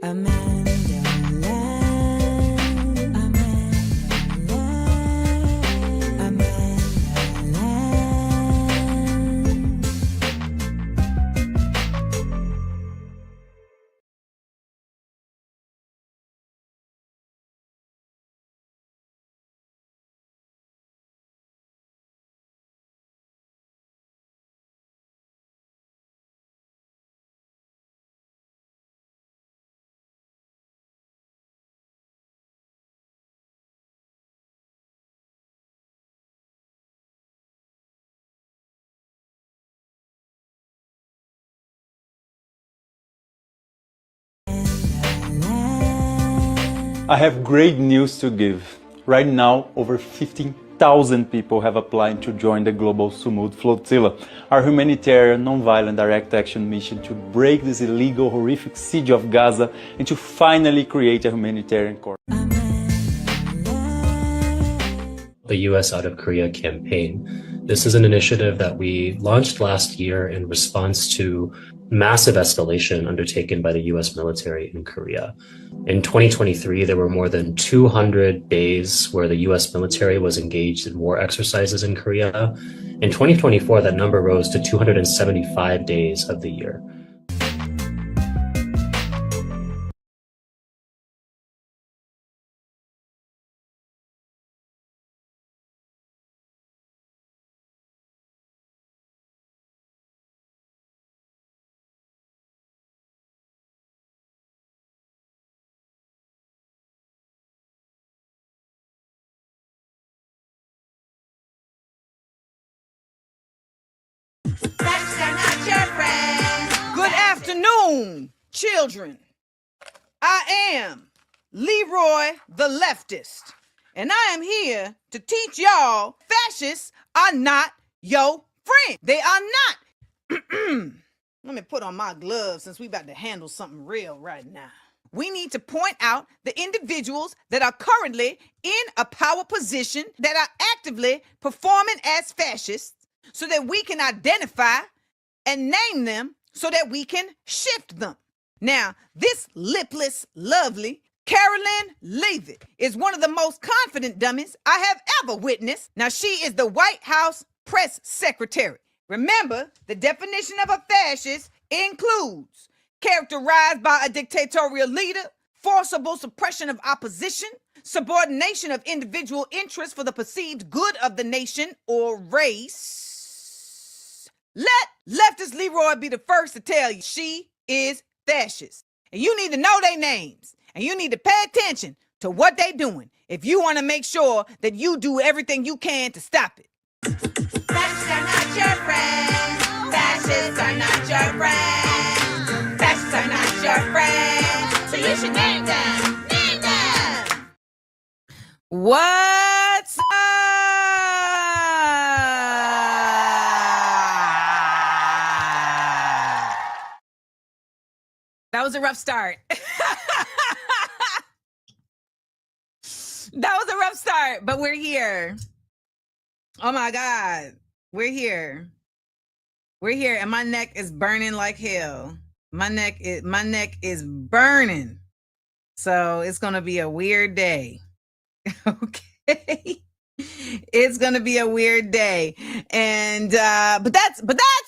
AmandaLand, AmandaLand, AmandaLand. I have great news to give. Right now, over 15,000 people have applied to join the global Sumud Flotilla, our humanitarian, non-violent direct action mission to break this illegal, horrific siege of Gaza and to finally create a humanitarian corps. The US Out of Korea campaign. This is an initiative that we launched last year in response to massive escalation undertaken by the US military in Korea. In 2023, there were more than 200 days where the US military was engaged in war exercises in Korea. In 2024, that number rose to 275 days of the year. Good afternoon, children. I am LeRoy the Leftist, and I am here to teach y'all fascists are not your friend. They are not. Let me put on my gloves since we about to handle something real right now. We need to point out the individuals that are currently in a power position that are actively performing as fascists so that we can identify and name them so that we can shift them. Now, this lipless, lovely Carolyn Leavitt is one of the most confident dummies I have ever witnessed. Now, she is the White House press secretary. Remember, the definition of a fascist includes characterized by a dictatorial leader, forcible suppression of opposition, subordination of individual interests for the perceived good of the nation or race. Let Leftist LeRoy be the first to tell you she is fascist. And you need to know their names. And you need to pay attention to what they're doing if you want to make sure that you do everything you can to stop it. Fascists are not your friends. Fascists are not your friends. Fascists are not your friends. So you should name them. Name them. What's up? That was a rough start. That was a rough start, but we're here. Oh my God. We're here. We're here, and my neck is burning like hell. My neck is burning. So it's gonna be a weird day. Okay. It's gonna be a weird day. And but that's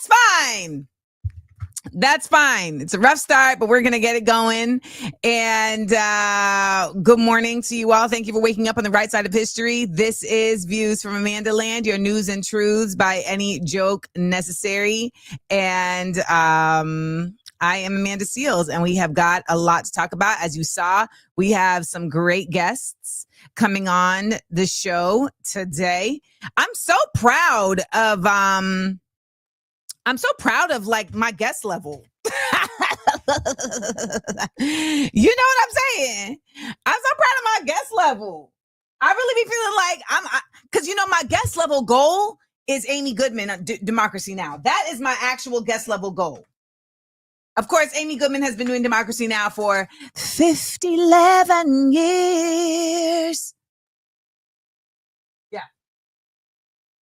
fine. That's fine. It's a rough start, but we're going to get it going. And good morning to you all. Thank you for waking up on the right side of history. This is Views from AmandaLand, your news and truths by any joke necessary. And I am Amanda Seals, and we have got a lot to talk about. As you saw, we have some great guests coming on the show today. I'm so proud of like my guest level. You know what I'm saying? I'm so proud of my guest level. I really be feeling like because my guest level goal is Amy Goodman, Democracy Now! That is my actual guest level goal. Of course, Amy Goodman has been doing Democracy Now! For 11 years. Yeah.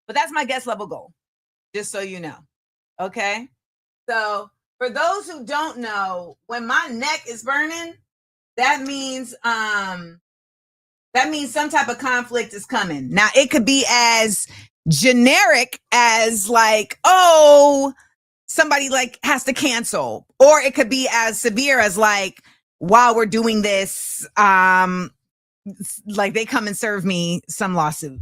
But that's my guest level goal, just so you know. Okay? So for those who don't know, when my neck is burning, that means some type of conflict is coming. Now it could be as generic as like, oh, somebody like has to cancel, or it could be as severe as like, while we're doing this, like they come and serve me some lawsuit.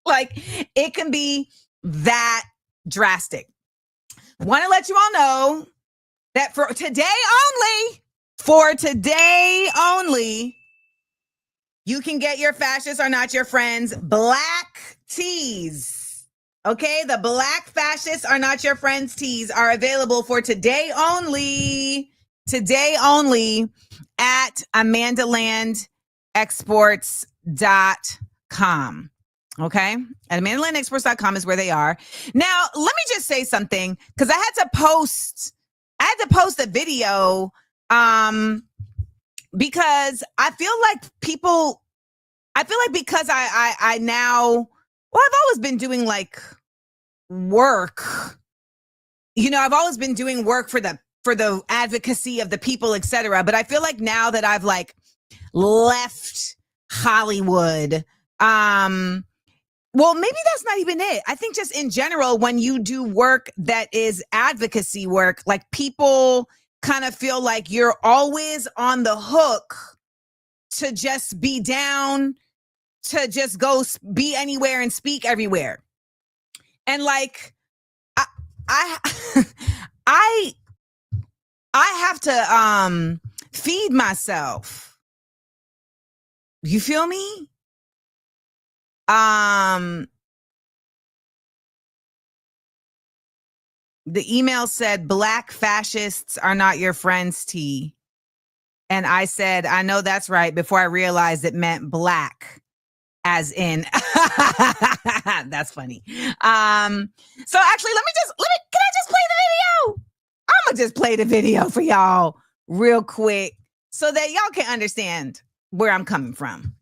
Like it can be that drastic. Want to let you all know that for today only, you can get your Fascists Are Not Your Friends black tees. Okay, the Black Fascists Are Not Your Friends tees are available for today only at AmandaLandExports.com. Okay, at AmandaLandExports.com is where they are. Now, let me just say something, because I had to post a video because I feel like because I now, well, I've always been doing like work. You know, I've always been doing work for the advocacy of the people, etc. But I feel like now that I've like left Hollywood, well, maybe that's not even it. I think just in general, when you do work that is advocacy work, like people kind of feel like you're always on the hook to just be down, to just go be anywhere and speak everywhere. And like, I have to feed myself. You feel me? The email said Black Fascists Are Not Your Friends tee. And I said, I know that's right, before I realized it meant black, as in that's funny. So actually, can I just play the video? I'm gonna just play the video for y'all real quick so that y'all can understand where I'm coming from.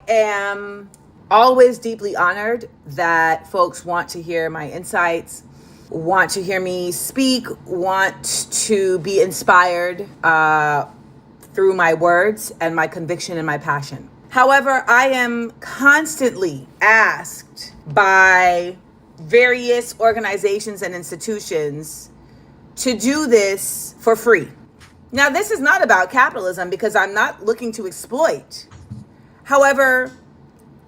Am always deeply honored that folks want to hear my insights, want to hear me speak, want to be inspired through my words and my conviction and my passion. However, I am constantly asked by various organizations and institutions to do this for free. Now, this is not about capitalism, because I'm not looking to exploit. However,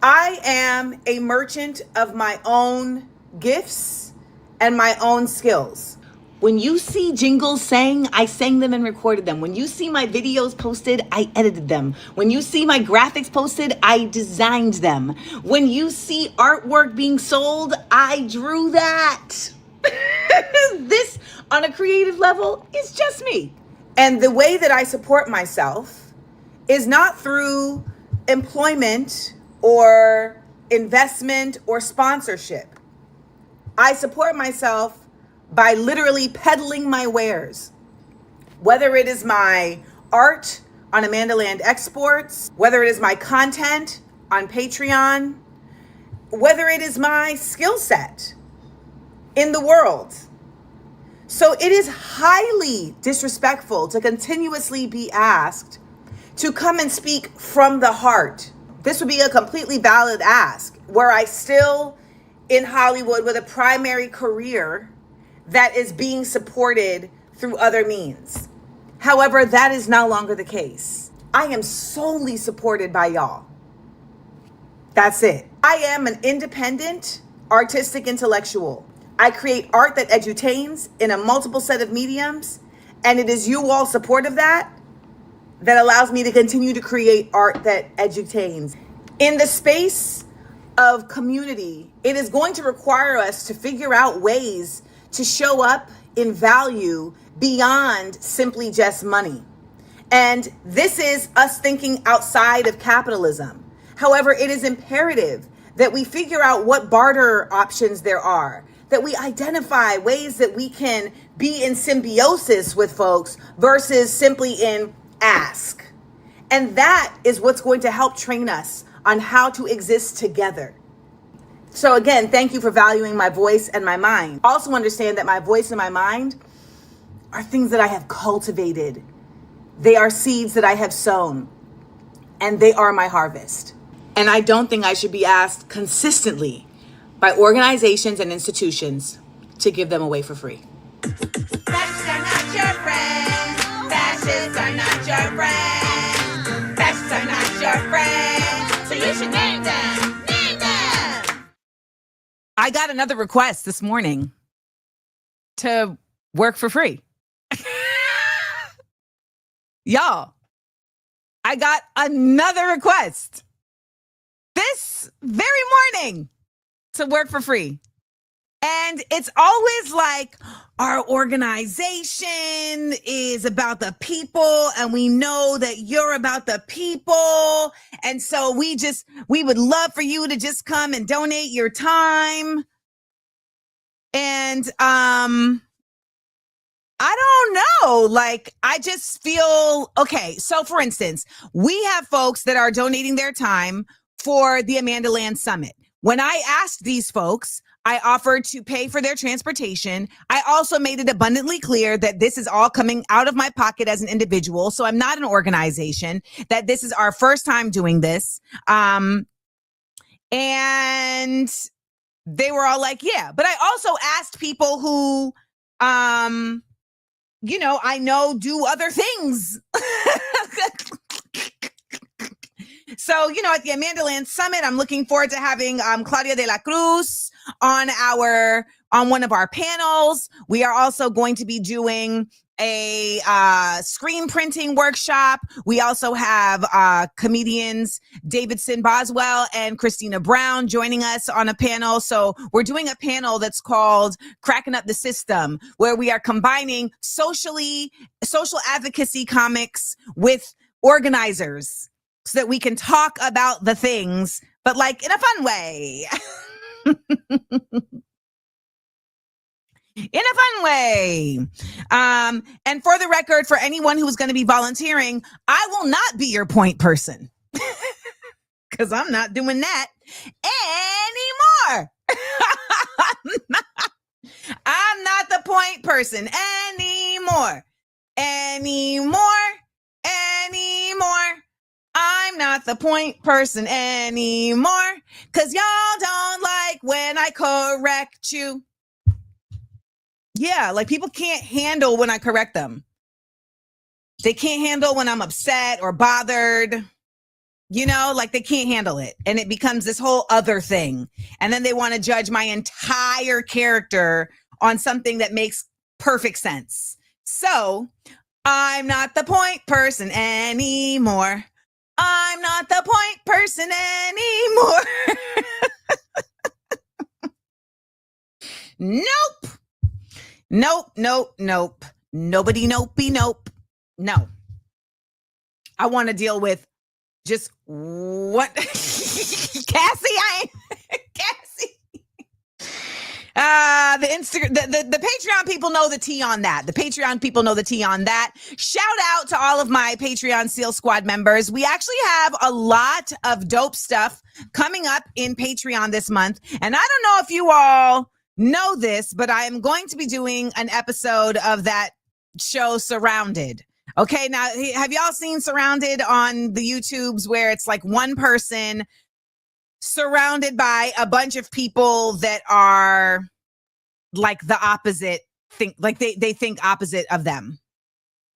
I am a merchant of my own gifts and my own skills. When you see jingles sang, I sang them and recorded them. When you see my videos posted, I edited them. When you see my graphics posted, I designed them. When you see artwork being sold, I drew that. This, on a creative level, is just me. And the way that I support myself is not through employment or investment or sponsorship. I support myself by literally peddling my wares, whether it is my art on AmandaLand Exports, whether it is my content on Patreon, whether it is my skill set in the world. So it is highly disrespectful to continuously be asked to come and speak from the heart. This would be a completely valid ask, were I still in Hollywood with a primary career that is being supported through other means. However, that is no longer the case. I am solely supported by y'all. That's it. I am an independent artistic intellectual. I create art that edutains in a multiple set of mediums, and it is you all support of that allows me to continue to create art that edutains. In the space of community, it is going to require us to figure out ways to show up in value beyond simply just money. And this is us thinking outside of capitalism. However, it is imperative that we figure out what barter options there are, that we identify ways that we can be in symbiosis with folks versus simply in ask. And that is what's going to help train us on how to exist together. So again, thank you for valuing my voice and my mind. Also understand that my voice and my mind are things that I have cultivated. They are seeds that I have sown, and they are my harvest. And I don't think I should be asked consistently by organizations and institutions to give them away for free. Fascists are not your friends. Fascists are not your friends. Fascists are not your friends. So you should name them. Name them. I got another request this morning to work for free. Y'all, I got another request this very morning to work for free. And it's always like, our organization is about the people, and we know that you're about the people. And so we would love for you to just come and donate your time. And I don't know, like, I just feel, okay, so for instance, we have folks that are donating their time for the AmandaLand Summit. When I asked these folks, I offered to pay for their transportation. I also made it abundantly clear that this is all coming out of my pocket as an individual. So I'm not an organization, that this is our first time doing this. And they were all like, yeah. But I also asked people who, you know, I know do other things. So, you know, at the AmandaLand Summit, I'm looking forward to having Claudia de la Cruz on one of our panels. We are also going to be doing a screen printing workshop. We also have comedians Davidson Boswell and Christina Brown joining us on a panel. So we're doing a panel that's called Cracking Up the System, where we are combining social advocacy comics with organizers so that we can talk about the things, but like in a fun way. In a fun way. And for the record, for anyone who's going to be volunteering, I will not be your point person because I'm not doing that anymore. I'm not the point person anymore. I'm not the point person anymore because y'all don't like when I correct you. Yeah, like people can't handle when I correct them. They can't handle when I'm upset or bothered. You know, like they can't handle it. And it becomes this whole other thing. And then they want to judge my entire character on something that makes perfect sense. So I'm not the point person anymore. I'm not the point person anymore. Nope. Nobody nopey nope. No. I want to deal with just what Cassie, Cassie. The Patreon people know the tea on that. The Patreon people know the tea on that. Shout out to all of my Patreon SEAL Squad members. We actually have a lot of dope stuff coming up in Patreon this month. And I don't know if you all know this, but I am going to be doing an episode of that show Surrounded. Okay, now have y'all seen Surrounded on the YouTubes where it's like one person surrounded by a bunch of people that are like the opposite thing, like they think opposite of them.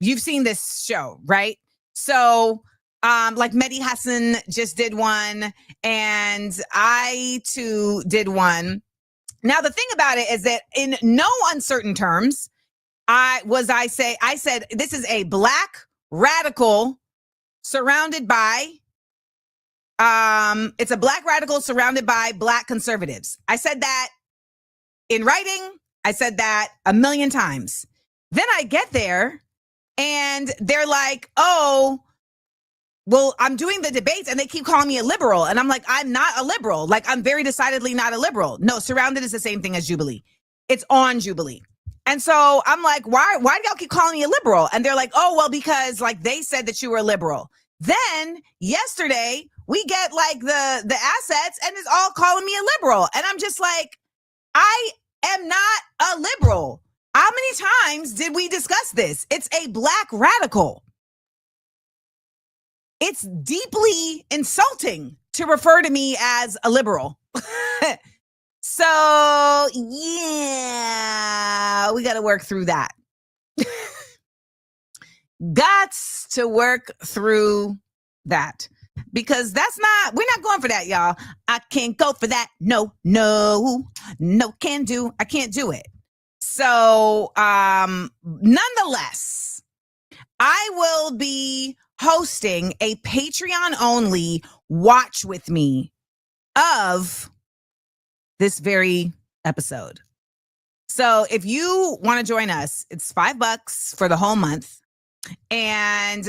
You've seen this show, right? So like Mehdi Hassan just did one, and I too did one. Now, the thing about it is that in no uncertain terms, I said, this is a black radical surrounded by, it's a black radical surrounded by black conservatives. I said that in writing. I said that a million times. Then I get there and they're like, oh, well, I'm doing the debates and they keep calling me a liberal. And I'm like, I'm not a liberal. Like, I'm very decidedly not a liberal. No, Surrounded is the same thing as Jubilee. It's on Jubilee. And so I'm like, why do y'all keep calling me a liberal? And they're like, oh, well, because like they said that you were a liberal. Then yesterday we get like the assets and it's all calling me a liberal. And I'm just like, I am not a liberal. How many times did we discuss this? It's a black radical. It's deeply insulting to refer to me as a liberal. So, yeah, we got to work through that. Gots to work through that. Because we're not going for that, y'all. I can't go for that. No, can do. I can't do it. So, nonetheless, I will be hosting a Patreon only watch with me of this very episode. So if you want to join us, it's $5 for the whole month. And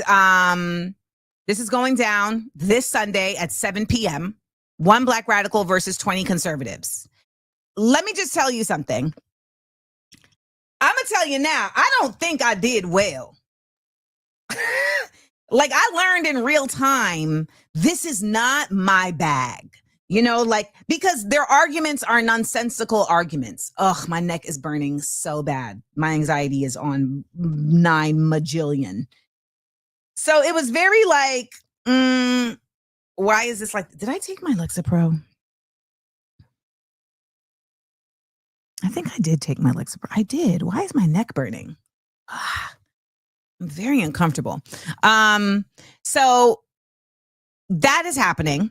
this is going down this Sunday at 7 p.m. 1 black radical versus 20 conservatives. Let me just tell you something. I'm going to tell you now, I don't think I did well. Like, I learned in real time, this is not my bag. Because their arguments are nonsensical arguments. Ugh, my neck is burning so bad. My anxiety is on 9 majillion. So it was very like, why is this like, did I take my Lexapro? I think I did take my Lexapro. I did. Why is my neck burning? I'm very uncomfortable. So that is happening.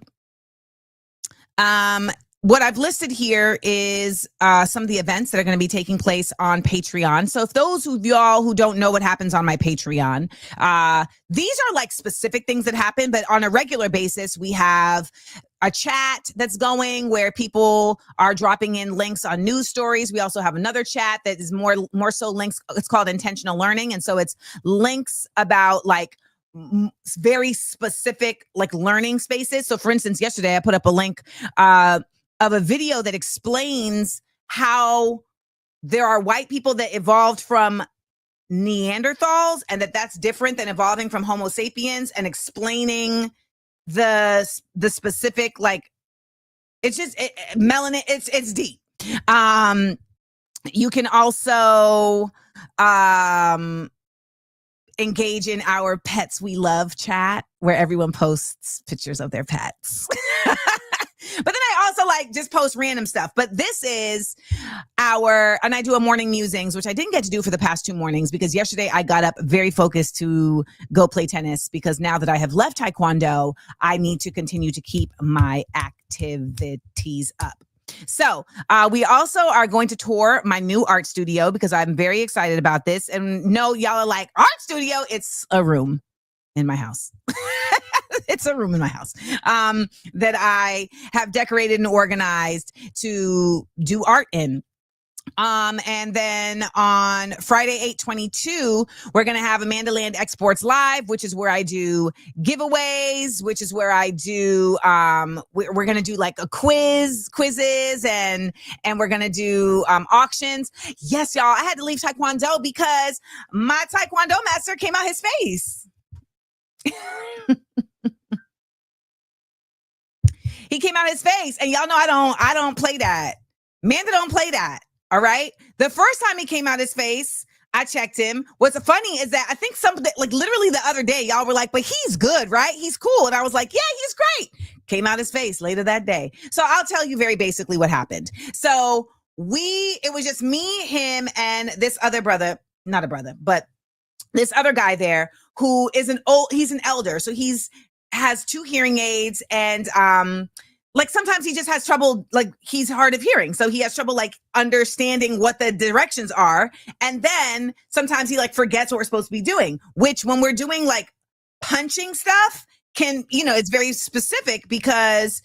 What I've listed here is some of the events that are going to be taking place on Patreon. So if those of y'all who don't know what happens on my Patreon, these are like specific things that happen, but on a regular basis, we have a chat that's going where people are dropping in links on news stories. We also have another chat that is more so links. It's called intentional learning. And so it's links about like very specific like learning spaces. So for instance, yesterday I put up a link of a video that explains how there are white people that evolved from Neanderthals and that's different than evolving from Homo sapiens, and explaining the specific, like, it's just melanin. It's deep. You can also engage in our Pets We Love chat, where everyone posts pictures of their pets. But then I also like just post random stuff. But this is and I do a morning musings, which I didn't get to do for the past 2 mornings because yesterday I got up very focused to go play tennis, because now that I have left Taekwondo, I need to continue to keep my activities up. So we also are going to tour my new art studio because I'm very excited about this. And no, y'all are like, art studio? It's a room in my house. It's a room in my house that I have decorated and organized to do art in. And then on Friday, 8/22, we're going to have AmandaLand Exports Live, which is where I do giveaways, which is where I do, we're going to do like a quizzes and we're going to do auctions. Yes, y'all, I had to leave Taekwondo because my Taekwondo master came out his face. He came out his face, and y'all know I don't play that. Manda don't play that. All right. The first time he came out his face, I checked him. What's funny is that I think something like literally the other day, y'all were like, but he's good, right? He's cool. And I was like, yeah, he's great. Came out his face later that day. So I'll tell you very basically what happened. So it was just me, him, and this other brother, not a brother, but this other guy there who is he's an elder. So has 2 hearing aids, and like sometimes he just has trouble, like he's hard of hearing. So he has trouble like understanding what the directions are. And then sometimes he like forgets what we're supposed to be doing, which when we're doing like punching stuff it's very specific, because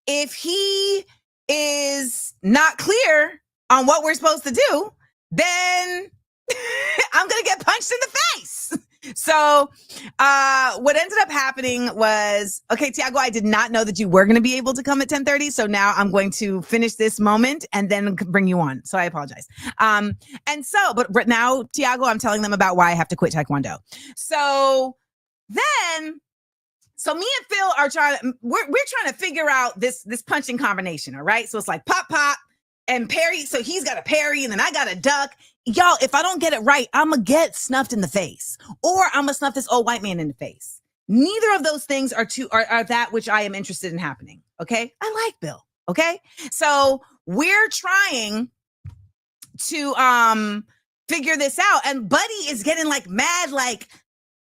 if he is not clear on what we're supposed to do, then I'm going to get punched in the face. So what ended up happening was, okay, Thiago, I did not know that you were going to be able to come at 10:30. So now I'm going to finish this moment and then bring you on. So I apologize. But now, Thiago, I'm telling them about why I have to quit Taekwondo. So me and Phil are we're trying to figure out this punching combination. All right. So it's like pop, pop and parry. So he's got a parry and then I got a duck. y'all, if I don't get it right, I'm going to get snuffed in the face, or I'm going to snuff this old white man in the face. Neither of those things are that which I am interested in happening. Okay. I like Bill. Okay. So we're trying to figure this out. And Buddy is getting like mad, like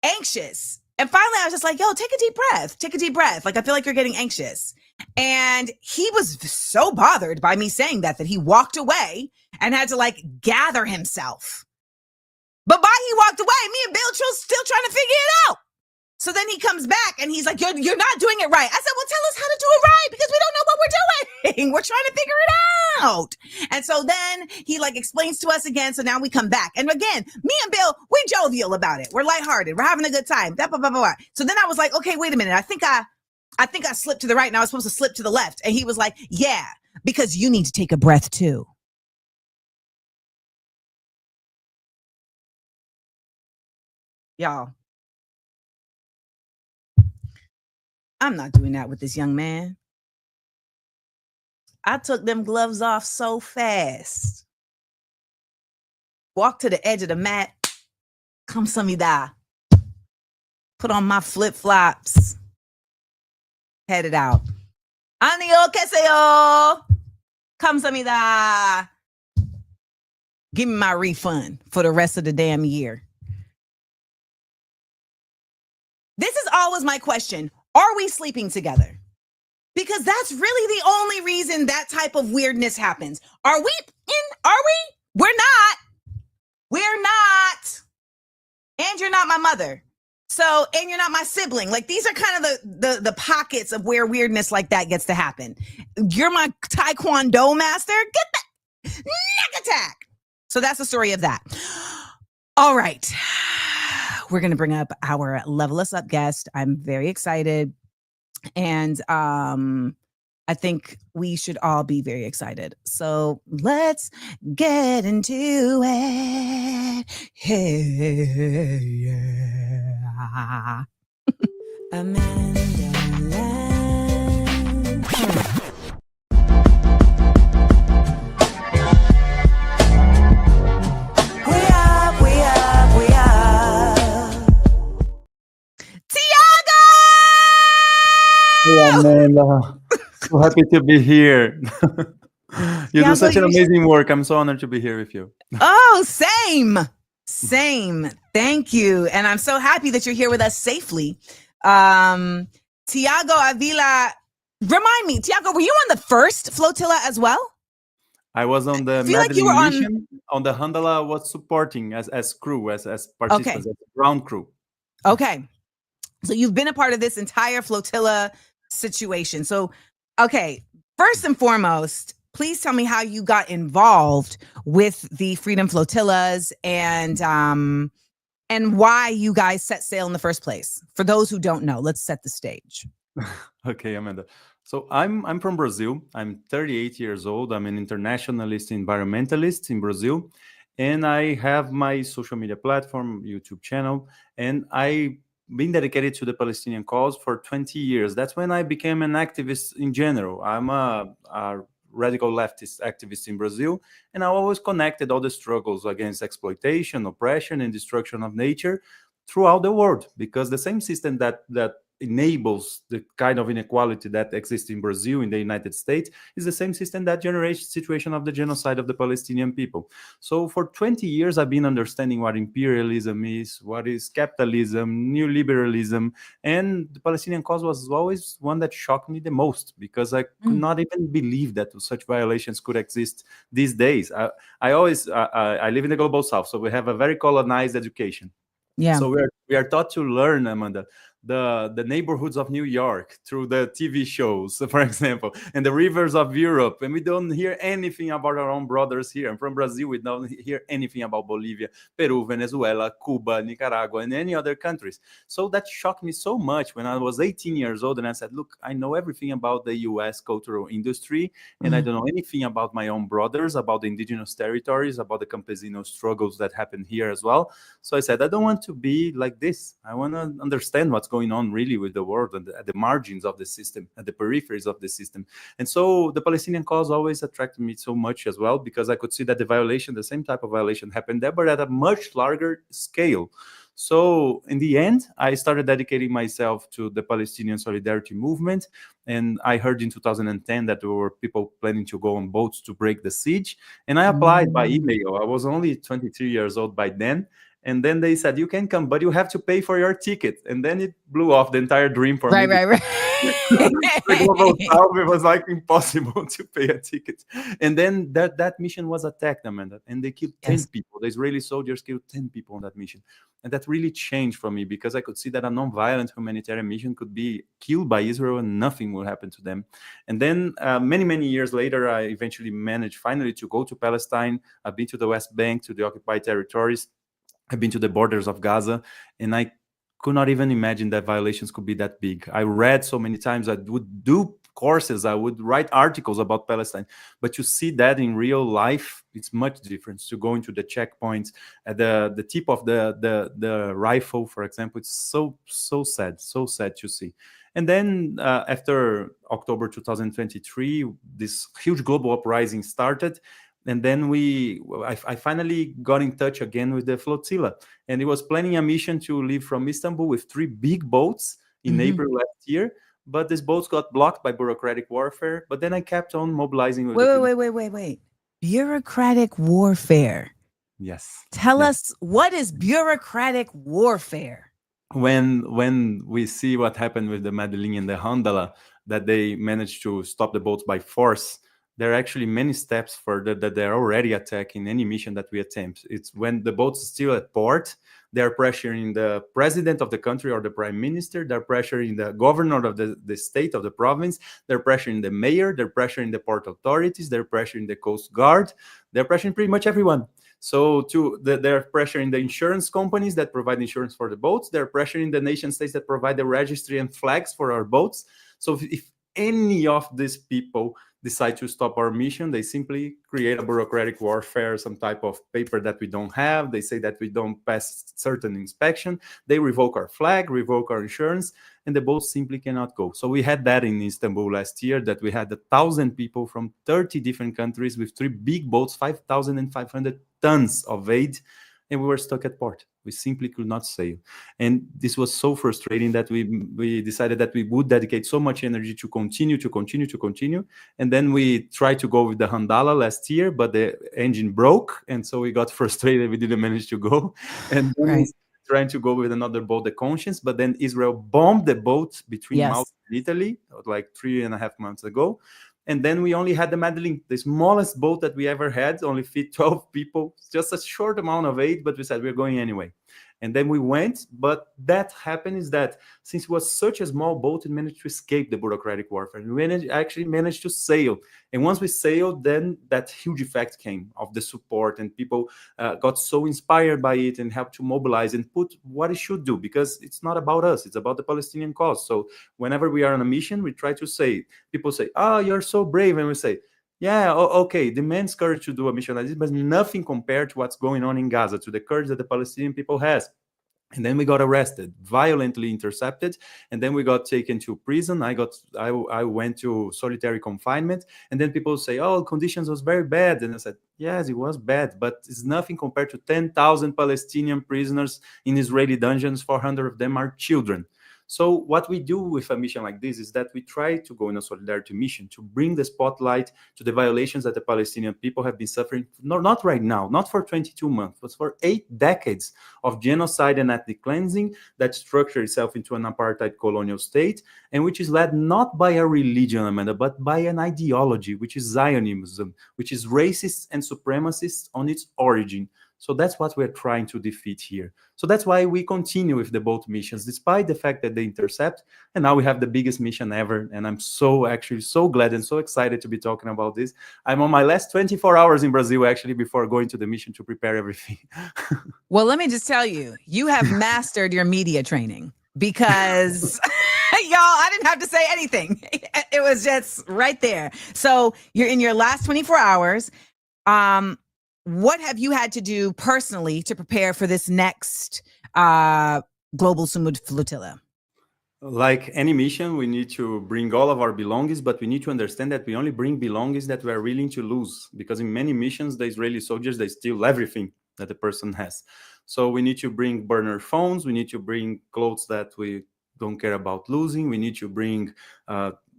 anxious. And finally I was just like, yo, take a deep breath. Take a deep breath. Like, I feel like you're getting anxious. And he was so bothered by me saying that he walked away and had to like gather himself. But while he walked away, me and Bill still trying to figure it out. So then he comes back and he's like, you're not doing it right. I said, well, tell us how to do it right, because we don't know what we're doing. We're trying to figure it out. And so then he like explains to us again. So now we come back. And again, me and Bill, we jovial about it. We're lighthearted. We're having a good time. Blah, blah, blah, blah. So then I was like, okay, wait a minute. I think I slipped to the right and I was supposed to slip to the left. And he was like, yeah, because you need to take a breath too. Y'all, I'm not doing that with this young man. I took them gloves off so fast. Walked to the edge of the mat. Kamsamida. Put on my flip-flops. Headed out. Anio keseyo. Kamsamida. Give me my refund for the rest of the damn year. This is always my question. Are we sleeping together? Because that's really the only reason that type of weirdness happens. Are we? We're not. We're not. And you're not my mother. So, and you're not my sibling. Like, these are kind of the pockets of where weirdness like that gets to happen. You're my Taekwondo master. Get that neck attack. So that's the story of that. All right. We're going to bring up our Level Us Up guest. I'm very excited. And I think we should all be very excited. So let's get into it. Hey, yeah. AmandaLand. Hey, Amanda. So happy to be here. You do such an amazing work. I'm so honored to be here with you. Oh, same. Thank you. And I'm so happy that you're here with us safely. Thiago Avila, remind me, Thiago, were you on the first flotilla as well? I was on the mission. On the Handala was supporting as crew, as participants, as ground crew. Okay. So you've been a part of this entire flotilla situation. So, okay, first and foremost, please tell me how you got involved with the Freedom Flotillas and why you guys set sail in the first place. For those who don't know, let's set the stage. Okay, Amanda. So I'm from Brazil. I'm 38 years old. I'm an internationalist environmentalist in Brazil. And I have my social media platform, YouTube channel, and I've been dedicated to the Palestinian cause for 20 years. That's when I became an activist in general. I'm a radical leftist activist in Brazil, and I always connected all the struggles against exploitation, oppression, and destruction of nature throughout the world, because the same system that enables the kind of inequality that exists in Brazil, in the United States, is the same system that generates the situation of the genocide of the Palestinian people. So for 20 years, I've been understanding what imperialism is, what is capitalism, neoliberalism, and the Palestinian cause was always one that shocked me the most, because I could not even believe that such violations could exist these days. I live in the global south, so we have a very colonized education. Yeah. So we are taught to learn, Amanda, the neighborhoods of New York through the TV shows, for example, and the rivers of Europe. And we don't hear anything about our own brothers here. I'm from Brazil. We don't hear anything about Bolivia, Peru, Venezuela, Cuba, Nicaragua, and any other countries. So that shocked me so much when I was 18 years old. And I said, look, I know everything about the U.S. cultural industry, and I don't know anything about my own brothers, about the indigenous territories, about the campesino struggles that happen here as well. So I said, I don't want to be like this. I want to understand what's going on really with the world at the margins of the system, at the peripheries of the system. And so the Palestinian cause always attracted me so much as well, because I could see that the same type of violation happened there, but at a much larger scale. So in the end, I started dedicating myself to the Palestinian solidarity movement. And I heard in 2010 that there were people planning to go on boats to break the siege. And I applied by email. I was only 23 years old by then. And then they said, you can come, but you have to pay for your ticket. And then it blew off the entire dream for me. Right. The global south, it was like impossible to pay a ticket. And then that mission was attacked, Amanda, and they killed 10 people. The Israeli soldiers killed 10 people on that mission. And that really changed for me, because I could see that a non-violent humanitarian mission could be killed by Israel and nothing will happen to them. And then many years later, I eventually managed finally to go to Palestine. I've been to the West Bank, to the occupied territories. I've been to the borders of Gaza, and I could not even imagine that violations could be that big. I read so many times, I would do courses, I would write articles about Palestine, but you see that in real life, it's much different. To go into the checkpoints, at the tip of the rifle, for example, it's so sad to see. And then after October 2023, this huge global uprising started. And then I finally got in touch again with the flotilla, and it was planning a mission to leave from Istanbul with 3 big boats in April last year. But these boats got blocked by bureaucratic warfare. But then I kept on mobilizing. Wait. Bureaucratic warfare. Yes. Tell us, what is bureaucratic warfare? When we see what happened with the Medellin and the Handala, that they managed to stop the boats by force, there are actually many steps further that they're already attacking any mission that we attempt. It's when the boat's still at port, they're pressuring the president of the country or the prime minister, they're pressuring the governor of the state, of the province, they're pressuring the mayor, they're pressuring the port authorities, they're pressuring the Coast Guard, they're pressuring pretty much everyone. So they're pressuring the insurance companies that provide insurance for the boats, they're pressuring the nation states that provide the registry and flags for our boats. So if any of these people decide to stop our mission, they simply create a bureaucratic warfare, some type of paper that we don't have. They say that we don't pass certain inspection. They revoke our flag, revoke our insurance, and the boats simply cannot go. So we had that in Istanbul last year, that we had 1,000 people from 30 different countries with 3 big boats, 5,500 tons of aid, and we were stuck at port. We simply could not sail. And this was so frustrating that we decided that we would dedicate so much energy to continue. And then we tried to go with the Handala last year, but the engine broke. And so we got frustrated. We didn't manage to go. And then we trying to go with another boat, the Conscience. But then Israel bombed the boat between Malta and Italy, like 3.5 months ago. And then we only had the Medellin, the smallest boat that we ever had, only fit 12 people, just a short amount of aid, but we said we're going anyway. And then we went, but that happened is that since it was such a small boat, it managed to escape the bureaucratic warfare. We actually managed to sail. And once we sailed, then that huge effect came of the support, and people got so inspired by it and helped to mobilize and put what it should do, because it's not about us, it's about the Palestinian cause. So whenever we are on a mission, we try to say, people say, oh, you're so brave. And we say, yeah, okay, demands courage to do a mission like this, but nothing compared to what's going on in Gaza, to the courage that the Palestinian people has. And then we got arrested, violently intercepted, and then we got taken to prison. I went to solitary confinement, and then people say, oh, conditions was very bad. And I said, yes, it was bad, but it's nothing compared to 10,000 Palestinian prisoners in Israeli dungeons. 400 of them are children. So what we do with a mission like this is that we try to go in a solidarity mission to bring the spotlight to the violations that the Palestinian people have been suffering, not right now, not for 22 months, but for 8 decades of genocide and ethnic cleansing that structured itself into an apartheid colonial state, and which is led not by a religion, Amanda, but by an ideology, which is Zionism, which is racist and supremacist on its origin. So that's what we're trying to defeat here. So that's why we continue with the boat missions, despite the fact that they intercept. And now we have the biggest mission ever. And I'm so glad and so excited to be talking about this. I'm on my last 24 hours in Brazil, actually, before going to the mission to prepare everything. Well, let me just tell you, you have mastered your media training, because y'all, I didn't have to say anything. It was just right there. So you're in your last 24 hours. What have you had to do personally to prepare for this next global Sumud Flotilla? Like any mission, we need to bring all of our belongings, but we need to understand that we only bring belongings that we are willing to lose. Because in many missions, the Israeli soldiers, they steal everything that the person has. So we need to bring burner phones. We need to bring clothes that we don't care about losing. We need to bring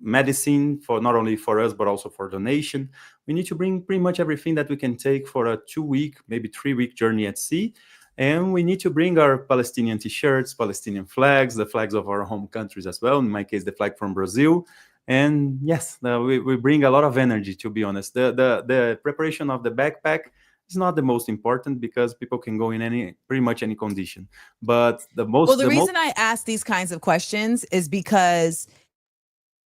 medicine for not only for us, but also for donation. We need to bring pretty much everything that we can take for a 2-week, maybe 3-week journey at sea. And we need to bring our Palestinian t-shirts, Palestinian flags, the flags of our home countries as well. In my case, the flag from Brazil. And yes, we bring a lot of energy, to be honest. The preparation of the backpack is not the most important because people can go in pretty much any condition. But the reason I ask these kinds of questions is because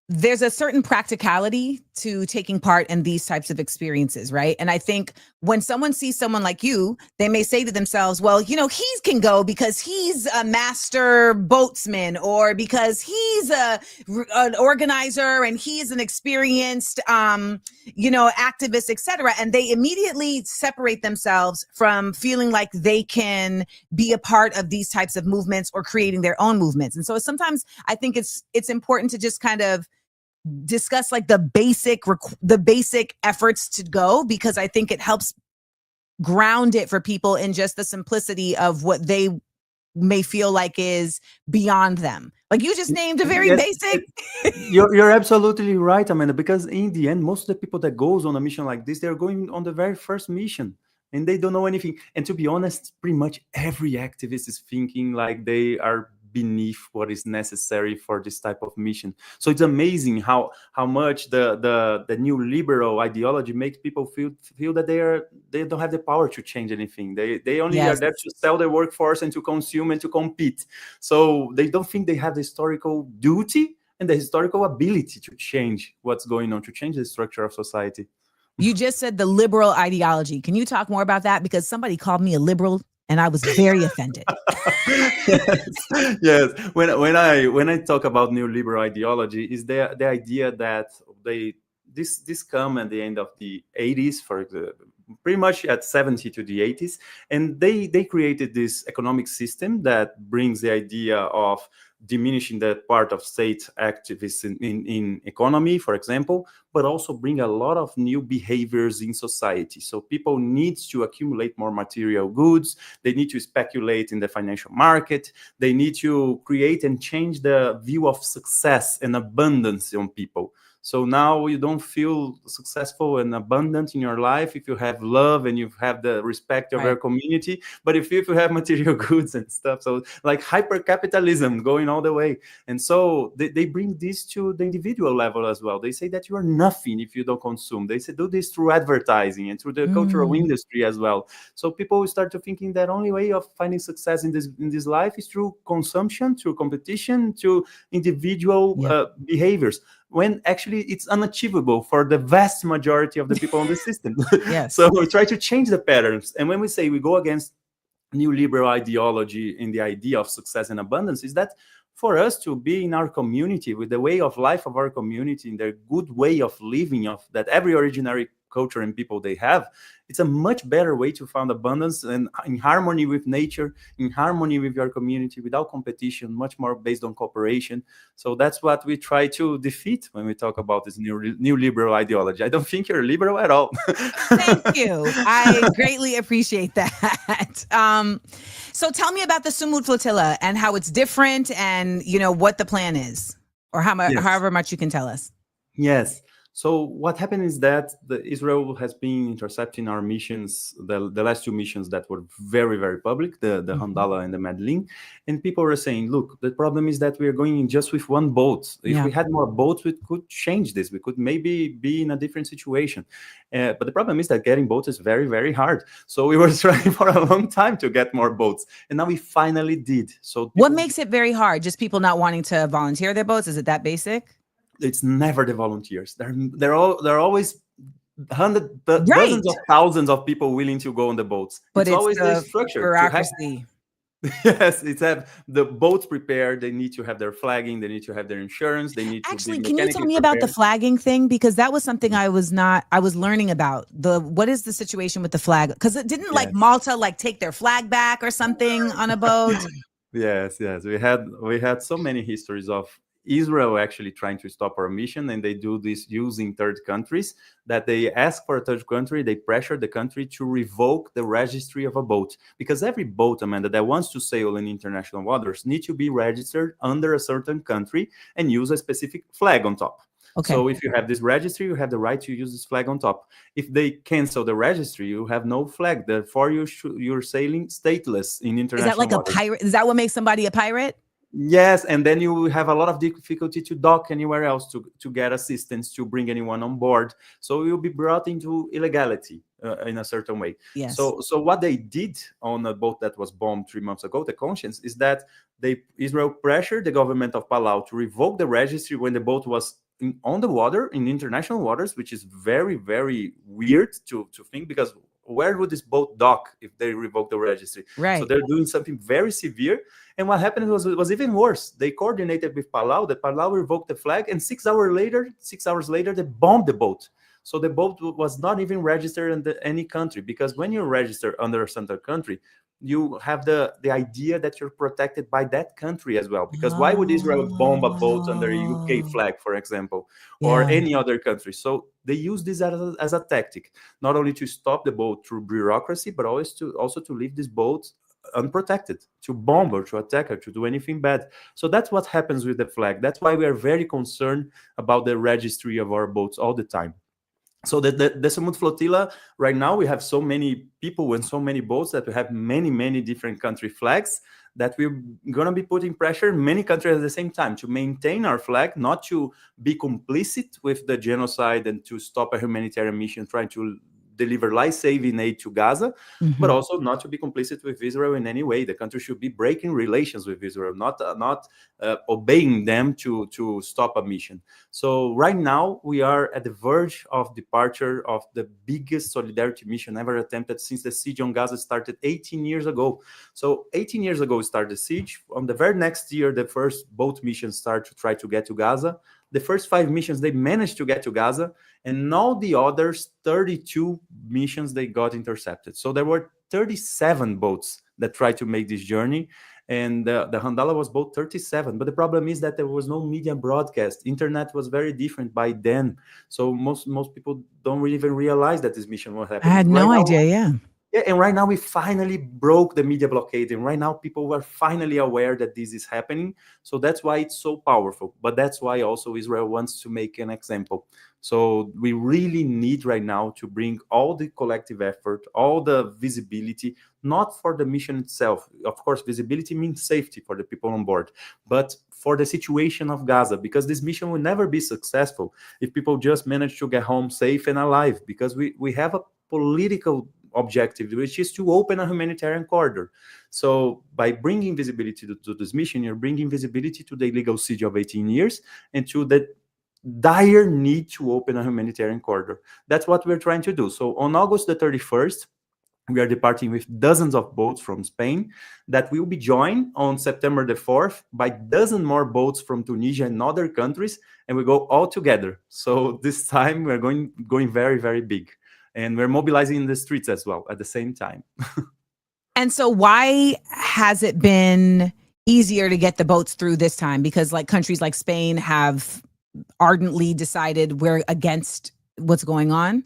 there's a certain practicality to taking part in these types of experiences, right? And I think when someone sees someone like you, they may say to themselves, well, he can go because he's a master boatsman, or because he's an organizer and he's an experienced, activist, etc. And they immediately separate themselves from feeling like they can be a part of these types of movements or creating their own movements. And so sometimes I think it's important to just kind of discuss like the basic efforts to go, because I think it helps ground it for people in just the simplicity of what they may feel like is beyond them. Like you just named a very basic. You're absolutely right, Amanda, because in the end, most of the people that goes on a mission like this, they're going on the very first mission and they don't know anything. And to be honest, pretty much every activist is thinking like they are beneath what is necessary for this type of mission. So it's amazing how much the new liberal ideology makes people feel that they don't have the power to change anything. They only are there to sell their workforce and to consume and to compete. So they don't think they have the historical duty and the historical ability to change what's going on, to change the structure of society. You just said the liberal ideology. Can you talk more about that? Because somebody called me a liberal and I was very offended. Yes. When I talk about neoliberal ideology, is the idea that this come at the end of the 80s, for example, pretty much at 70 to the 80s, and they created this economic system that brings the idea of diminishing the part of state activists in economy, for example, but also bring a lot of new behaviors in society. So people need to accumulate more material goods. They need to speculate in the financial market. They need to create and change the view of success and abundance on people. So now you don't feel successful and abundant in your life if you have love and you have the respect of your community, but if you have material goods and stuff. So like hyper-capitalism going all the way. And so they bring this to the individual level as well. They say that you are nothing if you don't consume. They say do this through advertising and through the cultural industry as well. So people start to thinking that only way of finding success in this life is through consumption, through competition, through individual behaviors, when actually it's unachievable for the vast majority of the people in the system. So we try to change the patterns. And when we say we go against new liberal ideology in the idea of success and abundance, is that for us to be in our community with the way of life of our community, in their good way of living, of that every originary culture and people they have, it's a much better way to find abundance and in harmony with nature, in harmony with your community, without competition, much more based on cooperation. So that's what we try to defeat when we talk about this new liberal ideology. I don't think you're liberal at all. Thank you. I greatly appreciate that. So tell me about the Sumud Flotilla and how it's different, and what the plan is, or however much you can tell us. Yes. So what happened is that Israel has been intercepting our missions, the last two missions that were very, very public, the Handala and the Medellin. And people were saying, look, the problem is that we are going in just with one boat. If we had more boats, we could change this. We could maybe be in a different situation. But the problem is that getting boats is very, very hard. So we were trying for a long time to get more boats. And now we finally did. So what makes it very hard? Just people not wanting to volunteer their boats? Is it that basic? It's never the volunteers. They're always dozens of thousands of people willing to go on the boats. But it's always the structure. Bureaucracy. Yes, the boats prepared. They need to have their flagging. They need to have their insurance. They need to. Can you tell me about the flagging thing? Because that was something I was learning about. What is the situation with the flag? Because it didn't like Malta take their flag back or something on a boat. Yes, yes. We had so many histories of Israel actually trying to stop our mission, and they do this using third countries, that they ask for a third country, they pressure the country to revoke the registry of a boat. Because every boat, Amanda, that wants to sail in international waters need to be registered under a certain country and use a specific flag on top. Okay. So if you have this registry, you have the right to use this flag on top. If they cancel the registry, you have no flag. Therefore, you're sailing stateless in Is international that like a waters. pirate? Is that what makes somebody a pirate? Yes, and then you have a lot of difficulty to dock anywhere else, to get assistance, to bring anyone on board. So you'll be brought into illegality in a certain way. Yes. So what they did on a boat that was bombed 3 months ago, the Conscience, is that Israel pressured the government of Palau to revoke the registry when the boat was on the water in international waters, which is very, very weird to think, because where would this boat dock if they revoke the registry? Right. So they're doing something very severe. And what happened was even worse. They coordinated with Palau. The Palau revoked the flag, and 6 hours later, they bombed the boat. So the boat was not even registered in any country, because when you register under a certain country, you have the idea that you're protected by that country as well. Because why would Israel bomb a boat under a UK flag, for example, or any other country? So they use this as a tactic, not only to stop the boat through bureaucracy, but also to leave this boat unprotected, to bomb or to attack or to do anything bad. So that's what happens with the flag. That's why we are very concerned about the registry of our boats all the time. So the Sumud Flotilla, right now, we have so many people and so many boats that we have many, many different country flags, that we're going to be putting pressure in many countries at the same time to maintain our flag, not to be complicit with the genocide and to stop a humanitarian mission trying to deliver life-saving aid to Gaza, but also not to be complicit with Israel in any way. The country should be breaking relations with Israel, not obeying them to stop a mission. So right now, we are at the verge of departure of the biggest solidarity mission ever attempted since the siege on Gaza started 18 years ago. So 18 years ago, we started the siege. On the very next year, the first boat mission started to try to get to Gaza. The first 5 missions, they managed to get to Gaza, and all the others, 32 missions, they got intercepted. So there were 37 boats that tried to make this journey, and the Handala was boat 37. But the problem is that there was no media broadcast. Internet was very different by then. So most people don't really even realize that this mission was happening. I had no idea, yeah. Yeah, and right now we finally broke the media blockade, and right now people were finally aware that this is happening. So that's why it's so powerful. But that's why also Israel wants to make an example. So we really need right now to bring all the collective effort, all the visibility, not for the mission itself. Of course, visibility means safety for the people on board, but for the situation of Gaza, because this mission will never be successful if people just manage to get home safe and alive, because we have a political objective, which is to open a humanitarian corridor. So by bringing visibility to this mission, you're bringing visibility to the illegal siege of 18 years and to the dire need to open a humanitarian corridor. That's what we're trying to do. So on August the 31st, we are departing with dozens of boats from Spain that will be joined on September the 4th by dozen more boats from Tunisia and other countries, and we go all together. So this time we're going very, very big. And we're mobilizing in the streets as well at the same time. And so why has it been easier to get the boats through this time? Because like countries like Spain have ardently decided we're against what's going on?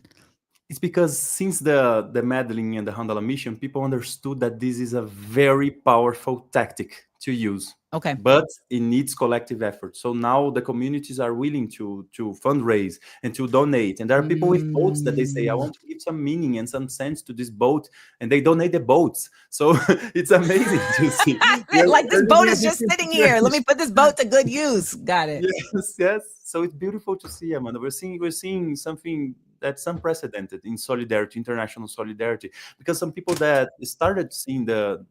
It's because since the Medellin and the Handala mission, people understood that this is a very powerful tactic to use. Okay. But it needs collective effort. So now the communities are willing to fundraise and to donate. And there are people with boats that they say, I want to give some meaning and some sense to this boat. And they donate the boats. So it's amazing to see. Like this boat is just sitting here. Let me put this boat to good use. Got it. Yes, yes. So it's beautiful to see, Amanda. We're seeing something that's unprecedented in solidarity, international solidarity, because some people that started seeing the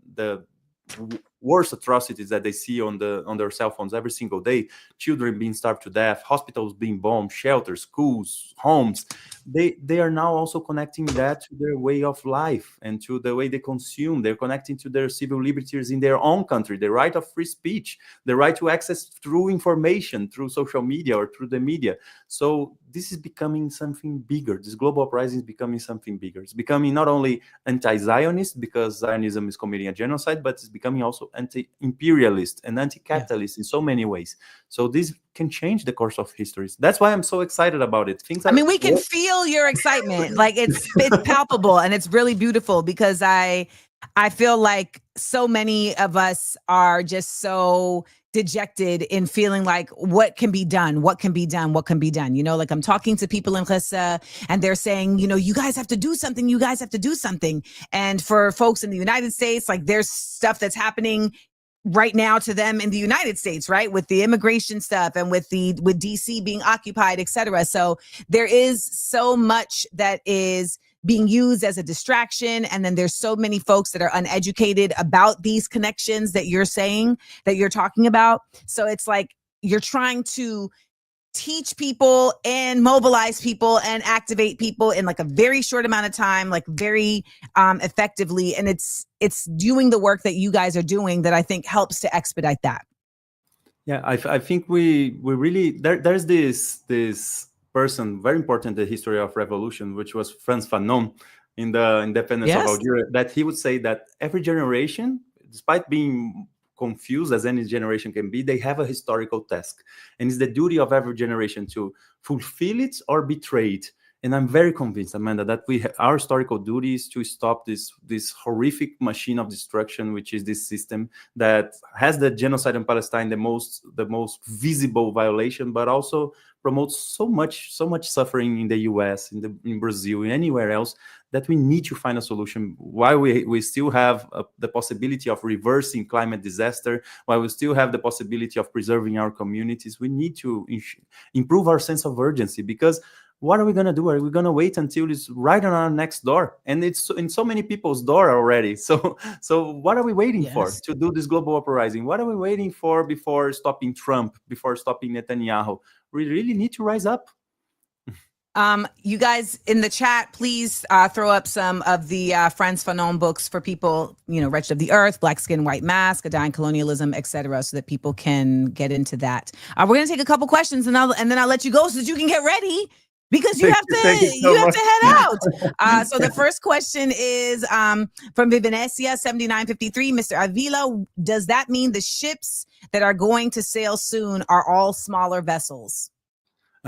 worst atrocities that they see on their cell phones every single day, children being starved to death, hospitals being bombed, shelters, schools, homes, they are now also connecting that to their way of life and to the way they consume. They're connecting to their civil liberties in their own country, the right of free speech, the right to access through information, through social media or through the media. So this is becoming something bigger. This global uprising is becoming something bigger. It's becoming not only anti-Zionist because Zionism is committing a genocide, but it's becoming also also anti-imperialist and anti-capitalist in so many ways. So this can change the course of history. That's why I'm so excited about it. I mean, we can feel your excitement. Like it's palpable, and it's really beautiful, because I feel like so many of us are just so dejected in feeling like what can be done, what can be done, what can be done. You know, like I'm talking to people in Gaza and they're saying, you know, you guys have to do something. You guys have to do something. And for folks in the United States, like there's stuff that's happening right now to them in the United States, right? With the immigration stuff and with DC being occupied, et cetera. So there is so much that is being used as a distraction. And then there's so many folks that are uneducated about these connections that you're saying, that you're talking about. So it's like you're trying to teach people and mobilize people and activate people in like a very short amount of time, like very effectively. And it's doing the work that you guys are doing that I think helps to expedite that. Yeah, I think we really, there's this person, very important in the history of revolution, which was Frantz Fanon in the independence of Algeria, that he would say that every generation, despite being confused as any generation can be, they have a historical task. And it's the duty of every generation to fulfill it or betray it. And I'm very convinced, Amanda, that our historical duty is to stop this horrific machine of destruction, which is this system that has the genocide in Palestine, the most visible violation, but also promotes so much suffering in the US, in Brazil, in anywhere else, that we need to find a solution. While we still have the possibility of reversing climate disaster, while we still have the possibility of preserving our communities, we need to improve our sense of urgency, because what are we going to do? Are we going to wait until it's right on our next door? And it's in so many people's door already. So what are we waiting for to do this global uprising? What are we waiting for before stopping Trump, before stopping Netanyahu? We really need to rise up. You guys in the chat, please throw up some of the Frantz Fanon books for people, you know, Wretched of the Earth, Black Skin, White Mask, A Dying Colonialism, etc., so that people can get into that. We're going to take a couple questions and then I'll let you go so that you can get ready, because you have to head out. So the first question is from Vivenecia 7953. Mr. Avila, does that mean the ships that are going to sail soon are all smaller vessels?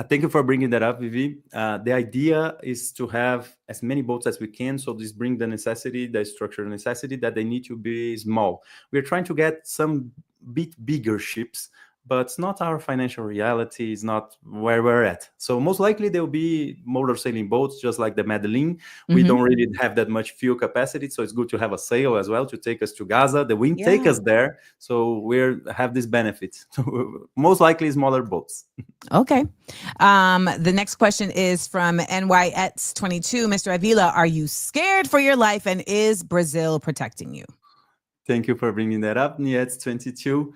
Thank you for bringing that up, Vivi. The idea is to have as many boats as we can. So this brings the structural necessity that they need to be small. We're trying to get some bit bigger ships, but it's not our financial reality. It's not where we're at. So most likely there'll be motor sailing boats, just like the Medellin. We don't really have that much fuel capacity. So it's good to have a sail as well to take us to Gaza. The wind take us there. So we have this benefit. Most likely smaller boats. Okay. The next question is from NYX22. Mr. Avila, are you scared for your life, and is Brazil protecting you? Thank you for bringing that up, NYX22.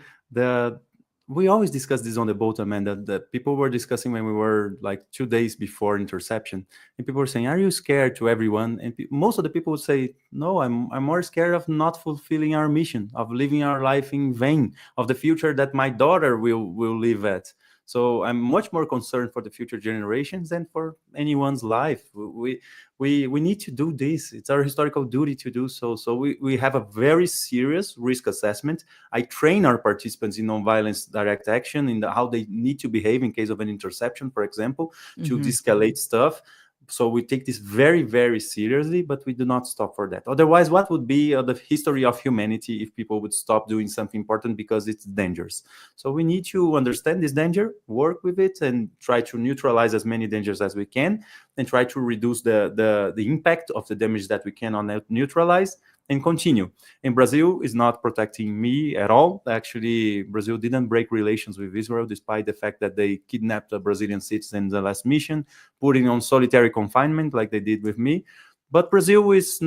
We always discuss this on the boat, Amanda, that people were discussing when we were like 2 days before interception. And people were saying, are you scared to everyone? And most of the people would say, no, I'm more scared of not fulfilling our mission, of living our life in vain, of the future that my daughter will live at. So I'm much more concerned for the future generations than for anyone's life. We need to do this. It's our historical duty to do so. So we have a very serious risk assessment. I train our participants in nonviolence direct action, in how they need to behave in case of an interception, for example, to de-escalate stuff. So we take this very, very seriously, but we do not stop for that. Otherwise, what would be the history of humanity if people would stop doing something important because it's dangerous? So we need to understand this danger, work with it, and try to neutralize as many dangers as we can, and try to reduce the impact of the damage that we cannot neutralize, and continue. And Brazil is not protecting me at all. Actually, Brazil didn't break relations with Israel, despite the fact that they kidnapped a Brazilian citizen in the last mission, putting on solitary confinement like they did with me. But Brazil is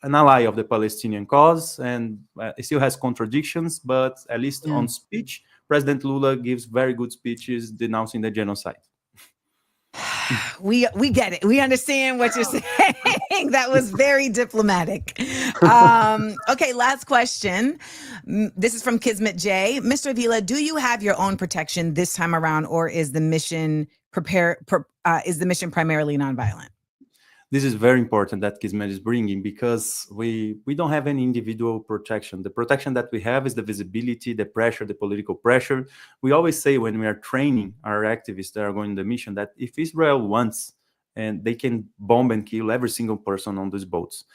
an ally of the Palestinian cause, and it still has contradictions, but at least on speech, President Lula gives very good speeches denouncing the genocide. We get it. We understand what you're saying. That was very diplomatic. Okay, last question. This is from Kismet J. Mr. Avila, do you have your own protection this time around, or is the mission primarily nonviolent? This is very important that Kismet is bringing, because we don't have any individual protection. The protection that we have is the visibility, the pressure, the political pressure. We always say when we are training our activists that are going on the mission that if Israel wants, and they can bomb and kill every single person on these boats.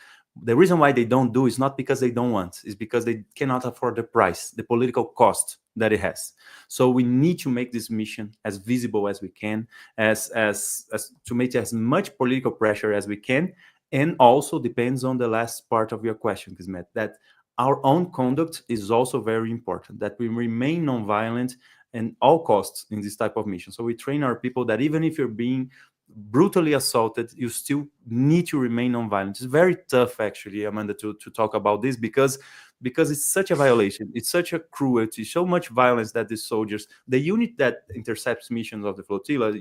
The reason why they don't do is not because they don't want, it's because they cannot afford the price, the political cost that it has. So we need to make this mission as visible as we can, as to make as much political pressure as we can. And also depends on the last part of your question, Kismet, that our own conduct is also very important, that we remain nonviolent at all costs in this type of mission. So we train our people that even if you're being brutally assaulted, you still need to remain nonviolent. It's very tough, actually, Amanda, to talk about this, because it's such a violation. It's such a cruelty, so much violence that the soldiers, the unit that intercepts missions of the flotilla,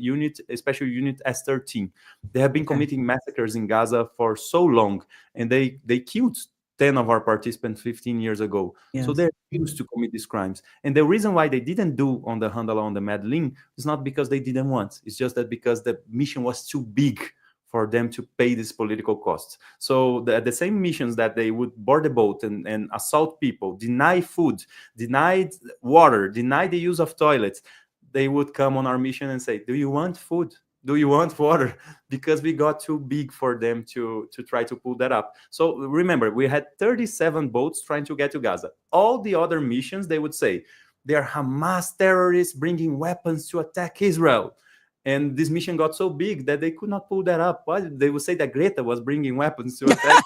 especially unit S13, they have been committing massacres in Gaza for so long, and they killed 10 of our participants 15 years ago. Yes. So they're used to commit these crimes. And the reason why they didn't do on the Handala, on the Medellin, is not because they didn't want. It's just that because the mission was too big for them to pay these political costs. So the same missions that they would board the boat and assault people, deny food, deny water, deny the use of toilets, they would come on our mission and say, do you want food? Do you want water? Because we got too big for them to try to pull that up. So remember, we had 37 boats trying to get to Gaza. All the other missions, they would say, they are Hamas terrorists bringing weapons to attack Israel. And this mission got so big that they could not pull that up. But they would say that Greta was bringing weapons to attack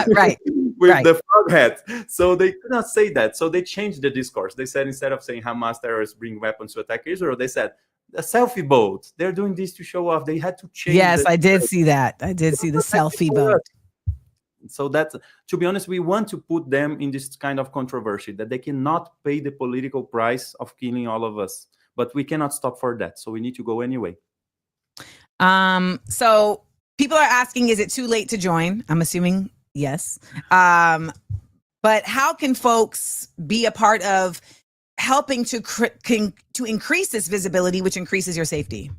right. with the frog hat. So they could not say that. So they changed the discourse. They said, instead of saying Hamas terrorists bring weapons to attack Israel, they said, a selfie boat. They're doing this to show off. They had to change. Yes, I did see that. I did see the selfie boat. So that's, to be honest, we want to put them in this kind of controversy, that they cannot pay the political price of killing all of us. But we cannot stop for that. So we need to go anyway. So people are asking, is it too late to join? I'm assuming yes. But how can folks be a part of helping to increase this visibility, which increases your safety?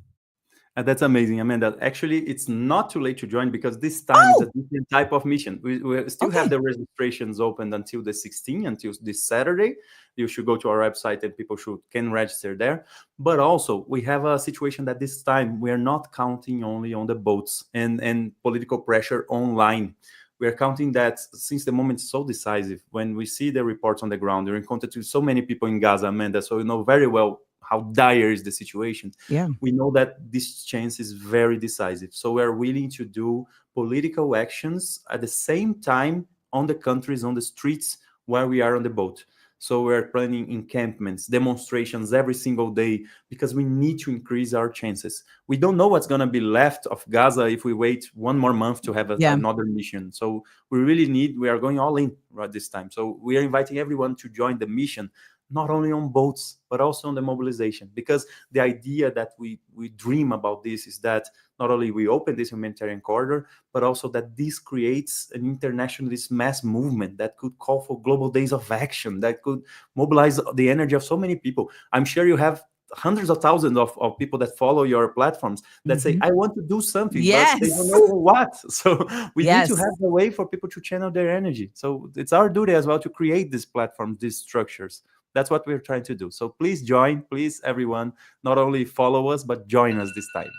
That's amazing, Amanda. Actually, it's not too late to join, because this time is a different type of mission. We still have the registrations open until the 16th, until this Saturday. You should go to our website and people can register there. But also, we have a situation that this time we are not counting only on the boats and political pressure online. We are counting that since the moment is so decisive, when we see the reports on the ground, we're in contact with so many people in Gaza, Amanda, so you know very well how dire is the situation. Yeah. We know that this chance is very decisive. So we're willing to do political actions at the same time on the countries, on the streets where we are on the boat. So we're planning encampments, demonstrations every single day, because we need to increase our chances. We don't know what's going to be left of Gaza if we wait one more month to have another mission. So we are going all in right this time. So we are inviting everyone to join the mission, not only on boats, but also on the mobilization. Because the idea that we dream about this is that not only we open this humanitarian corridor, but also that this creates an internationalist mass movement that could call for global days of action, that could mobilize the energy of so many people. I'm sure you have hundreds of thousands of people that follow your platforms that say, I want to do something, but they don't know what. So we need to have a way for people to channel their energy. So it's our duty as well to create these platforms, these structures. That's what we're trying to do. So please join, please, everyone, not only follow us, but join us this time.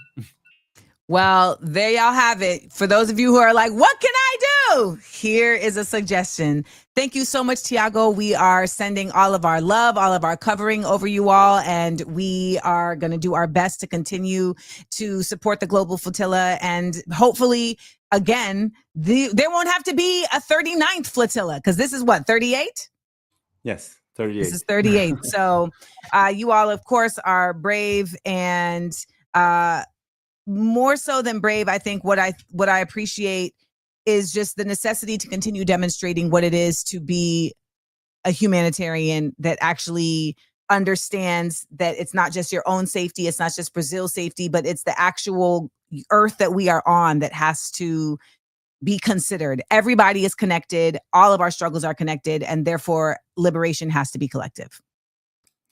Well, there y'all have it. For those of you who are like, what can I do? Here is a suggestion. Thank you so much, Thiago. We are sending all of our love, all of our covering over you all, and we are going to do our best to continue to support the Global Flotilla. And hopefully, again, there won't have to be a 39th flotilla, because this is what, 38? Yes. 38. This is 38. So you all, of course, are brave, and more so than brave, I think what I appreciate is just the necessity to continue demonstrating what it is to be a humanitarian that actually understands that it's not just your own safety, it's not just Brazil's safety, but it's the actual earth that we are on that has to be considered. Everybody is connected. All of our struggles are connected, and therefore liberation has to be collective.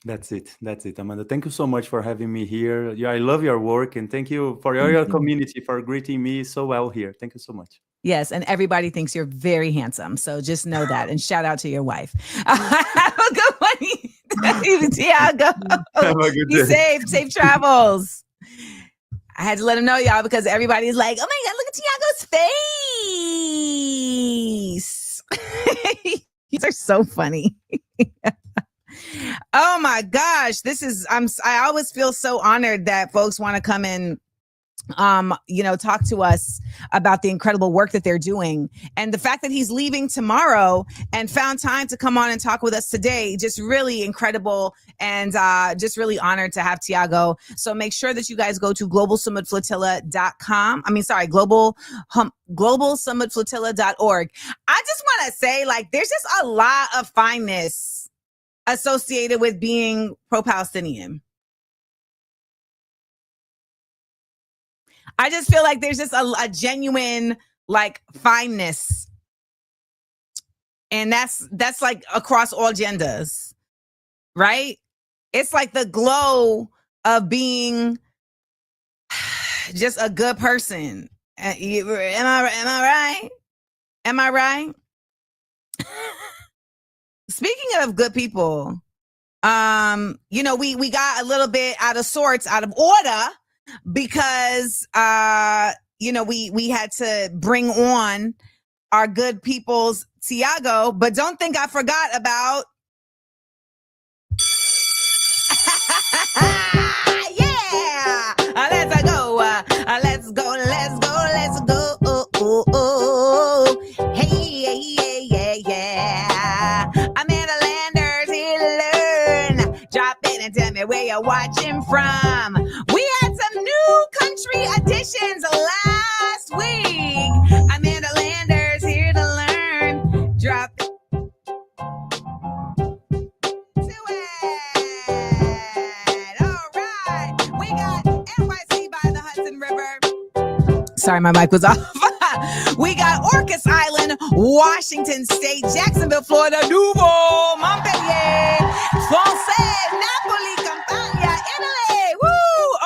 That's it, Amanda. Thank you so much for having me here. Yeah, I love your work, and thank you for your community for greeting me so well here. Thank you so much. Yes, and everybody thinks you're very handsome, so just know that. And shout out to your wife. Have a good one, Thiago. Have a good Be day. safe travels. I had to let him know, y'all, because everybody's like, "Oh my God, look at Thiago's face." These are so funny. Oh my gosh, I always feel so honored that folks want to come in, talk to us about the incredible work that they're doing. And the fact that he's leaving tomorrow and found time to come on and talk with us today, just really incredible, and just really honored to have Thiago. So make sure that you guys go to globalsumudflotilla.com. globalsumudflotilla.org. I just want to say, there's just a lot of fineness associated with being pro-Palestinian. I just feel like there's just a genuine fineness, and that's across all genders, right? It's like the glow of being just a good person. Am I right? Am I right? Speaking of good people, we got a little bit out of sorts, out of order, because we had to bring on our good people's Thiago, but don't think I forgot about yeah. Let's go. Hey, AmandaLanders here to learn. Drop in and tell me where you're watching from. We had some new country additions last week. AmandaLanders here to learn. Drop to it. All right. We got NYC by the Hudson River. Sorry, my mic was off. We got Orcas Island, Washington State, Jacksonville, Florida, Nouveau, Montpellier, Francais, Napoli, Campania, Italy, woo,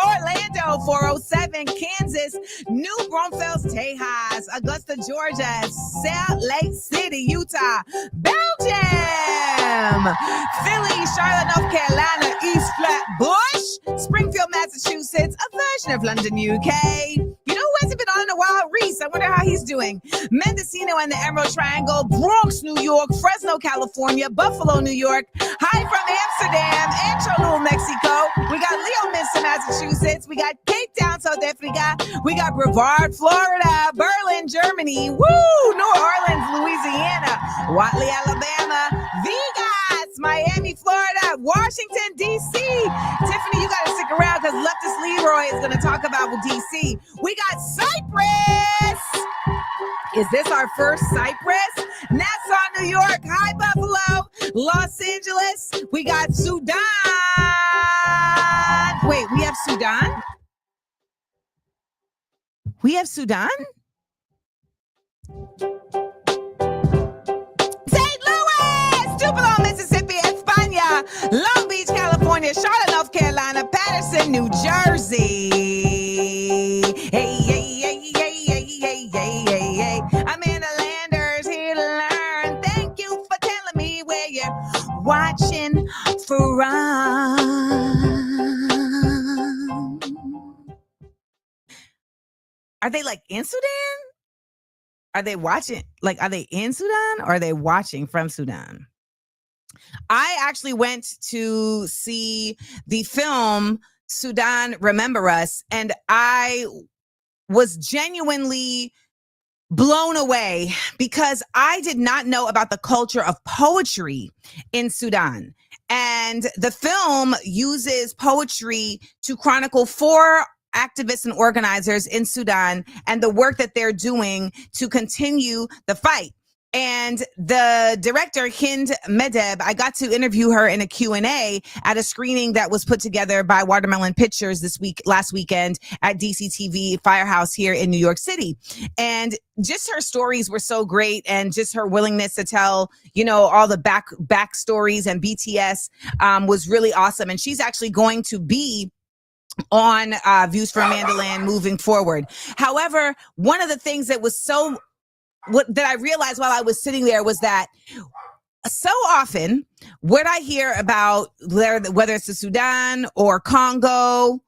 Orlando, 407, Kansas, New Braunfels, Tejas, Augusta, Georgia, Salt Lake City, Utah, Belgium, Philly, Charlotte, North Carolina, East Flatbush, Springfield, Massachusetts, a version of London, UK. You know who hasn't been on in a while? Reese. I wonder how he's doing. Mendocino and the Emerald Triangle, Bronx, New York, Fresno, California, Buffalo, New York, hi from Amsterdam, and Cholula, Mexico. We got Leominster, Massachusetts. We got Cape Town, South Africa. We got Brevard, Florida, Berlin, Germany, woo, New Orleans, Louisiana, Watley, Alabama, Vegas, Miami, Florida, Washington, D.C. Tiffany, you got to stick around because Leftist LeRoy is going to talk about with D.C. We got Cyprus. Is this our first Cyprus? Nassau, New York. Hi, Buffalo. Los Angeles. We got Sudan. Wait, we have Sudan? We have Sudan? St. Louis, Tupelo, Mississippi, España, Long Beach, California, Charlotte, North Carolina, Patterson, New Jersey. Hey, hey, hey, hey, hey, hey, hey, hey, hey. AmandaLanders here to learn. Thank you for telling me where you're watching from. Are they in Sudan? Are they watching? Are they in Sudan or are they watching from Sudan? I actually went to see the film Sudan Remember Us, and I was genuinely blown away because I did not know about the culture of poetry in Sudan. And the film uses poetry to chronicle 4 activists and organizers in Sudan and the work that they're doing to continue the fight. And the director, Hind Medeb, I got to interview her in a Q&A at a screening that was put together by Watermelon Pictures last weekend at DCTV Firehouse here in New York City. And just her stories were so great, and just her willingness to tell, all the backstories and BTS was really awesome. And she's actually going to be on Views from AmandaLand moving forward. However, one of the things that was that I realized while I was sitting there was that so often what I hear about, whether it's the Sudan or Congo,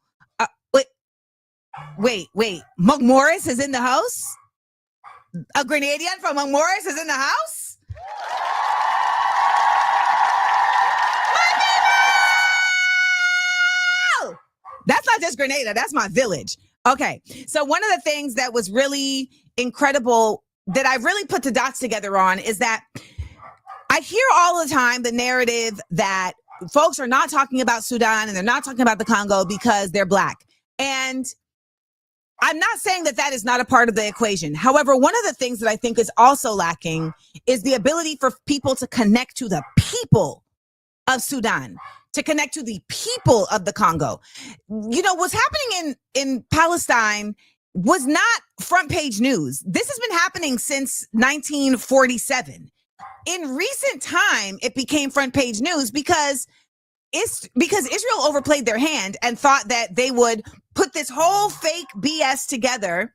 wait, Monk Morris is in the house? A Grenadian from Monk Morris is in the house? That's not just Grenada, that's my village. Okay, so one of the things that was really incredible that I really put the dots together on is that I hear all the time the narrative that folks are not talking about Sudan and they're not talking about the Congo because they're Black. And I'm not saying that that is not a part of the equation. However, one of the things that I think is also lacking is the ability for people to connect to the people of Sudan, to connect to the people of the Congo. What's happening in Palestine was not front page news. This has been happening since 1947. In recent time, it became front page news because Israel overplayed their hand and thought that they would put this whole fake BS together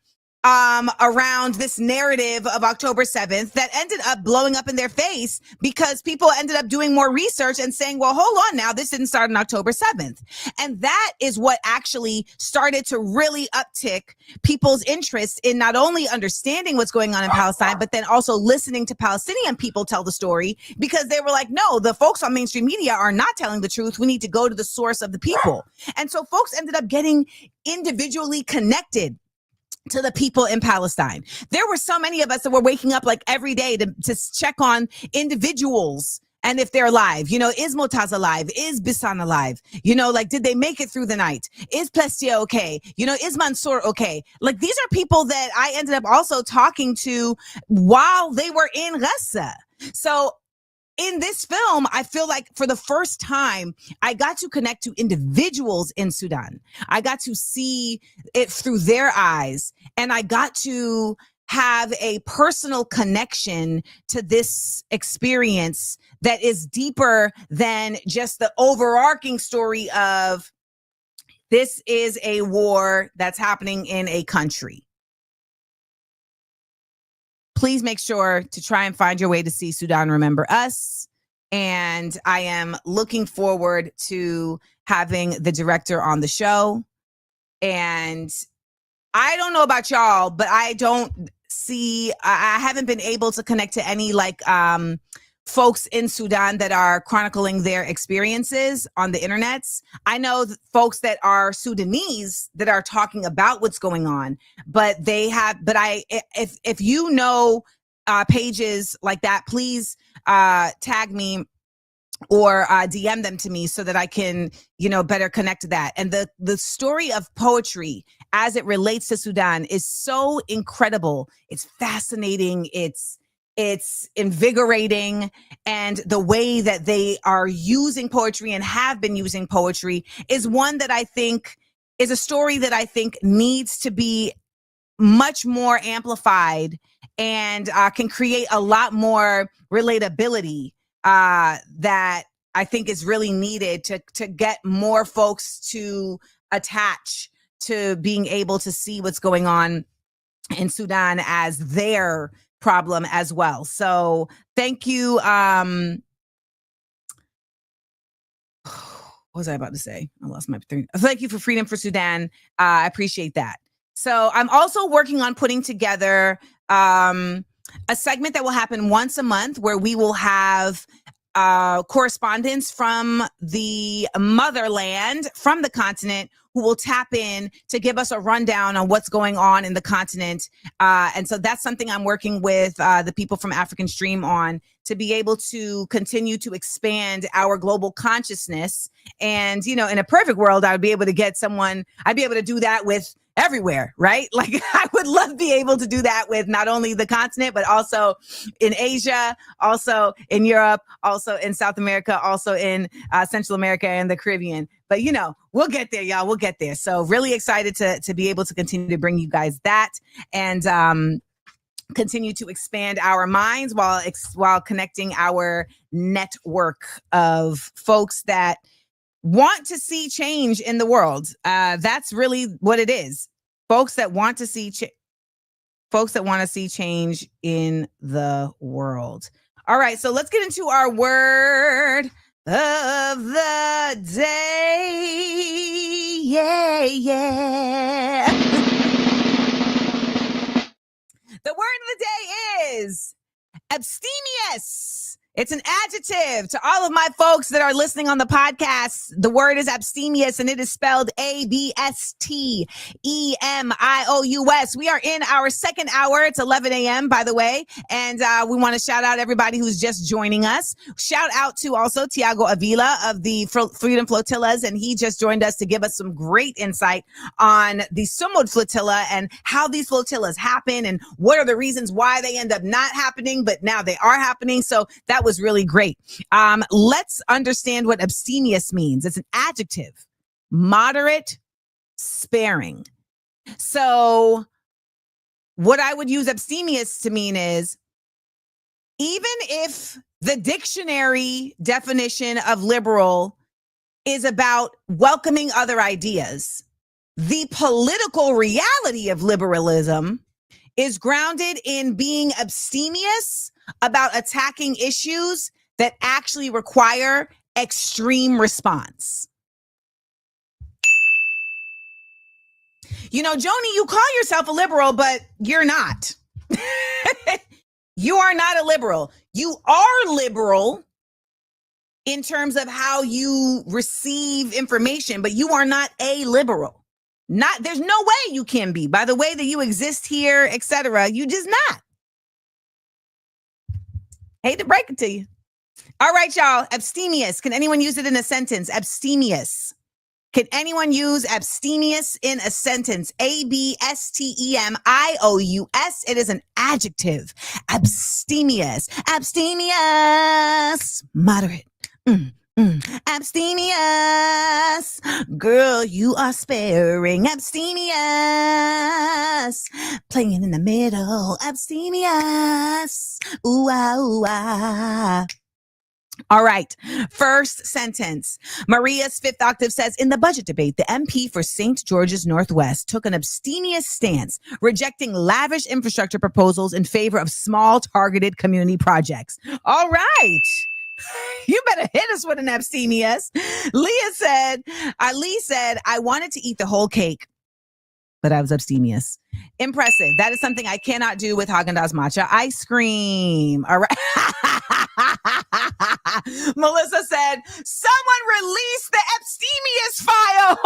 around this narrative of October 7th that ended up blowing up in their face because people ended up doing more research and saying, well, hold on now, this didn't start on October 7th. And that is what actually started to really uptick people's interest in not only understanding what's going on in Palestine, but then also listening to Palestinian people tell the story, because they were like, no, the folks on mainstream media are not telling the truth. We need to go to the source of the people. And so folks ended up getting individually connected to the people in Palestine. There were so many of us that were waking up like every day to check on individuals and if they're alive. Is Motaz alive? Is Bissan alive? Did they make it through the night? Is Plestia okay? Is Mansour okay? These are people that I ended up also talking to while they were in Gaza. So in this film, I feel like for the first time, I got to connect to individuals in Sudan. I got to see it through their eyes, and I got to have a personal connection to this experience that is deeper than just the overarching story of this is a war that's happening in a country. Please make sure to try and find your way to see Sudan Remember Us. And I am looking forward to having the director on the show. And I don't know about y'all, but I haven't been able to connect to any folks in Sudan that are chronicling their experiences on the internets. I know folks that are Sudanese that are talking about what's going on, but if you know pages like that, please tag me or DM them to me so that I can, better connect to that. And the story of poetry as it relates to Sudan is so incredible. It's fascinating. It's invigorating, and the way that they are using poetry and have been using poetry is one that I think is a story that I think needs to be much more amplified and can create a lot more relatability that I think is really needed to get more folks to attach to being able to see what's going on in Sudan as their problem as well. So thank you. What was I about to say? I lost my thing. Thank you for Freedom for Sudan. I appreciate that. So I'm also working on putting together a segment that will happen once a month where we will have correspondents from the motherland, from the continent, who will tap in to give us a rundown on what's going on in the continent. And so that's something I'm working with the people from African Stream on, to be able to continue to expand our global consciousness. And, in a perfect world, I'd be able to get someone, I'd be able to do that with everywhere, right? Like I would love to be able to do that with not only the continent, but also in Asia, also in Europe, also in South America, also in Central America and the Caribbean. But, you know, we'll get there, y'all. We'll get there. So really excited to be able to continue to bring you guys that and continue to expand our minds while connecting our network of folks that want to see change in the world. That's really what it is. Folks that want to see change in the world. All right, so let's get into our word of the day. Yeah. The word of the day is abstemious. It's an adjective. To all of my folks that are listening on the podcast, the word is abstemious, and it is spelled ABSTEMIOUS. We are in our second hour. It's 11 a.m., by the way, and we want to shout out everybody who's just joining us. Shout out to also Thiago Avila of the Freedom Flotillas, and he just joined us to give us some great insight on the Sumud Flotilla and how these flotillas happen and what are the reasons why they end up not happening, but now they are happening. So that was really great. Let's understand what abstemious means. It's an adjective, moderate, sparing. So what I would use abstemious to mean is, even if the dictionary definition of liberal is about welcoming other ideas, the political reality of liberalism is grounded in being abstemious about attacking issues that actually require extreme response. You know, Joni, you call yourself a liberal, but you're not. You are not a liberal. You are liberal in terms of how you receive information, but you are not a liberal. There's no way you can be. By the way that you exist here, etc., you just not. Hate to break it to you. All right, y'all. Abstemious. Can anyone use it in a sentence? Abstemious. Can anyone use abstemious in a sentence? ABSTEMIOUS. It is an adjective. Abstemious. Abstemious. Moderate. Abstemious. Girl, you are sparing. Abstemious. Playing in the middle. Abstemious. Ooh, ah, ooh, ah. All right. First sentence. Maria's fifth octave says, in the budget debate, the MP for St. George's Northwest took an abstemious stance, rejecting lavish infrastructure proposals in favor of small targeted community projects. All right. You better hit us with an abstemious. Lee said, I wanted to eat the whole cake, but I was abstemious. Impressive. That is something I cannot do with Haagen-Dazs matcha ice cream. All right. Melissa said, someone release the abstemious files.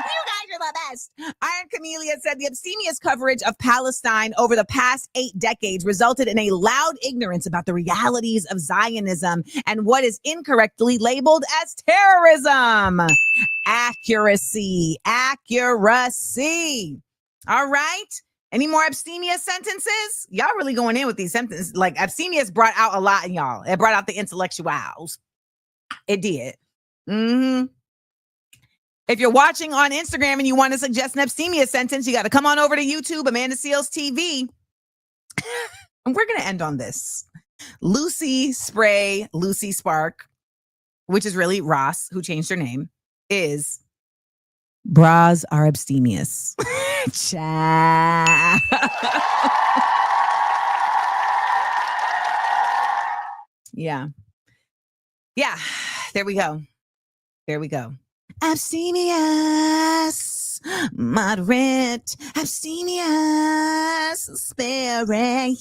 You guys are the best. Iron Camellia said the abstemious coverage of Palestine over the past 8 decades resulted in a loud ignorance about the realities of Zionism and what is incorrectly labeled as terrorism. Accuracy. All right. Any more abstemious sentences? Y'all really going in with these sentences. Like, abstemious brought out a lot in y'all. It brought out the intellectuals. It did. Mm-hmm. If you're watching on Instagram and you want to suggest an abstemious sentence, you got to come on over to YouTube, Amanda Seals TV. And we're going to end on this. Lucy Spark, which is really Ross, who changed her name, is bras are abstemious. Cha. Yeah. There we go. Abstemious, moderate, abstemious, sparing.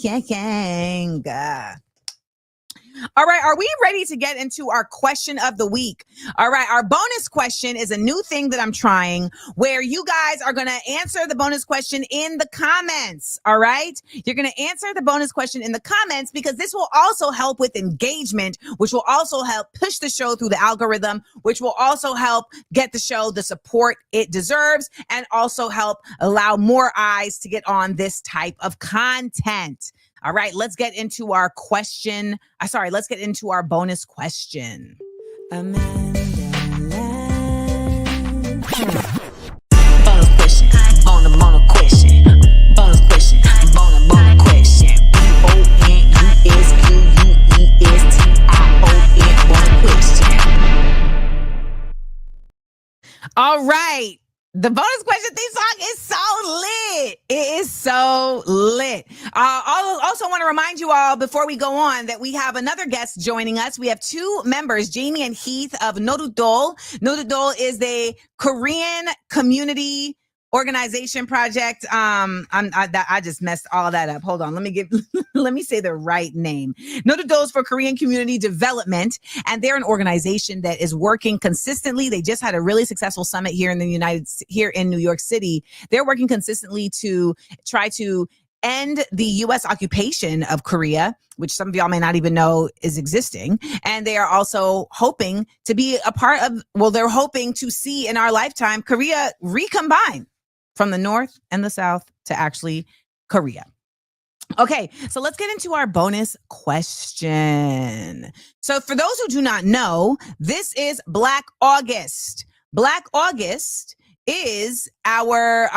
All right, are we ready to get into our question of the week? All right, our bonus question is a new thing that I'm trying where you guys are going to answer the bonus question in the comments. All right, you're going to answer the bonus question in the comments because this will also help with engagement, which will also help push the show through the algorithm, which will also help get the show the support it deserves and also help allow more eyes to get on this type of content. All right, let's get into our question. Let's get into our bonus question. AmandaLand. Bonus question. Bonus question. Bonus question. Bonus question. BONUSQUESTION. All right. The bonus question theme song is so lit. It is so lit. I also want to remind you all before we go on that we have another guest joining us. We have two members, Jamie and Heath of Nodutdol. Nodutdol is the Korean community organization project. I just messed all that up. Hold on. Let me say the right name. Nodutdol is for Korean community development, and they're an organization that is working consistently. They just had a really successful summit here in New York City. They're working consistently to try to end the U.S. occupation of Korea, which some of y'all may not even know is existing. And they are also hoping to be a part of, they're hoping to see in our lifetime Korea recombine from the North and the South to actually Korea. Okay, so let's get into our bonus question. So for those who do not know, this is Black August. Black August is Black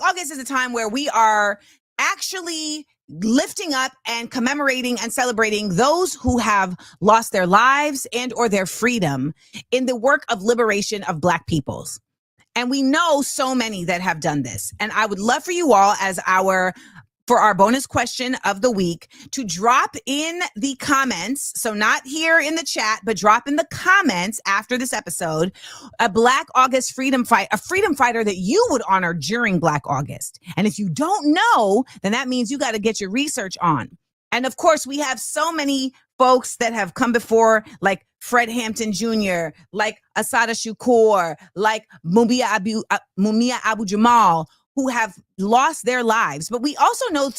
August is a time where we are actually lifting up and commemorating and celebrating those who have lost their lives and or their freedom in the work of liberation of Black peoples. And we know so many that have done this. And I would love for you all for our bonus question of the week to drop in the comments. So not here in the chat, but drop in the comments after this episode, a Black August freedom fighter that you would honor during Black August. And if you don't know, then that means you got to get your research on. And of course, we have so many folks that have come before, like Fred Hampton Jr., like Assata Shakur, like Mumia Abu Jamal, who have lost their lives. But we also know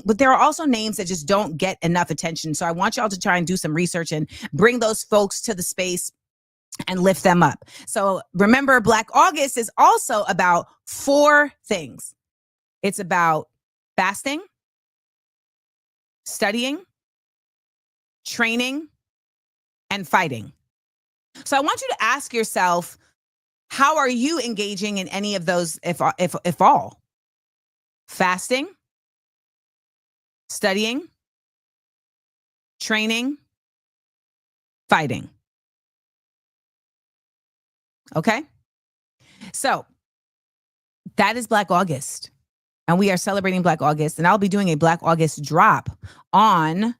but there are also names that just don't get enough attention. So I want y'all to try and do some research and bring those folks to the space and lift them up. So remember, Black August is also about 4 things. It's about fasting, studying, training, and fighting. So I want you to ask yourself, how are you engaging in any of those, if all? Fasting, studying, training, fighting. Okay? So that is Black August. And we are celebrating Black August. And I'll be doing a Black August drop on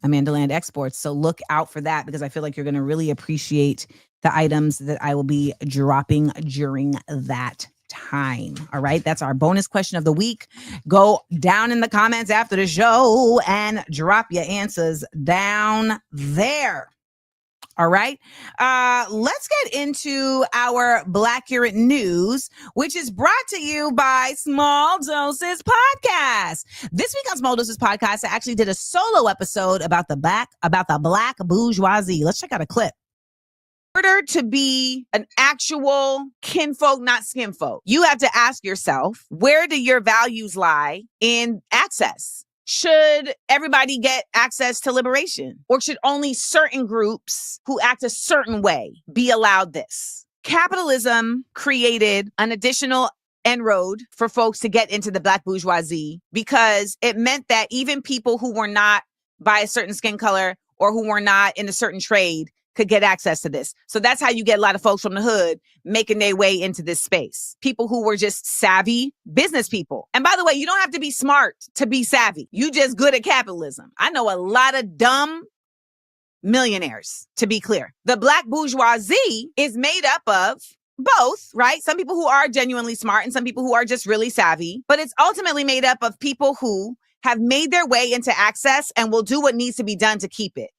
AmandaLand Exports. So look out for that because I feel like you're going to really appreciate the items that I will be dropping during that time. All right. That's our bonus question of the week. Go down in the comments after the show and drop your answers down there. All right. Let's get into our Blackcurrent news, which is brought to you by Small Doses Podcast. This week on Small Doses Podcast, I actually did a solo episode about the Black bourgeoisie. Let's check out a clip. In order to be an actual kinfolk, not skinfolk, you have to ask yourself, where do your values lie in access? Should everybody get access to liberation? Or should only certain groups who act a certain way be allowed this? Capitalism created an additional inroad for folks to get into the Black bourgeoisie because it meant that even people who were not by a certain skin color or who were not in a certain trade could get access to this. So that's how you get a lot of folks from the hood making their way into this space. People who were just savvy business people. And by the way, you don't have to be smart to be savvy. You just good at capitalism. I know a lot of dumb millionaires, to be clear. The Black bourgeoisie is made up of both, right? Some people who are genuinely smart and some people who are just really savvy. But it's ultimately made up of people who have made their way into access and will do what needs to be done to keep it.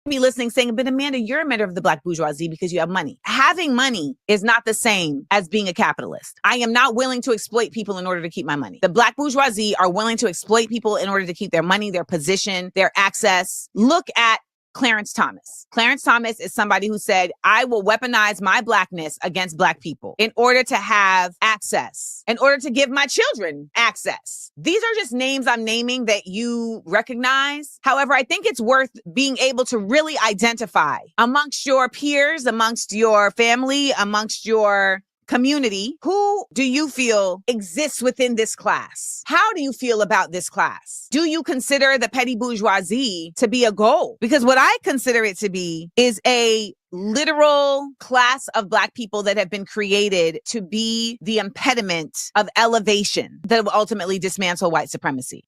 Be listening saying, but Amanda, you're a member of the Black bourgeoisie because you have money. Having money is not the same as being a capitalist. I am not willing to exploit people in order to keep my money. The Black bourgeoisie are willing to exploit people in order to keep their money, their position, their access. Look at Clarence Thomas. Clarence Thomas is somebody who said, I will weaponize my Blackness against Black people in order to have access, in order to give my children access. These are just names I'm naming that you recognize. However, I think it's worth being able to really identify amongst your peers, amongst your family, amongst your community. Who do you feel exists within this class? How do you feel about this class? Do you consider the petty bourgeoisie to be a goal? Because what I consider it to be is a literal class of Black people that have been created to be the impediment of elevation that will ultimately dismantle white supremacy.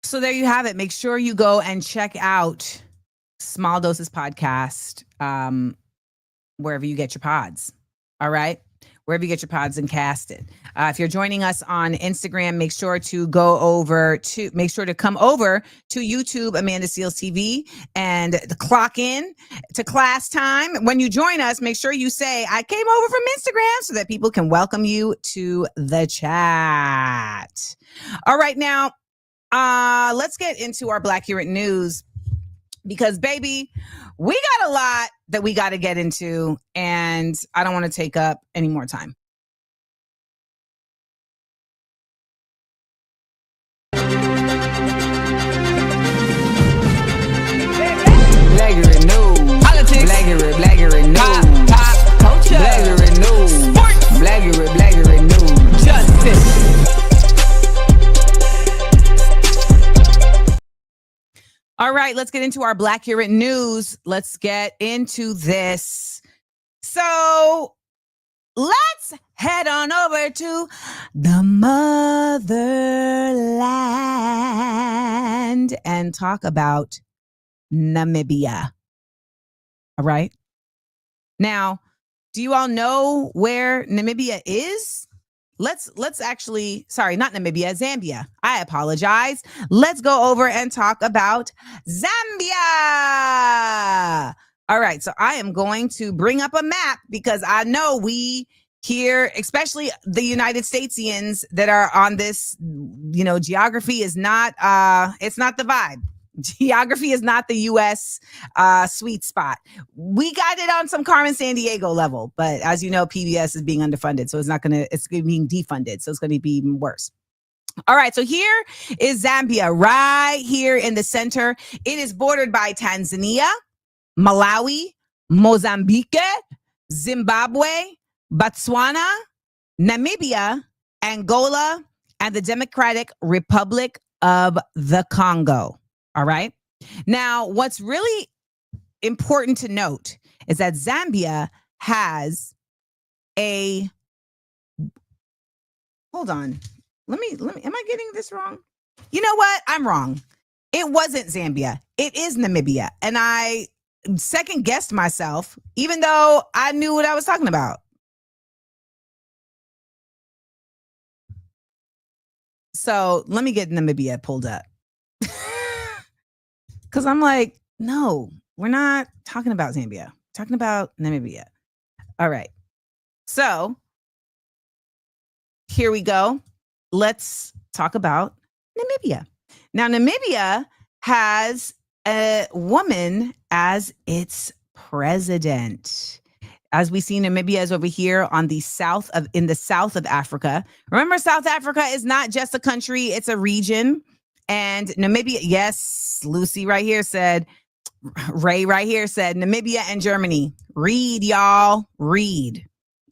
So there you have it. Make sure you go and check out Small Doses Podcast, wherever you get your pods. All right. Wherever you get your pods and cast it. If you're joining us on Instagram, make sure to come over to YouTube, Amanda Seals TV, and clock in to class time. When you join us, make sure you say, I came over from Instagram, so that people can welcome you to the chat. All right. Now, let's get into our Black Current News, because baby, we got a lot that we got to get into, and I don't want to take up any more time. Black Current News. Politics. Black Current News. Pop culture. Black Current News. Sports. Black Current News. Justice. All right, let's get into our Black Current News. Let's get into this. So let's head on over to the motherland and talk about Namibia. All right. Now, do you all know where Namibia is? Let's actually, sorry, not Namibia, Zambia. I apologize. Let's go over and talk about Zambia. All right, so I am going to bring up a map, because I know we here, especially the United Statesians that are on this, geography is not, it's not the vibe. Geography is not the U.S. Sweet spot. We got it on some Carmen Sandiego level, but as you know, PBS is being underfunded, so it's being defunded, so it's going to be even worse. All right, so here is Zambia, right here in the center. It is bordered by Tanzania, Malawi, Mozambique, Zimbabwe, Botswana, Namibia, Angola, and the Democratic Republic of the Congo. All right. Now, what's really important to note is that Zambia has hold on. Let me, am I getting this wrong? You know what? I'm wrong. It wasn't Zambia. It is Namibia. And I second guessed myself, even though I knew what I was talking about. So let me get Namibia pulled up. Because I'm like, no, we're not talking about Zambia. We're talking about Namibia. All right. So here we go. Let's talk about Namibia. Now, Namibia has a woman as its president. As we see, Namibia is over here in the south of Africa. Remember, South Africa is not just a country, it's a region. And Namibia, yes, Lucy right here said, Ray right here said, Namibia and Germany. Read, y'all, read.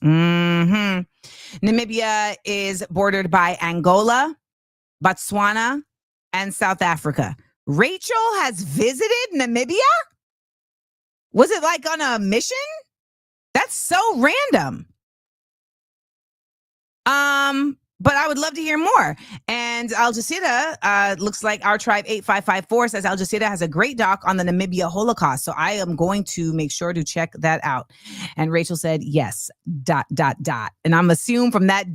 Namibia is bordered by Angola, Botswana, and South Africa. Rachel has visited Namibia? Was it like on a mission? That's so random. but I would love to hear more. And Al Jazeera, looks like our tribe 8554 says Al Jazeera has a great doc on the Namibia Holocaust. So I am going to make sure to check that out. And Rachel said, yes, ... And I'm assumed from that ...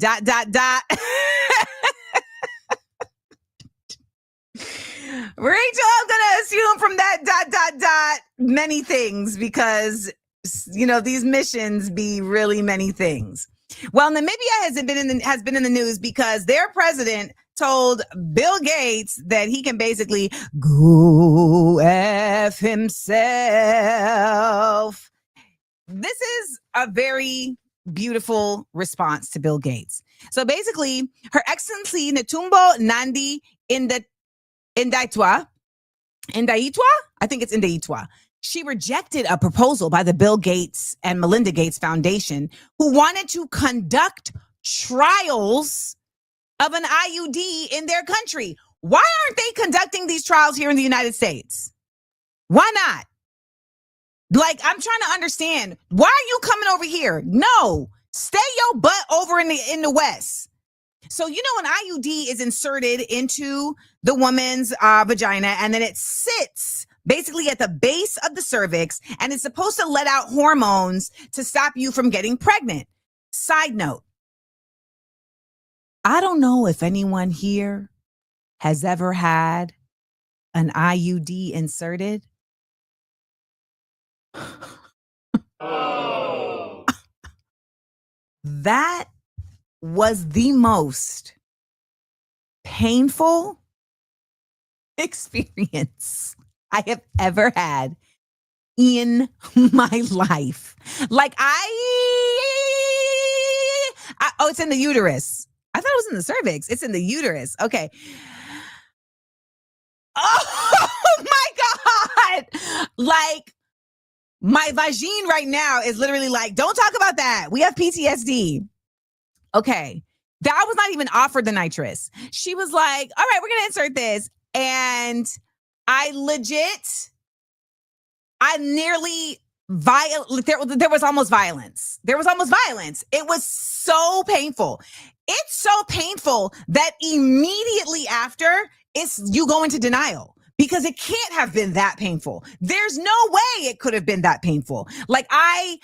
Rachel, I'm going to assume from that ... many things, because, you know, these missions be really many things. Well, Namibia has been in the news because their president told Bill Gates that he can basically go F himself. This is a very beautiful response to Bill Gates. So basically, Her Excellency Netumbo Nandi Ndaitwa, I think it's Ndaitwa. She rejected a proposal by the Bill Gates and Melinda Gates Foundation, who wanted to conduct trials of an IUD in their country. Why aren't they conducting these trials here in the United States? Why not? Like, I'm trying to understand. Why are you coming over here? No, stay your butt over in the West. So, you know, an IUD is inserted into the woman's vagina, and then it sits basically at the base of the cervix, and it's supposed to let out hormones to stop you from getting pregnant. Side note, I don't know if anyone here has ever had an IUD inserted. Oh. That was the most painful experience I have ever had in my life. Like oh, it's in the uterus. I thought it was in the cervix. It's in the uterus. Okay. Oh my God. Like, my vagine right now is literally like, don't talk about that. We have PTSD. Okay. That was not even offered the nitrous. She was like, all right, we're going to insert this. And I nearly there was almost violence. There was almost violence. It was so painful. It's so painful that immediately after, you go into denial, because it can't have been that painful. There's no way it could have been that painful. Like I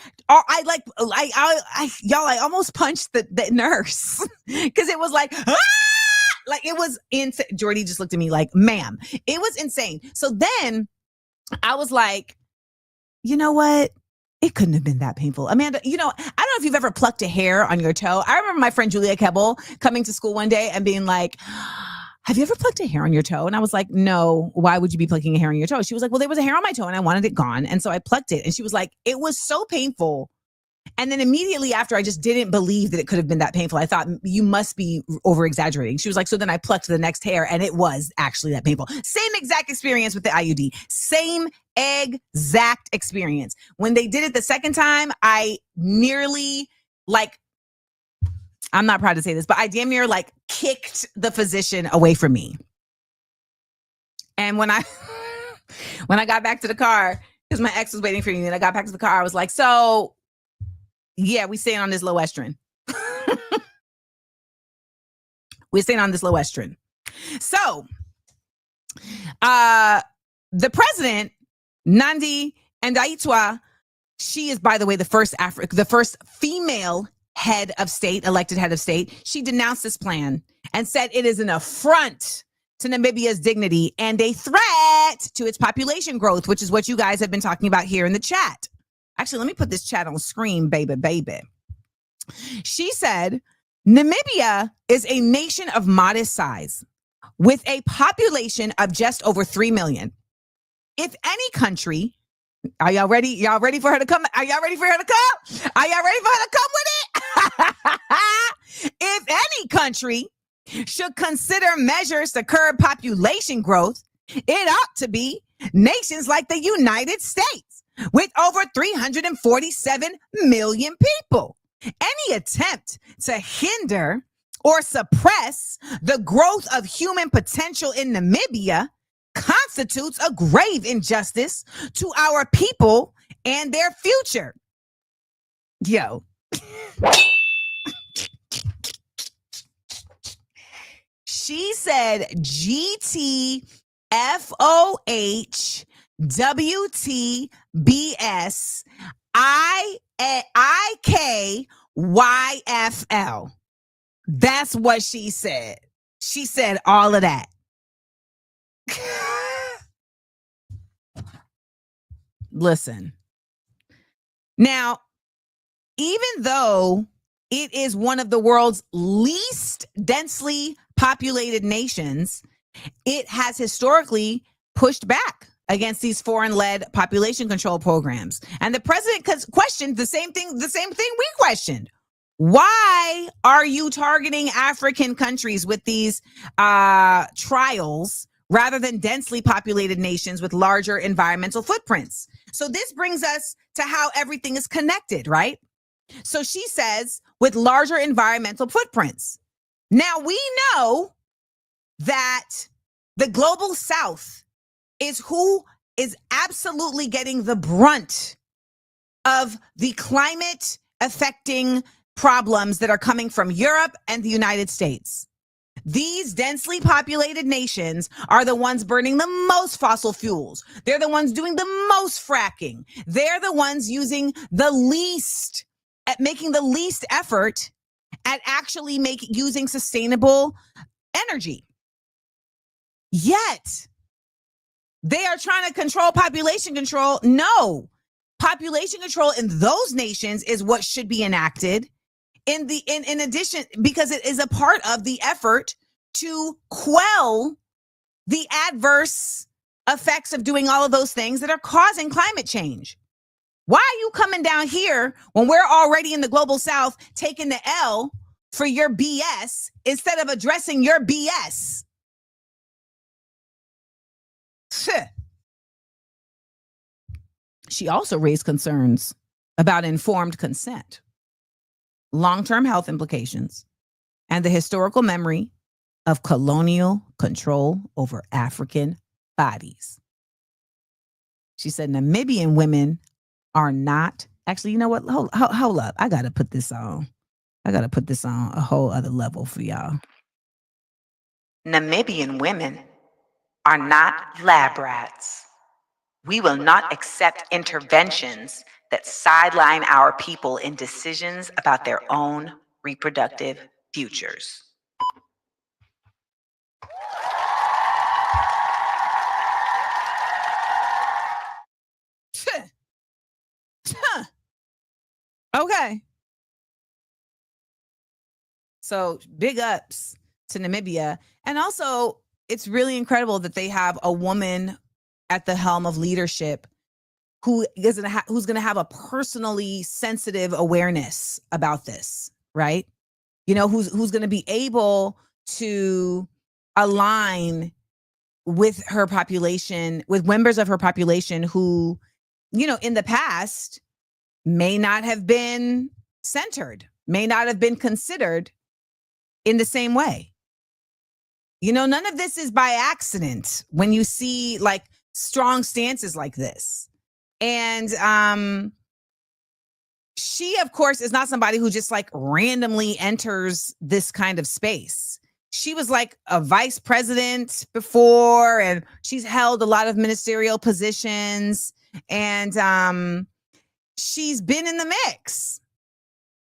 almost punched the nurse because it was like, ah! Like, it was insane. Jordy just looked at me like, ma'am, it was insane. So then I was like, you know what? It couldn't have been that painful. Amanda, you know, I don't know if you've ever plucked a hair on your toe. I remember my friend Julia Kebbel coming to school one day and being like, have you ever plucked a hair on your toe? And I was like, no, why would you be plucking a hair on your toe? She was like, well, there was a hair on my toe and I wanted it gone. And so I plucked it. And she was like, it was so painful. And then immediately after, I just didn't believe that it could have been that painful. I thought, you must be over exaggerating. She was like, so then I plucked the next hair and it was actually that painful. Same exact experience with the IUD. Same exact experience. When they did it the second time, I nearly, like, I'm not proud to say this, but I damn near like kicked the physician away from me. And when I got back to the car, because my ex was waiting for me, and I got back to the car, I was like, so yeah, we staying on this low estrin. We're staying on this low estrin. So the president, Nandi Ndaitwa, she is, by the way, the first female elected head of state. She denounced this plan and said it is an affront to Namibia's dignity and a threat to its population growth, which is what you guys have been talking about here in the chat. Actually, let me put this chat on screen, baby. She said, Namibia is a nation of modest size with a population of just over 3 million. If any country, are y'all ready? Y'all ready for her to come? Are y'all ready for her to come? Are y'all ready for her to come with it? If any country should consider measures to curb population growth, it ought to be nations like the United States, with over 347 million people. Any attempt to hinder or suppress the growth of human potential in Namibia constitutes a grave injustice to our people and their future. Yo. She said GTFOHWTBS That's what she said. She said all of that. Listen. Now, even though it is one of the world's least densely populated nations, it has historically pushed back against these foreign-led population control programs. And the president questioned the same thing we questioned. Why are you targeting African countries with these trials rather than densely populated nations with larger environmental footprints? So this brings us to how everything is connected, right? So she says with larger environmental footprints. Now we know that the global south is who is absolutely getting the brunt of the climate affecting problems that are coming from Europe and the United States. These densely populated nations are the ones burning the most fossil fuels. They're the ones doing the most fracking. They're the ones using the least, at making the least effort at actually using sustainable energy. Yet, they are trying to control population control. No, population control in those nations is what should be enacted. In addition, because it is a part of the effort to quell the adverse effects of doing all of those things that are causing climate change. Why are you coming down here when we're already in the global south taking the L for your BS instead of addressing your BS? She also raised concerns about informed consent, long-term health implications, and the historical memory of colonial control over African bodies. She said Namibian women are not, actually, you know what? Hold up. I got to put this on a whole other level for y'all. Namibian women are not lab rats. We will not accept interventions that sideline our people in decisions about their own reproductive futures. Okay. So big ups to Namibia. And also, it's really incredible that they have a woman at the helm of leadership who's going to have a personally sensitive awareness about this, right? You know, who's going to be able to align with her population, with members of her population who, you know, in the past may not have been centered, may not have been considered in the same way. You know, none of this is by accident when you see like strong stances like this. And she, of course, is not somebody who just like randomly enters this kind of space. She was like a vice president before, and she's held a lot of ministerial positions, and she's been in the mix.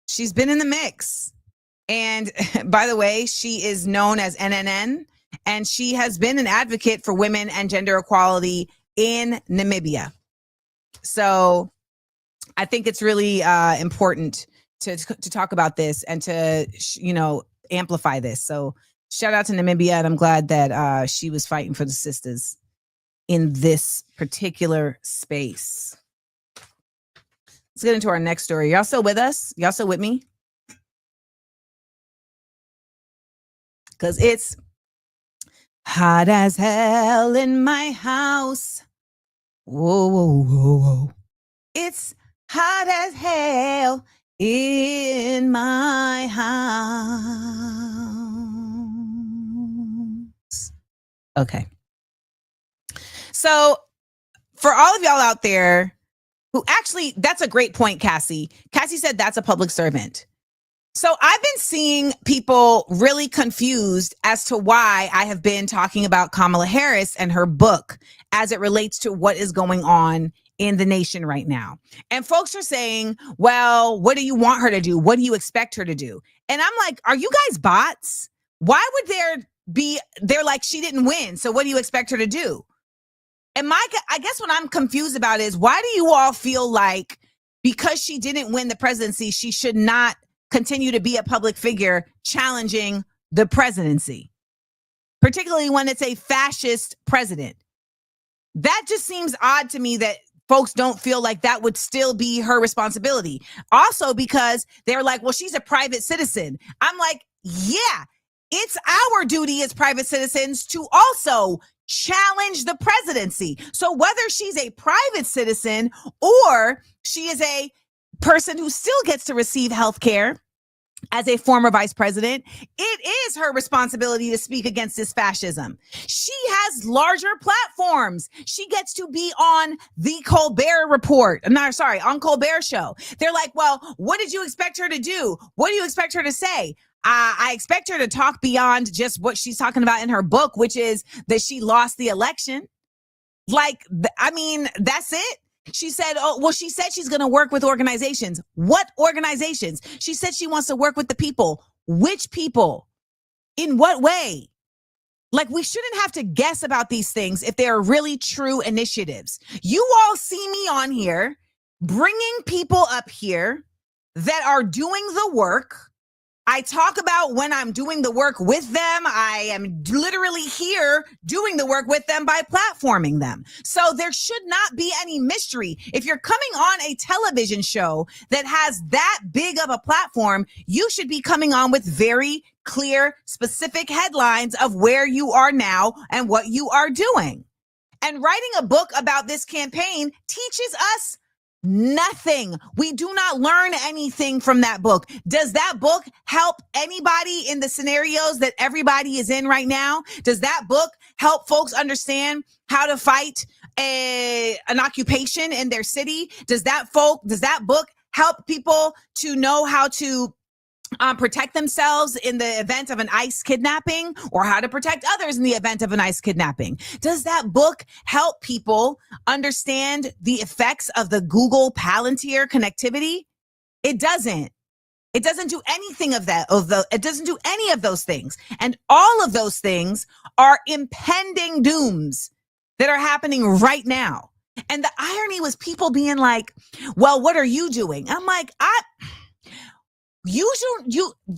She's been in the mix. And by the way, she is known as NNN, and she has been an advocate for women and gender equality in Namibia. So I think it's really important to talk about this and to, you know, amplify this. So shout out to Namibia, and I'm glad that she was fighting for the sisters in this particular space. Let's get into our next story. Y'all still with us? Y'all still with me? Because it's hot as hell in my house. Whoa, whoa, whoa, whoa. It's hot as hell in my house. Okay. So for all of y'all out there who actually, that's a great point, Cassie. Cassie said that's a public servant. So I've been seeing people really confused as to why I have been talking about Kamala Harris and her book as it relates to what is going on in the nation right now. And folks are saying, well, what do you want her to do? What do you expect her to do? And I'm like, are you guys bots? Why would they're like, she didn't win. So what do you expect her to do? And I guess what I'm confused about is, why do you all feel like because she didn't win the presidency, she should not continue to be a public figure challenging the presidency, particularly when it's a fascist president? That just seems odd to me that folks don't feel like that would still be her responsibility. Also, because they're like, well, she's a private citizen. I'm like, yeah, it's our duty as private citizens to also challenge the presidency. So whether she's a private citizen or she is a person who still gets to receive health care as a former vice president, it is her responsibility to speak against this fascism. She has larger platforms. She gets to be on the Colbert Report. On Colbert Show. They're like, well, what did you expect her to do? What do you expect her to say? I expect her to talk beyond just what she's talking about in her book, which is that she lost the election. That's it. She said, she said she's going to work with organizations. What organizations? She said she wants to work with the people. Which people? In what way? Like, we shouldn't have to guess about these things if they're really true initiatives. You all see me on here bringing people up here that are doing the work. I talk about when I'm doing the work with them. I am literally here doing the work with them by platforming them. So there should not be any mystery. If you're coming on a television show that has that big of a platform, you should be coming on with very clear, specific headlines of where you are now and what you are doing. And writing a book about this campaign teaches us nothing. We do not learn anything from that book. Does that book help anybody in the scenarios that everybody is in right now? Does that book help folks understand how to fight an occupation in their city? Does that book help people to know how to protect themselves in the event of an ICE kidnapping, or how to protect others in the event of an ICE kidnapping? Does that book help people understand the effects of the Google Palantir connectivity? It doesn't. It doesn't do anything of that. It doesn't do any of those things. And all of those things are impending dooms that are happening right now. And the irony was people being like, well, what are you doing? I'm like,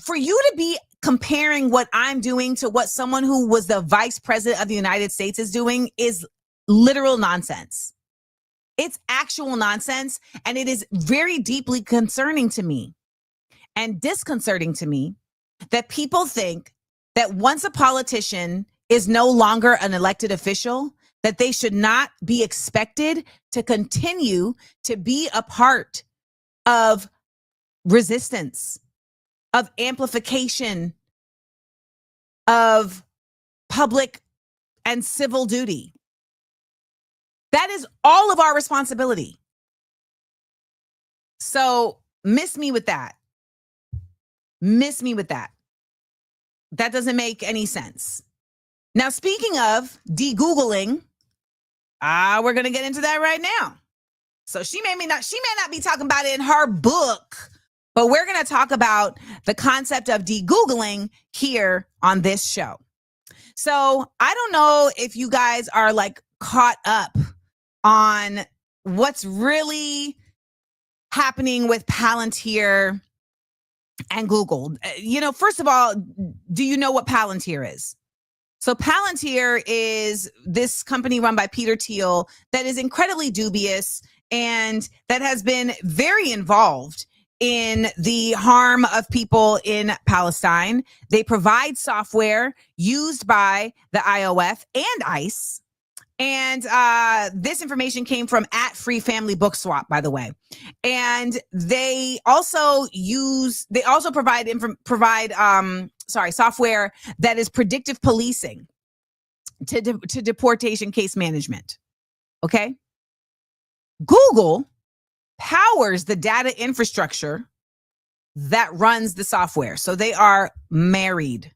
for you to be comparing what I'm doing to what someone who was the vice president of the United States is doing is literal nonsense. It's actual nonsense. And it is very deeply concerning to me and disconcerting to me that people think that once a politician is no longer an elected official, that they should not be expected to continue to be a part of resistance, of amplification, of public and civil duty. That is all of our responsibility. So miss me with that. Miss me with that. That doesn't make any sense. Now, speaking of de-Googling, we're going to get into that right now. So she may not be talking about it in her book, but we're going to talk about the concept of de-Googling here on this show. So I don't know if you guys are like caught up on what's really happening with Palantir and Google. First of all, do you know what Palantir is? So Palantir is this company run by Peter Thiel that is incredibly dubious and that has been very involved in the harm of people in Palestine. They provide software used by the IOF and ICE. And this information came from @FreeFamilyBookSwap, by the way. And they also provide software that is predictive policing to deportation case management. Okay. Google powers the data infrastructure that runs the software. So they are married.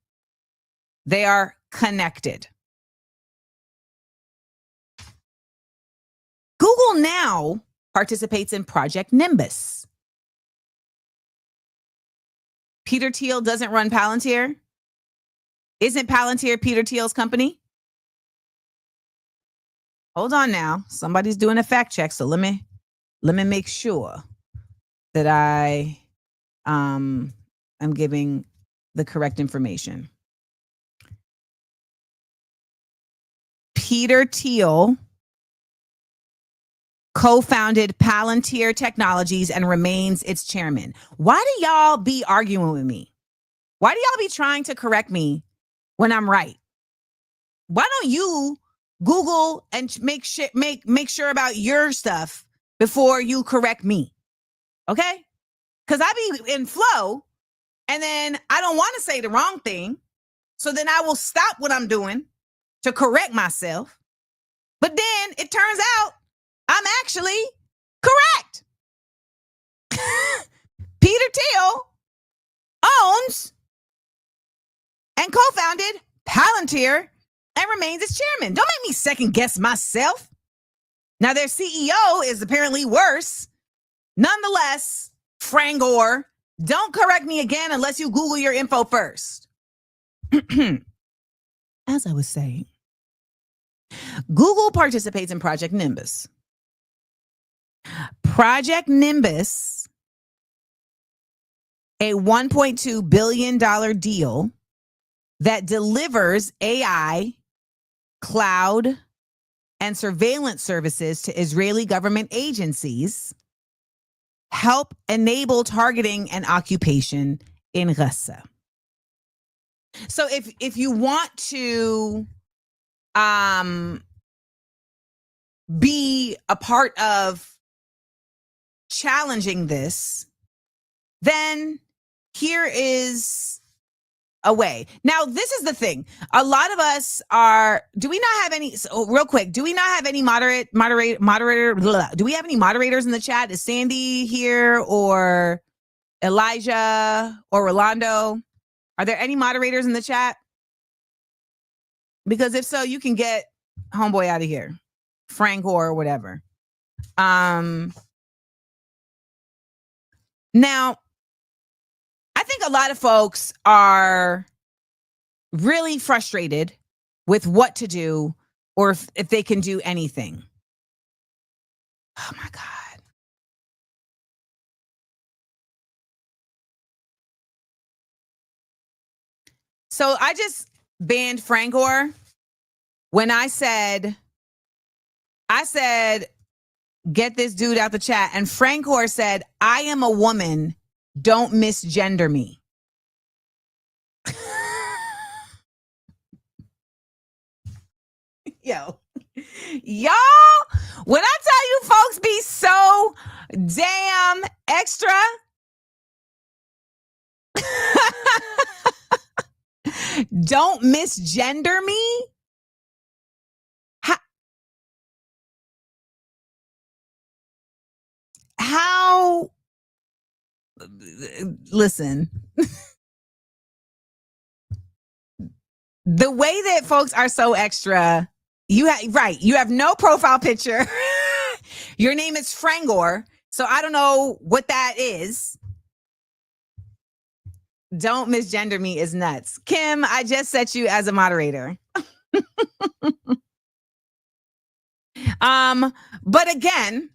They are connected. Google now participates in Project Nimbus. Peter Thiel doesn't run Palantir. Isn't Palantir Peter Thiel's company? Hold on now. Somebody's doing a fact check. So let me make sure that I am giving the correct information. Peter Thiel co-founded Palantir Technologies and remains its chairman. Why do y'all be arguing with me? Why do y'all be trying to correct me when I'm right? Why don't you Google and make sure about your stuff before you correct me? Okay? Because I be in flow and then I don't want to say the wrong thing. So then I will stop what I'm doing to correct myself. But then it turns out I'm actually correct. Peter Thiel owns and co-founded Palantir and remains its chairman. Don't make me second guess myself. Now their CEO is apparently worse. Nonetheless, Frangor, don't correct me again unless you Google your info first. As I was saying, Google participates in Project Nimbus. Project Nimbus, a $1.2 billion deal that delivers AI, cloud, and surveillance services to Israeli government agencies, help enable targeting and occupation in Gaza. So if you want to be a part of challenging this, then here is a way. Now, this is the thing. A lot of us are, do we not have any, so real quick, do we not have any do we have any moderators in the chat? Is Sandy here or Elijah or Rolando? Are there any moderators in the chat? Because if so, you can get homeboy out of here. Frank or whatever. Now, I think a lot of folks are really frustrated with what to do or if they can do anything. Oh my God. So I just banned Frangor when I said, get this dude out the chat. And Frangor said, I am a woman. Don't misgender me. Y'all, when I tell you folks be so damn extra, don't misgender me. How? Listen, the way that folks are so extra, you have no profile picture. Your name is Frangor, so I don't know what that is. Don't misgender me is nuts. Kim, I just set you as a moderator. But again,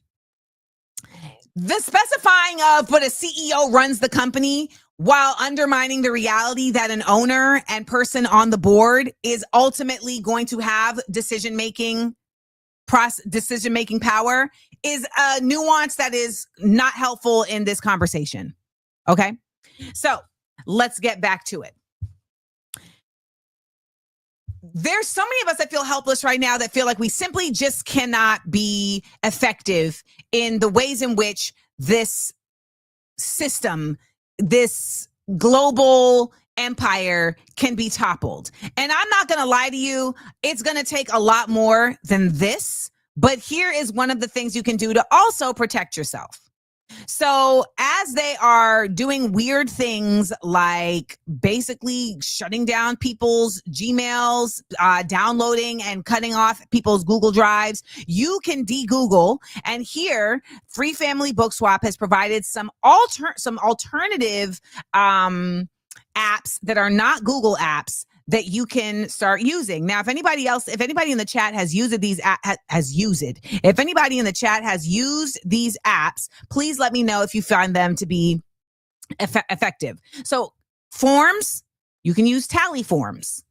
the specifying of what a CEO runs the company while undermining the reality that an owner and person on the board is ultimately going to have decision-making power is a nuance that is not helpful in this conversation. Okay? So let's get back to it. There's so many of us that feel helpless right now, that feel like we simply just cannot be effective in the ways in which this system, this global empire can be toppled. And I'm not going to lie to you, it's going to take a lot more than this. But here is one of the things you can do to also protect yourself. So as they are doing weird things like basically shutting down people's Gmails, downloading and cutting off people's Google Drives, you can de-Google. And here, Free Family Book Swap has provided some alternative apps that are not Google apps that you can start using. Now, if anybody in the chat has used these if anybody in the chat has used these apps, please let me know if you find them to be effective. So forms, you can use Tally Forms.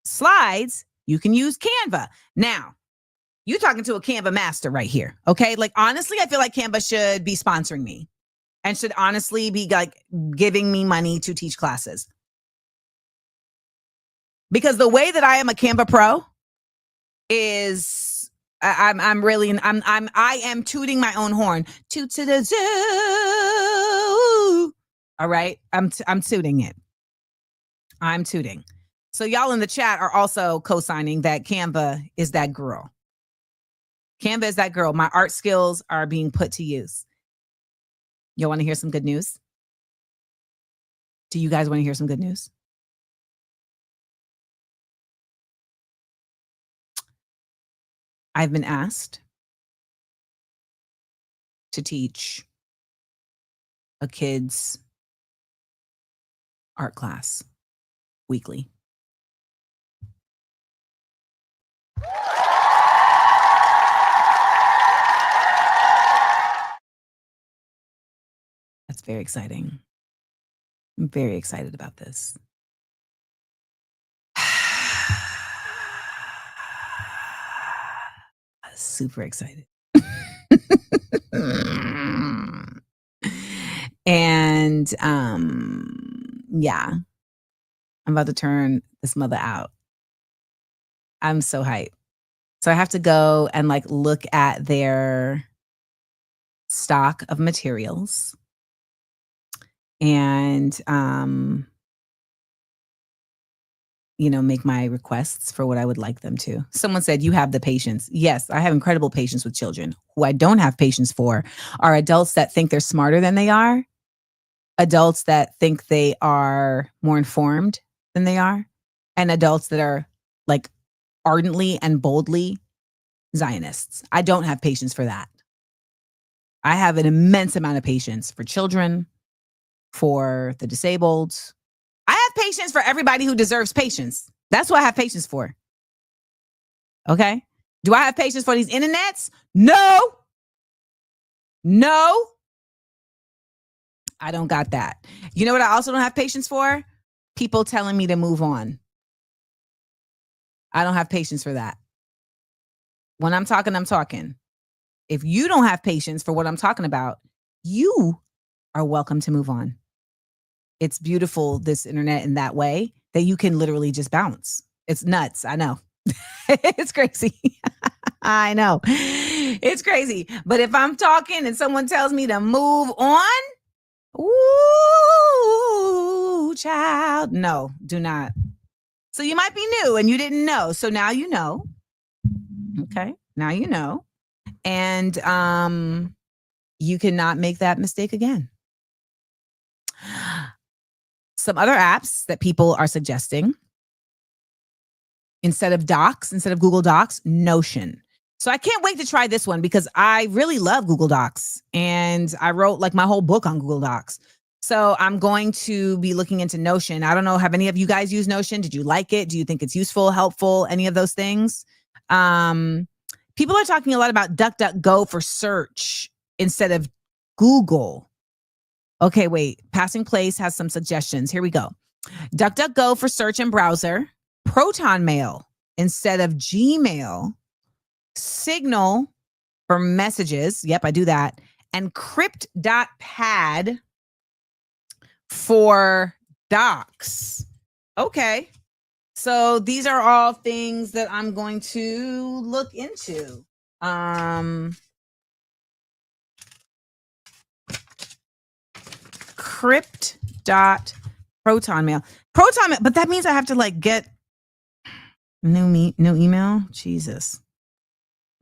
Slides, you can use Canva. Now, you're talking to a Canva master right here. Okay. Like, honestly, I feel like Canva should be sponsoring me and should honestly be like giving me money to teach classes. Because the way that I am a Canva pro is I am tooting my own horn. Toot to the zoo. All right. I'm tooting it. I'm tooting. So y'all in the chat are also co-signing that Canva is that girl. Canva is that girl. My art skills are being put to use. Y'all want to hear some good news? Do you guys want to hear some good news? I've been asked to teach a kid's art class weekly. That's very exciting. I'm very excited about this. Super excited. And yeah, I'm about to turn this mother out. I'm so hyped. So I have to go and like look at their stock of materials and make my requests for what I would like them to. Someone said, you have the patience. Yes, I have incredible patience with children. Who I don't have patience for are adults that think they're smarter than they are, adults that think they are more informed than they are, and adults that are like ardently and boldly Zionists. I don't have patience for that. I have an immense amount of patience for children, for the disabled. I have patience for everybody who deserves patience. That's what I have patience for. Okay? Do I have patience for these internets? No. I don't got that. You know what I also don't have patience for? People telling me to move on. I don't have patience for that. When I'm talking, I'm talking. If you don't have patience for what I'm talking about, you are welcome to move on. It's beautiful, this internet, in that way that you can literally just bounce. It's nuts. I know. It's crazy. I know. It's crazy. But if I'm talking and someone tells me to move on, ooh, child, no, do not. So you might be new and you didn't know. So now you know. Okay. Now you know. And you cannot make that mistake again. Some other apps that people are suggesting instead of Google Docs, Notion. So I can't wait to try this one because I really love Google Docs and I wrote like my whole book on Google Docs. So I'm going to be looking into Notion. I don't know, have any of you guys used Notion? Did you like it? Do you think it's useful, helpful, any of those things? People are talking a lot about DuckDuckGo for search instead of Google. Okay, wait. Passing Place has some suggestions. Here we go. DuckDuckGo for search and browser. Proton Mail instead of Gmail. Signal for messages. Yep, I do that. And Crypt.pad for docs. Okay. So these are all things that I'm going to look into. Crypt.proton mail. Proton mail, but that means I have to like get new email. Jesus.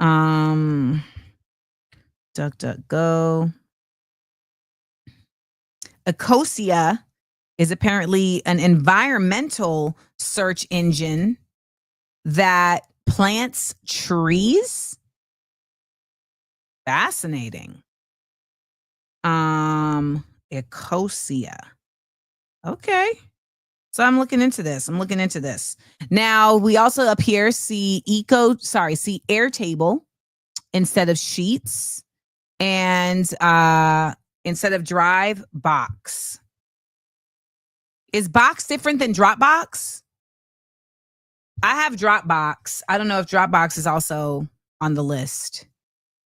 DuckDuckGo. Ecosia is apparently an environmental search engine that plants trees. Fascinating. Ecosia. Okay. So I'm looking into this. Now we also up here see see Airtable instead of Sheets, and instead of Drive, Box. Is Box different than Dropbox? I have Dropbox. I don't know if Dropbox is also on the list.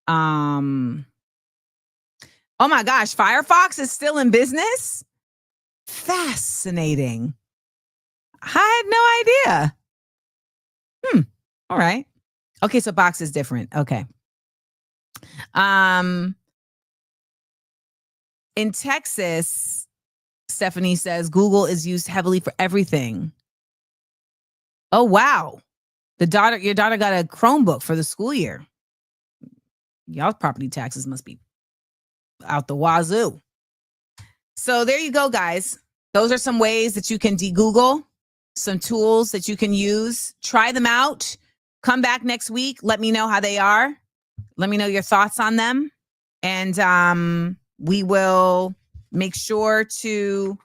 Oh my gosh, Firefox is still in business? Fascinating. I had no idea. All right. Okay, so Box is different. Okay. In Texas, Stephanie says Google is used heavily for everything. Oh wow. Your daughter got a Chromebook for the school year. Y'all's property taxes must be out the wazoo. So there you go, guys. Those are some ways that you can de-Google, some tools that you can use. Try them out. Come back next week. Let me know how they are. Let me know your thoughts on them. And we will make sure to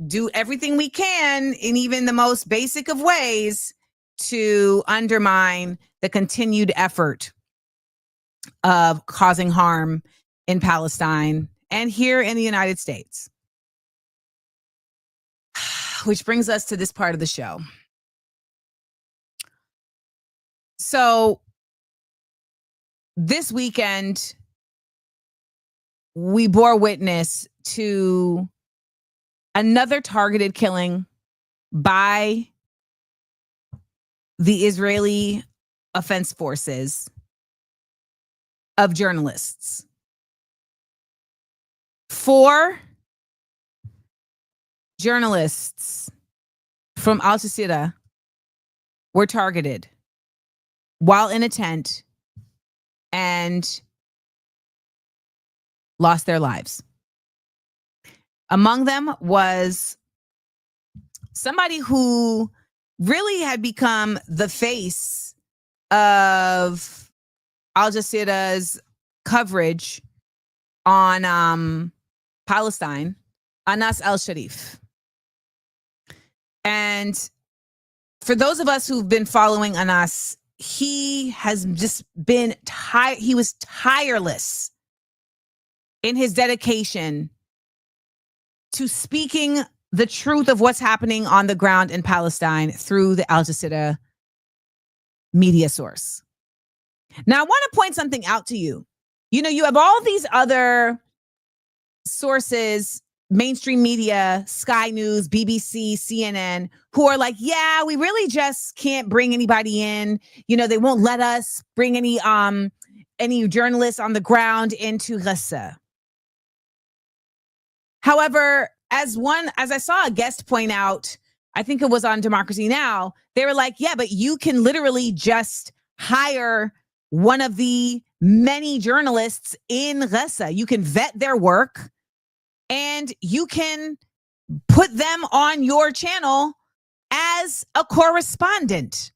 do everything we can in even the most basic of ways to undermine the continued effort of causing harm in Palestine and here in the United States. Which brings us to this part of the show. So this weekend, we bore witness to another targeted killing by the Israeli Defense Forces of journalists. 4 journalists from Al Jazeera were targeted while in a tent and lost their lives. Among them was somebody who really had become the face of Al Jazeera's coverage on Palestine, Anas al-Sharif. And for those of us who've been following Anas, he has just been he was tireless in his dedication to speaking the truth of what's happening on the ground in Palestine through the Al Jazeera media source. Now, I want to point something out to you. You know, you have all these other sources, mainstream media, Sky News, BBC, CNN, who are like, yeah, we really just can't bring anybody in. You know, they won't let us bring any journalists on the ground into Gaza. However, as I saw a guest point out, I think it was on Democracy Now!, they were like, yeah, but you can literally just hire one of the many journalists in Gaza. You can vet their work and you can put them on your channel as a correspondent.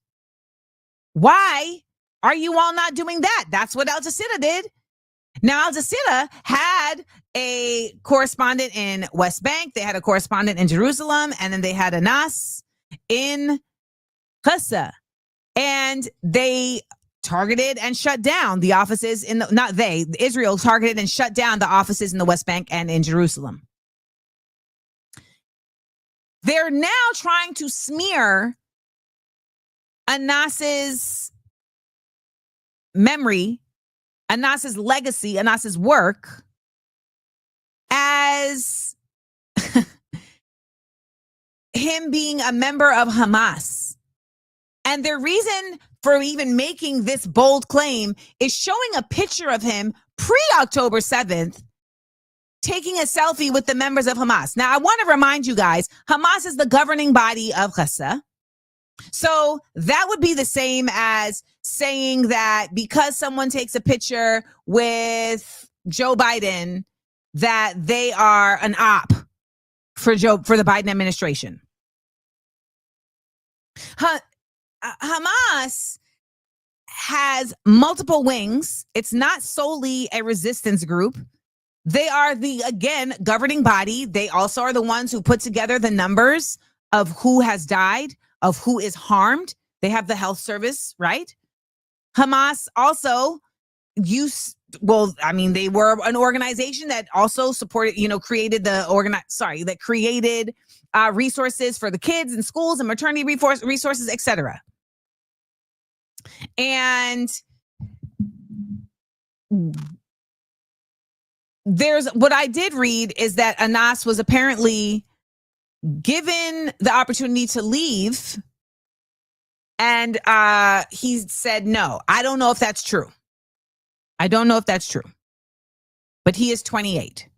Why are you all not doing that? That's what Al Jazeera did. Now, Al Jazeera had a correspondent in West Bank. They had a correspondent in Jerusalem. And then they had Anas in Gaza. And they targeted and shut down the offices Israel targeted and shut down the offices in the West Bank and in Jerusalem. They're now trying to smear Anas's memory, Anas's legacy, Anas's work as him being a member of Hamas. And their reason for even making this bold claim is showing a picture of him pre-October 7th taking a selfie with the members of Hamas. Now, I want to remind you guys, Hamas is the governing body of Gaza. So that would be the same as saying that because someone takes a picture with Joe Biden that they are an op for the Biden administration. Hamas has multiple wings. It's not solely a resistance group. They are the, again, governing body. They also are the ones who put together the numbers of who has died, of who is harmed. They have the health service, right? Hamas also they were an organization that also supported, created that created resources for the kids in schools and maternity resources, etc. And what I did read is that Anas was apparently given the opportunity to leave, and he said no. I don't know if that's true. But he is 28.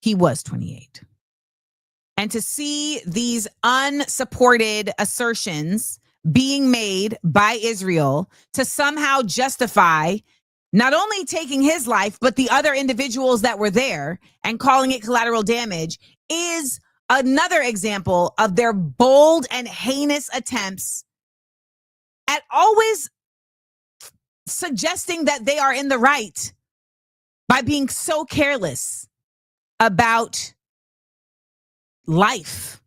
He was 28. And to see these unsupported assertions being made by Israel to somehow justify not only taking his life, but the other individuals that were there and calling it collateral damage is another example of their bold and heinous attempts at always suggesting that they are in the right by being so careless about life.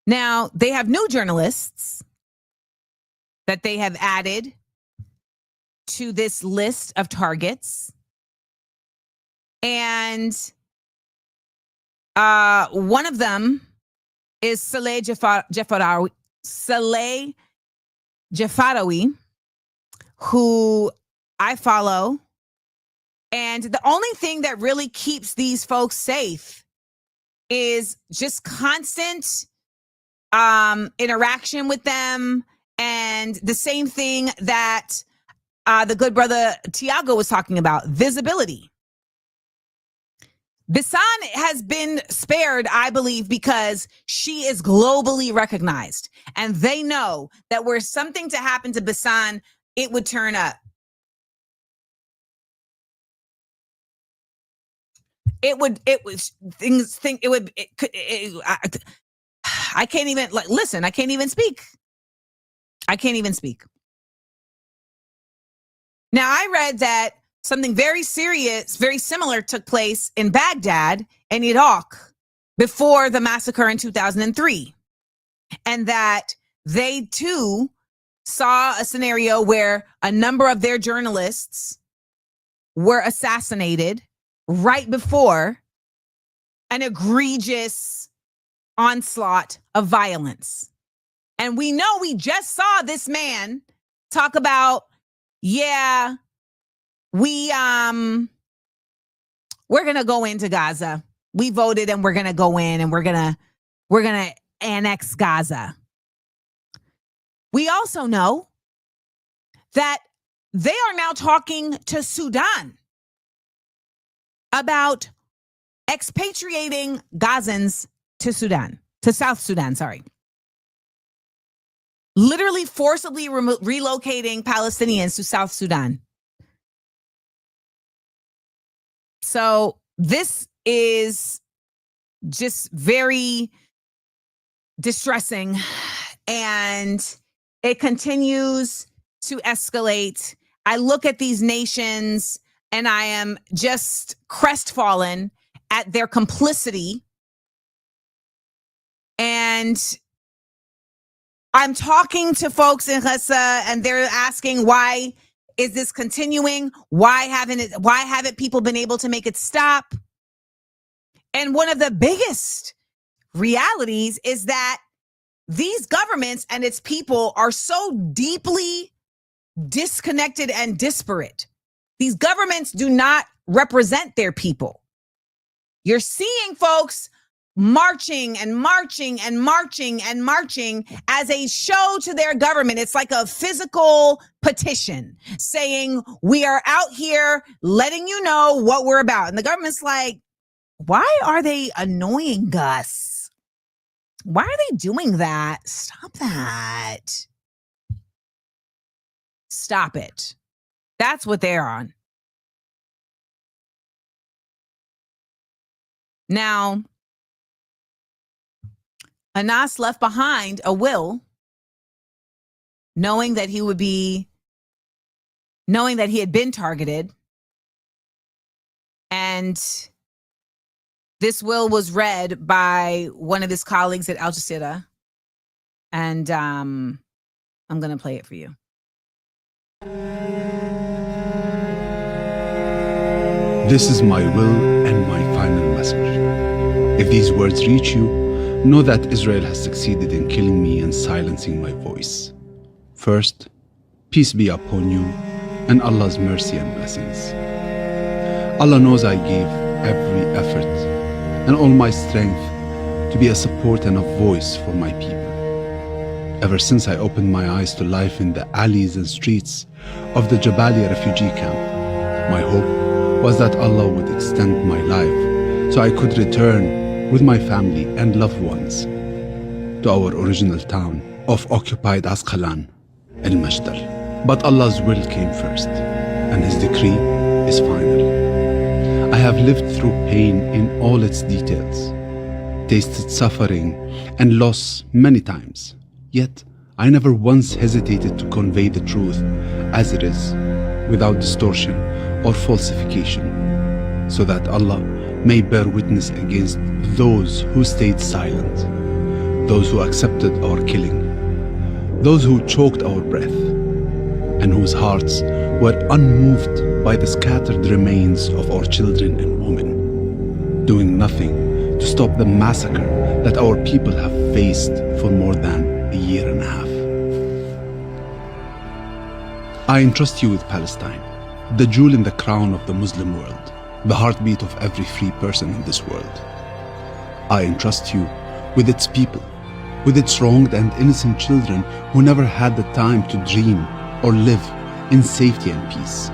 Now, they have new journalists that they have added to this list of targets. And one of them is Saleh Jafarawi, who I follow. And the only thing that really keeps these folks safe is just constant interaction with them, and the same thing that the good brother Thiago was talking about, visibility. Bisan has been spared, I believe, because she is globally recognized. And they know that were something to happen to Bisan, it would turn up. I can't even listen. I can't even speak. Now, I read that something very serious, very similar took place in Baghdad and Iraq before the massacre in 2003. And that they too saw a scenario where a number of their journalists were assassinated right before an egregious onslaught of violence. And we just saw this man talk about, we're going to go into Gaza. We voted and we're going to go in and we're going to annex Gaza. We also know that they are now talking to Sudan about expatriating Gazans to South Sudan, literally forcibly relocating Palestinians to South Sudan. So this is just very distressing, and it continues to escalate. I look at these nations and I am just crestfallen at their complicity. And I'm talking to folks in Gaza and they're asking, why is this continuing? Why haven't people been able to make it stop? And one of the biggest realities is that these governments and its people are so deeply disconnected and disparate. These governments do not represent their people. You're seeing folks marching and marching and marching and marching as a show to their government. It's like a physical petition saying, we are out here letting you know what we're about. And the government's like, why are they annoying us? Why are they doing that? Stop that. stop it. That's what they're on. Now, Anas left behind a will, knowing that he had been targeted. And this will was read by one of his colleagues at Al Jazeera. And I'm going to play it for you. This is my will and my final message. If these words reach you, know that Israel has succeeded in killing me and silencing my voice. First, peace be upon you and Allah's mercy and blessings. Allah knows I gave every effort and all my strength to be a support and a voice for my people. Ever since I opened my eyes to life in the alleys and streets of the Jabalia refugee camp, my hope was that Allah would extend my life so I could return with my family and loved ones to our original town of occupied Asqalan, El-Majdal. But Allah's will came first, and His decree is final. I have lived through pain in all its details, tasted suffering and loss many times, yet I never once hesitated to convey the truth as it is, without distortion or falsification, so that Allah may bear witness against those who stayed silent, those who accepted our killing, those who choked our breath, and whose hearts were unmoved by the scattered remains of our children and women, doing nothing to stop the massacre that our people have faced for more than a year and a half. I entrust you with Palestine, the jewel in the crown of the Muslim world, the heartbeat of every free person in this world. I entrust you with its people, with its wronged and innocent children who never had the time to dream or live in safety and peace.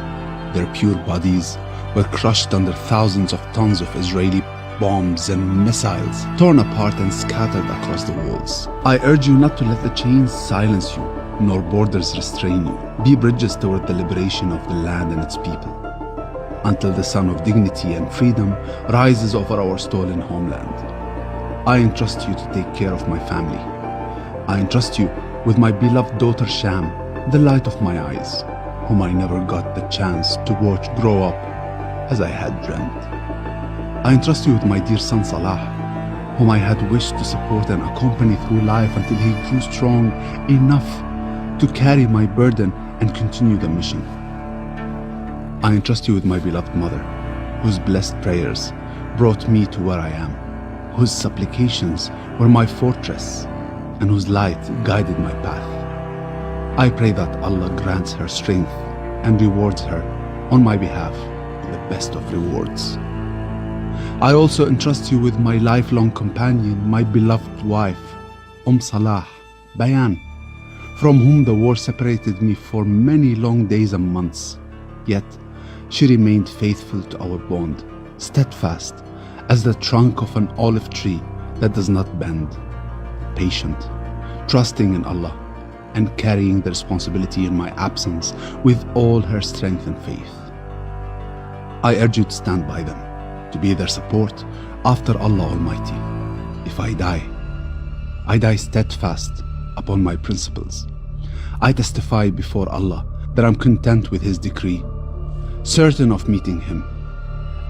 Their pure bodies were crushed under thousands of tons of Israeli bombs and missiles, torn apart and scattered across the walls. I urge you not to let the chains silence you, nor borders restrain you. Be bridges toward the liberation of the land and its people, until the sun of dignity and freedom rises over our stolen homeland. I entrust you to take care of my family. I entrust you with my beloved daughter Sham, the light of my eyes, whom I never got the chance to watch grow up as I had dreamt. I entrust you with my dear son Salah, whom I had wished to support and accompany through life until he grew strong enough to carry my burden and continue the mission. I entrust you with my beloved mother, whose blessed prayers brought me to where I am, whose supplications were my fortress, and whose light guided my path. I pray that Allah grants her strength and rewards her on my behalf with the best of rewards. I also entrust you with my lifelong companion, my beloved wife, Salah, Bayan, from whom the war separated me for many long days and months. Yet, she remained faithful to our bond, steadfast as the trunk of an olive tree that does not bend, patient, trusting in Allah, and carrying the responsibility in my absence with all her strength and faith. I urge you to stand by them, to be their support after Allah Almighty. If I die steadfast upon my principles. I testify before Allah that I'm content with His decree, certain of meeting Him,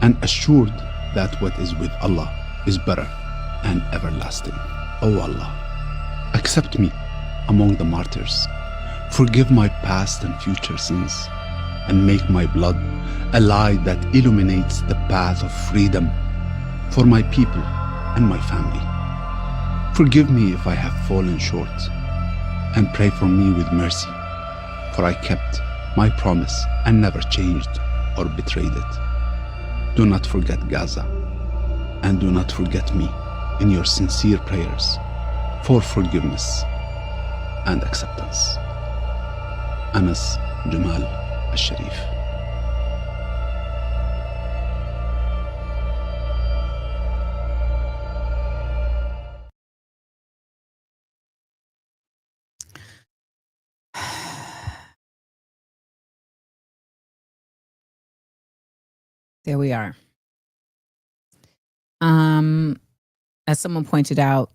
and assured that what is with Allah is better and everlasting. O Allah, accept me among the martyrs, forgive my past and future sins, and make my blood a light that illuminates the path of freedom for my people and my family. Forgive me if I have fallen short, and pray for me with mercy, for I kept my promise and never changed or betrayed it. Do not forget Gaza, and do not forget me in your sincere prayers for forgiveness and acceptance. Anas Jamal Al-Sharif. There we are. As someone pointed out,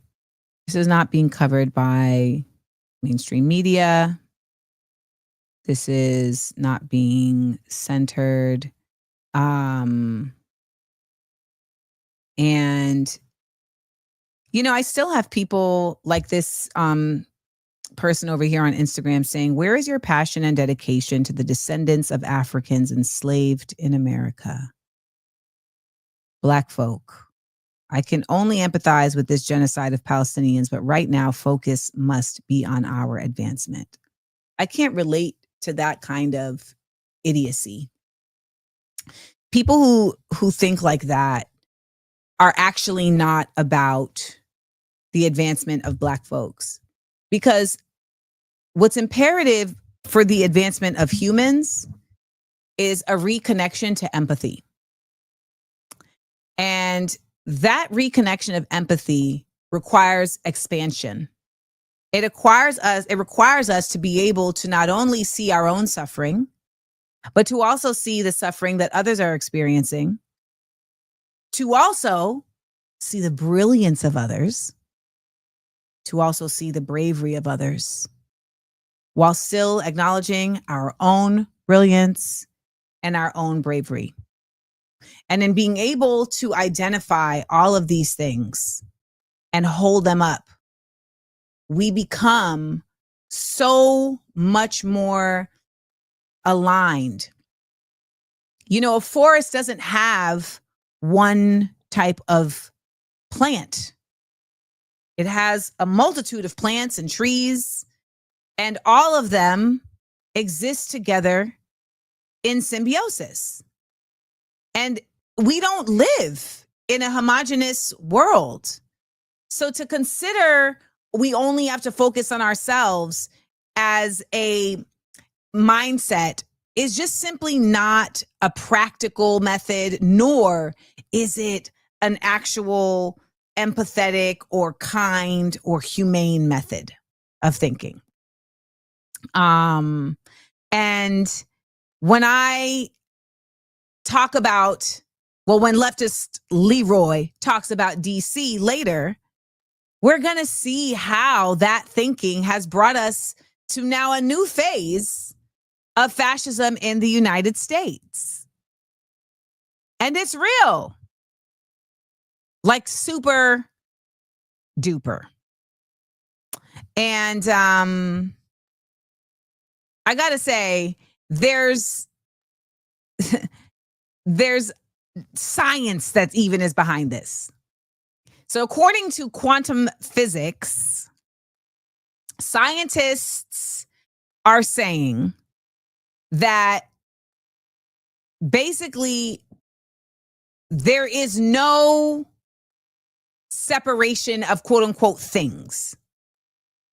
this is not being covered by mainstream media. This is not being centered. And, you know, I still have people like this person over here on Instagram saying, where is your passion and dedication to the descendants of Africans enslaved in America? Black folk. I can only empathize with this genocide of Palestinians, but right now focus must be on our advancement. I can't relate to that kind of idiocy. People who think like that are actually not about the advancement of Black folks, because what's imperative for the advancement of humans is a reconnection to empathy. And that reconnection of empathy requires expansion. It requires us to be able to not only see our own suffering, but to also see the suffering that others are experiencing, to also see the brilliance of others, to also see the bravery of others, while still acknowledging our own brilliance and our own bravery. And in being able to identify all of these things and hold them up, we become so much more aligned. You know, a forest doesn't have one type of plant. It has a multitude of plants and trees, and all of them exist together in symbiosis. And we don't live in a homogeneous world. So to consider we only have to focus on ourselves as a mindset is just simply not a practical method, nor is it an actual empathetic or kind or humane method of thinking. And when I talk about, well, when Leftist LeRoy talks about DC later, we're going to see how that thinking has brought us to now a new phase of fascism in the United States. And it's real. Like super duper. And I got to say, there's science that even is behind this. So according to quantum physics, scientists are saying that basically there is no separation of quote unquote things.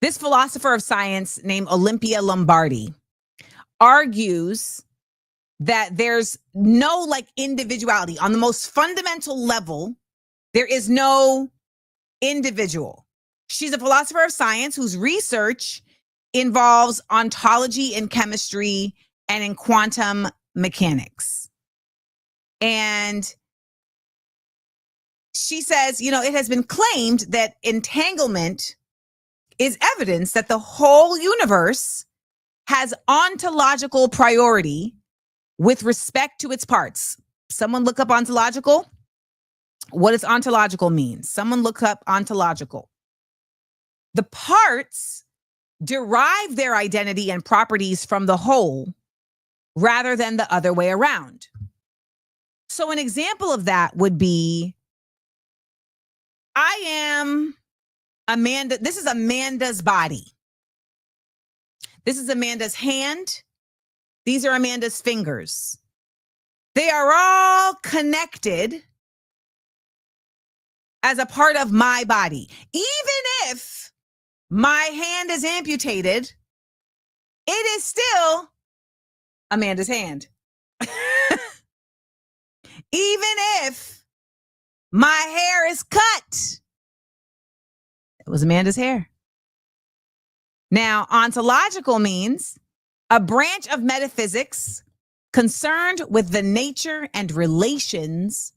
This philosopher of science named Olympia Lombardi argues that there's no like individuality on the most fundamental level. There is no individual. She's a philosopher of science whose research involves ontology in chemistry and in quantum mechanics. And she says, you know, it has been claimed that entanglement is evidence that the whole universe has ontological priority with respect to its parts. Someone look up ontological. What does ontological mean? Someone look up ontological. The parts derive their identity and properties from the whole rather than the other way around. So an example of that would be, I am Amanda. This is Amanda's body. This is Amanda's hand. These are Amanda's fingers. They are all connected as a part of my body. Even if my hand is amputated, it is still Amanda's hand. Even if my hair is cut, it was Amanda's hair. Now, ontological means a branch of metaphysics concerned with the nature and relations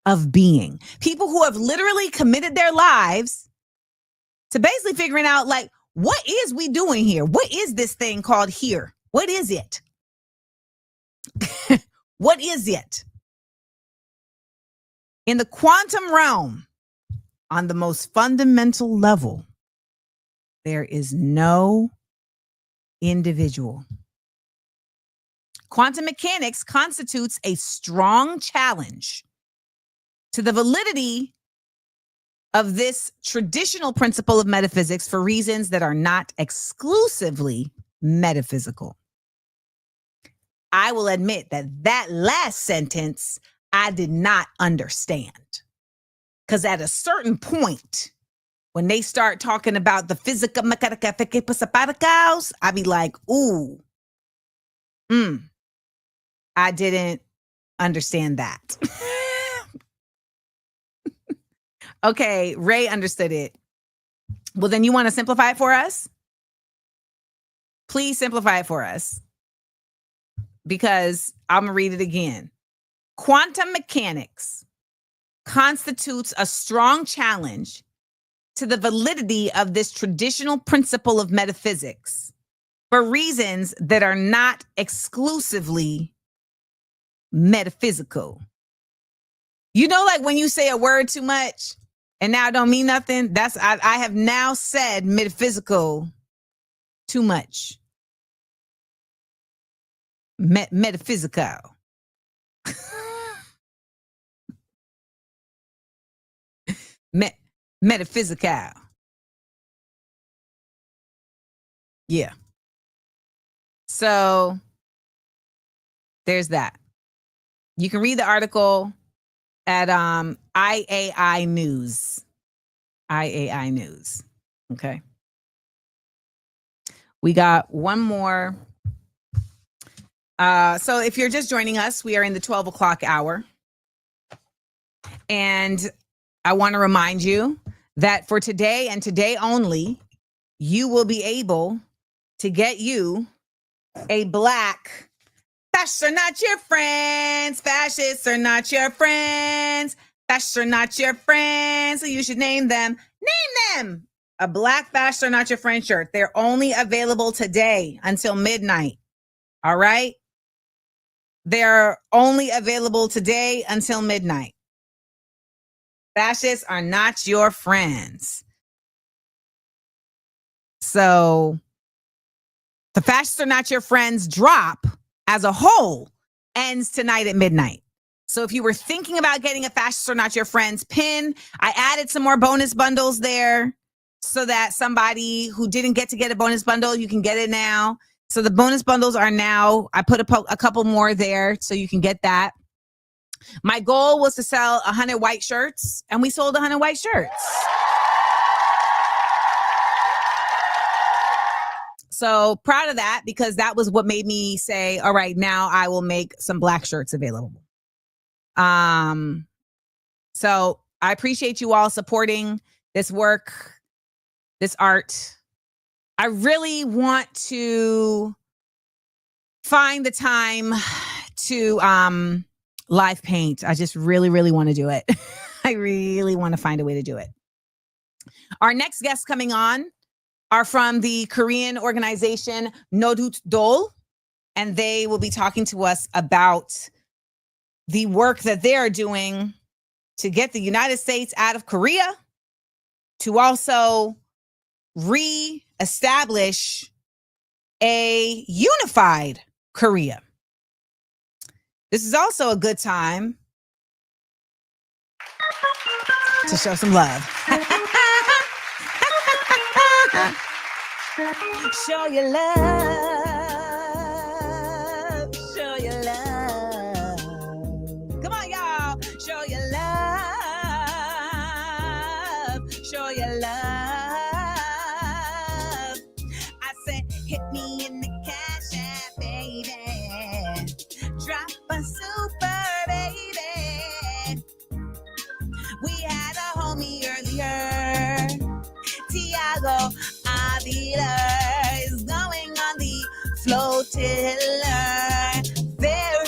of being. People who have literally committed their lives to basically figuring out, like, what is we doing here? What is this thing called here? What is it? What is it? In the quantum realm, on the most fundamental level, there is no individual. Quantum mechanics constitutes a strong challenge to the validity of this traditional principle of metaphysics for reasons that are not exclusively metaphysical. I will admit that last sentence I did not understand. Because at a certain point, when they start talking about the physica mechanica particles, I be like, ooh, I didn't understand that. Okay, Ray understood it. Well, then you want to simplify it for us? Please simplify it for us. Because I'm going to read it again. Quantum mechanics constitutes a strong challenge to the validity of this traditional principle of metaphysics for reasons that are not exclusively metaphysical. You know, like when you say a word too much and now it don't mean nothing, I have now said metaphysical too much. Metaphysical. Metaphysical. Yeah. So there's that. You can read the article at IAI News. IAI News. Okay. We got one more. So if you're just joining us, we are in the 12 o'clock hour. And I want to remind you that for today and today only, you will be able to get you a black fascists are not your friends. Fascists are not your friends. Fascists are not your friends. So you should name them. Name them. A black fascists are not your friend shirt. They're only available today until midnight. All right. They're only available today until midnight. Fascists are not your friends. So the fascists are not your friends drop as a whole ends tonight at midnight. So if you were thinking about getting a fascists are not your friends pin, I added some more bonus bundles there so that somebody who didn't get to get a bonus bundle, you can get it now. So the bonus bundles are now, I put a couple more there so you can get that. My goal was to sell 100 white shirts, and we sold 100 white shirts. So proud of that, because that was what made me say, all right, now I will make some black shirts available. So I appreciate you all supporting this work, this art. I really want to find the time to live paint. I just really, really want to do it. I really want to find a way to do it. Our next guests coming on are from the Korean organization Nodutdol, and they will be talking to us about the work that they are doing to get the United States out of Korea, to also re-establish a unified Korea. This is also a good time to show some love. Show your love. Show your love. Come on, y'all. Show your love. Show your love. I said, hit me in the cash app, baby. Drop a super, baby. We had a homie earlier. Thiago Ávila is going on the flotilla. Very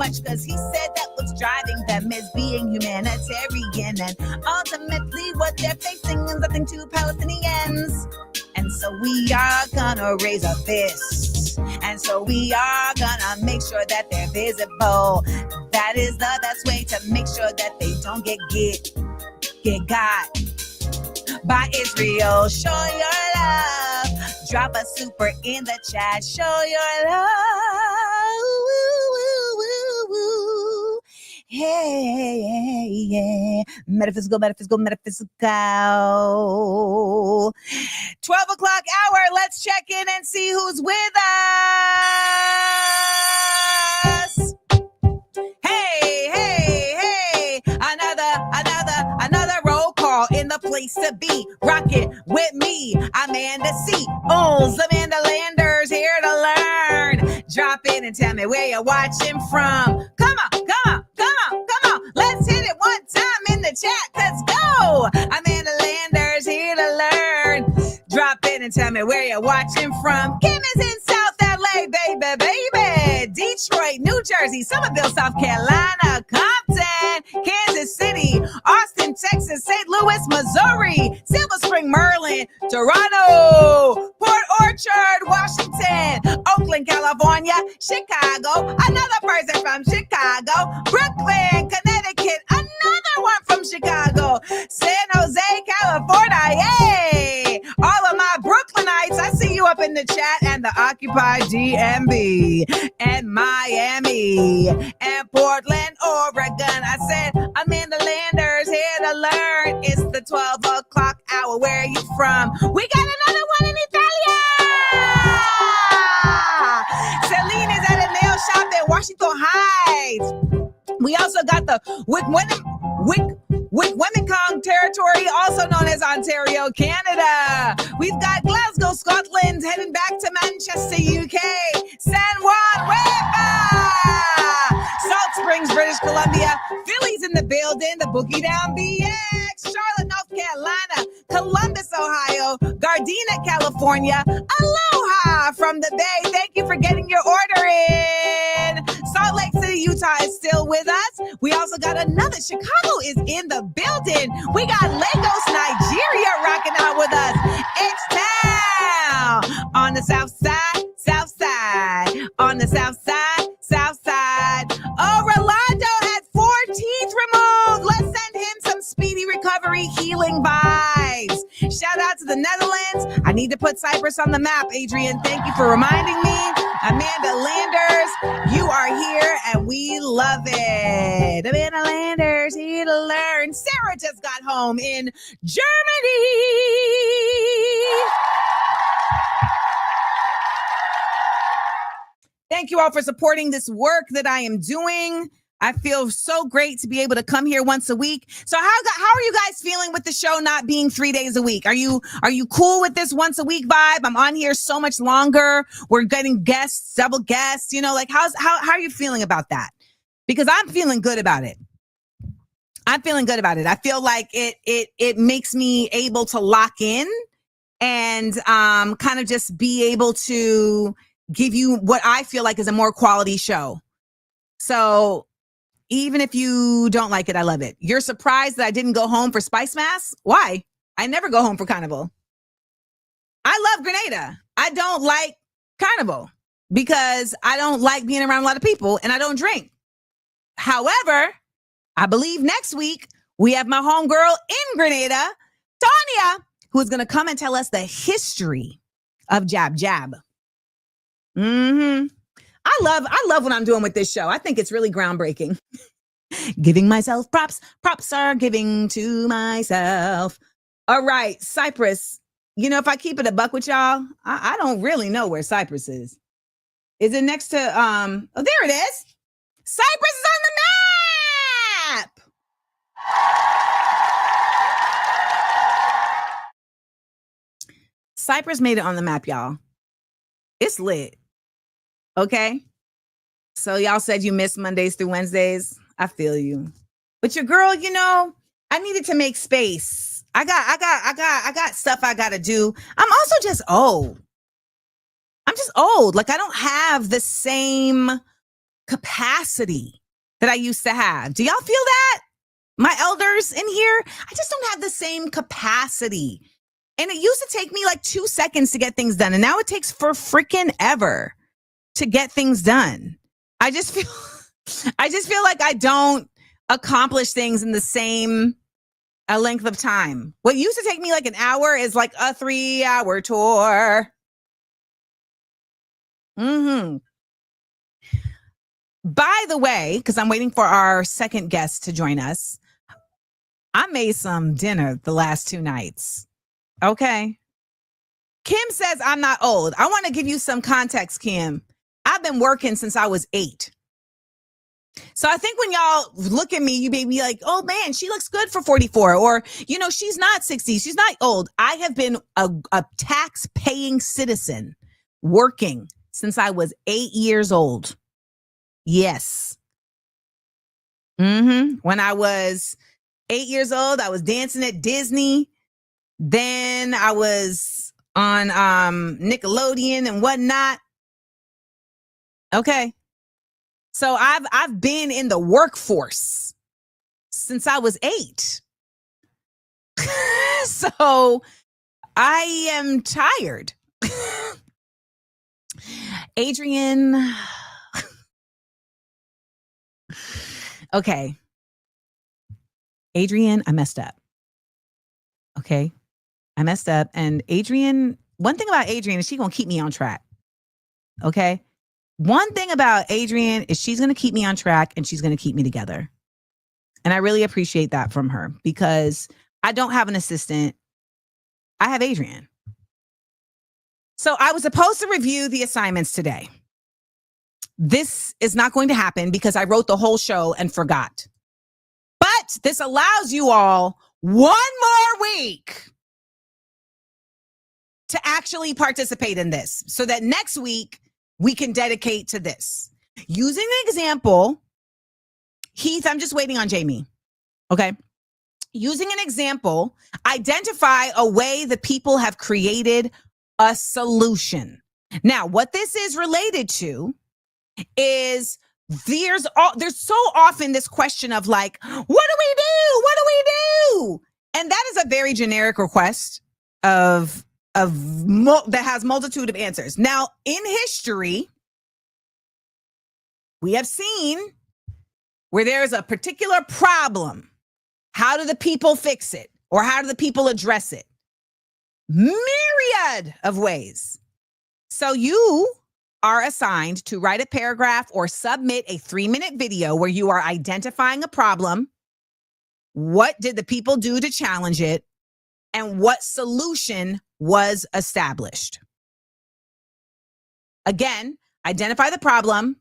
much, cause he said that what's driving them is being humanitarian, and ultimately what they're facing is nothing to Palestinians. And so we are gonna raise a fist, and so we are gonna make sure that they're visible. That is the best way to make sure that they don't get got by Israel. Show your love. Drop a super in the chat. Show your love. Hey. Metaphysical. 12 o'clock hour. Let's check in and see who's with us. Hey. Another roll call in the place to be. Rocket with me, Amanda C. Olds, AmandaLanders here to learn. Drop in and tell me where you're watching from. Come on. Let's hit it one time in the chat. Let's go. AmandaLanders here to learn. Drop in and tell me where you're watching from. Kim is in South LA, baby. Detroit, New Jersey, Somerville, South Carolina, Compton, Kansas City, Austin, Texas, St. Louis, Missouri, Silver Spring, Maryland, Toronto, Port Orchard, Washington, Oakland, California, Chicago, another person from Chicago, Brooklyn, Connecticut, another one from Chicago, San Jose, California, yay! All of my Brooklynites, I see you up in the chat, and the Occupy DMV, and Miami, and Portland, Oregon. I said, AmandaLanders here to learn. It's the 12 o'clock hour. Where are you from? We got another one in Italia. Celine is at a nail shop in Washington Heights. We also got the Wickwomenong territory, also known as Ontario, Canada. We've got Glasgow, Scotland, heading back to Manchester, UK. San Juan, Salt Springs, British Columbia. Philly's in the building, the Boogie Down BX. Charlotte, North Carolina. Columbus, Ohio. Gardena, California. Aloha from the Bay. Thank you for getting your order in. Salt Lake City, Utah is still with us. We also got another. Chicago is in the building. We got Lagos, Nigeria rocking out with us. It's town on the south side. On the south side. Oh, Rolando had 4 teeth removed. Let's send him some speedy recovery healing vibes. Shout out to the Netherlands. I need to put Cyprus on the map, Adrian. Thank you for reminding me. AmandaLanders, you are here and we love it. AmandaLanders here to learn. Sarah just got home in Germany. Thank you all for supporting this work that I am doing. I feel so great to be able to come here once a week. So how are you guys feeling with the show not being 3 days a week? Are you cool with this once a week vibe? I'm on here so much longer. We're getting guests, double guests, like how are you feeling about that? Because I'm feeling good about it. I feel like it makes me able to lock in and kind of just be able to give you what I feel like is a more quality show. So even if you don't like it, I love it. You're surprised that I didn't go home for Spice Mass? Why? I never go home for Carnival. I love Grenada. I don't like Carnival because I don't like being around a lot of people and I don't drink. However, I believe next week we have my homegirl in Grenada, Tanya, who is going to come and tell us the history of Jab Jab. I love what I'm doing with this show. I think it's really groundbreaking. Giving myself props. Props are giving to myself. All right, Cyprus. If I keep it a buck with y'all, I don't really know where Cyprus is. Is it next to, oh, there it is. Cyprus is on the map. Cyprus made it on the map, y'all. It's lit. Okay. So y'all said you miss Mondays through Wednesdays. I feel you. But your girl, I needed to make space. I got stuff I got to do. I'm also just old. Like I don't have the same capacity that I used to have. Do y'all feel that? My elders in here, I just don't have the same capacity. And it used to take me like 2 seconds to get things done. And now it takes for freaking ever to get things done. I just feel like I don't accomplish things in the same length of time. What used to take me like an hour is like a 3-hour tour. By the way, because I'm waiting for our second guest to join us, I made some dinner the last 2 nights. Okay. Kim says I'm not old. I want to give you some context, Kim. I've been working since I was 8. So I think when y'all look at me, you may be like, oh man, she looks good for 44. Or, you know, she's not 60. She's not old. I have been a tax-paying citizen working since I was 8 years old. Yes. When I was 8 years old, I was dancing at Disney. Then I was on Nickelodeon and whatnot. Okay. So I've been in the workforce since I was 8. So I am tired. Adrian. Okay. Adrian, I messed up. Okay. I messed up. And Adrian, one thing about Adrian is she's going to keep me on track. Okay. One thing about Adrian is she's going to keep me on track and she's going to keep me together. And I really appreciate that from her because I don't have an assistant. I have Adrian. So I was supposed to review the assignments today. This is not going to happen because I wrote the whole show and forgot. But this allows you all 1 more week to actually participate in this so that next week we can dedicate to this. Using an example, Heath, I'm just waiting on Jamie. Okay. Using an example, identify a way that people have created a solution. Now, what this is related to is there's so often this question of like, what do we do? What do we do? And that is a very generic request that has multitude of answers. Now, in history, we have seen where there's a particular problem. How do the people fix it? Or how do the people address it? Myriad of ways. So you are assigned to write a paragraph or submit a 3-minute video where you are identifying a problem. What did the people do to challenge it? And what solution was established? Again, identify the problem.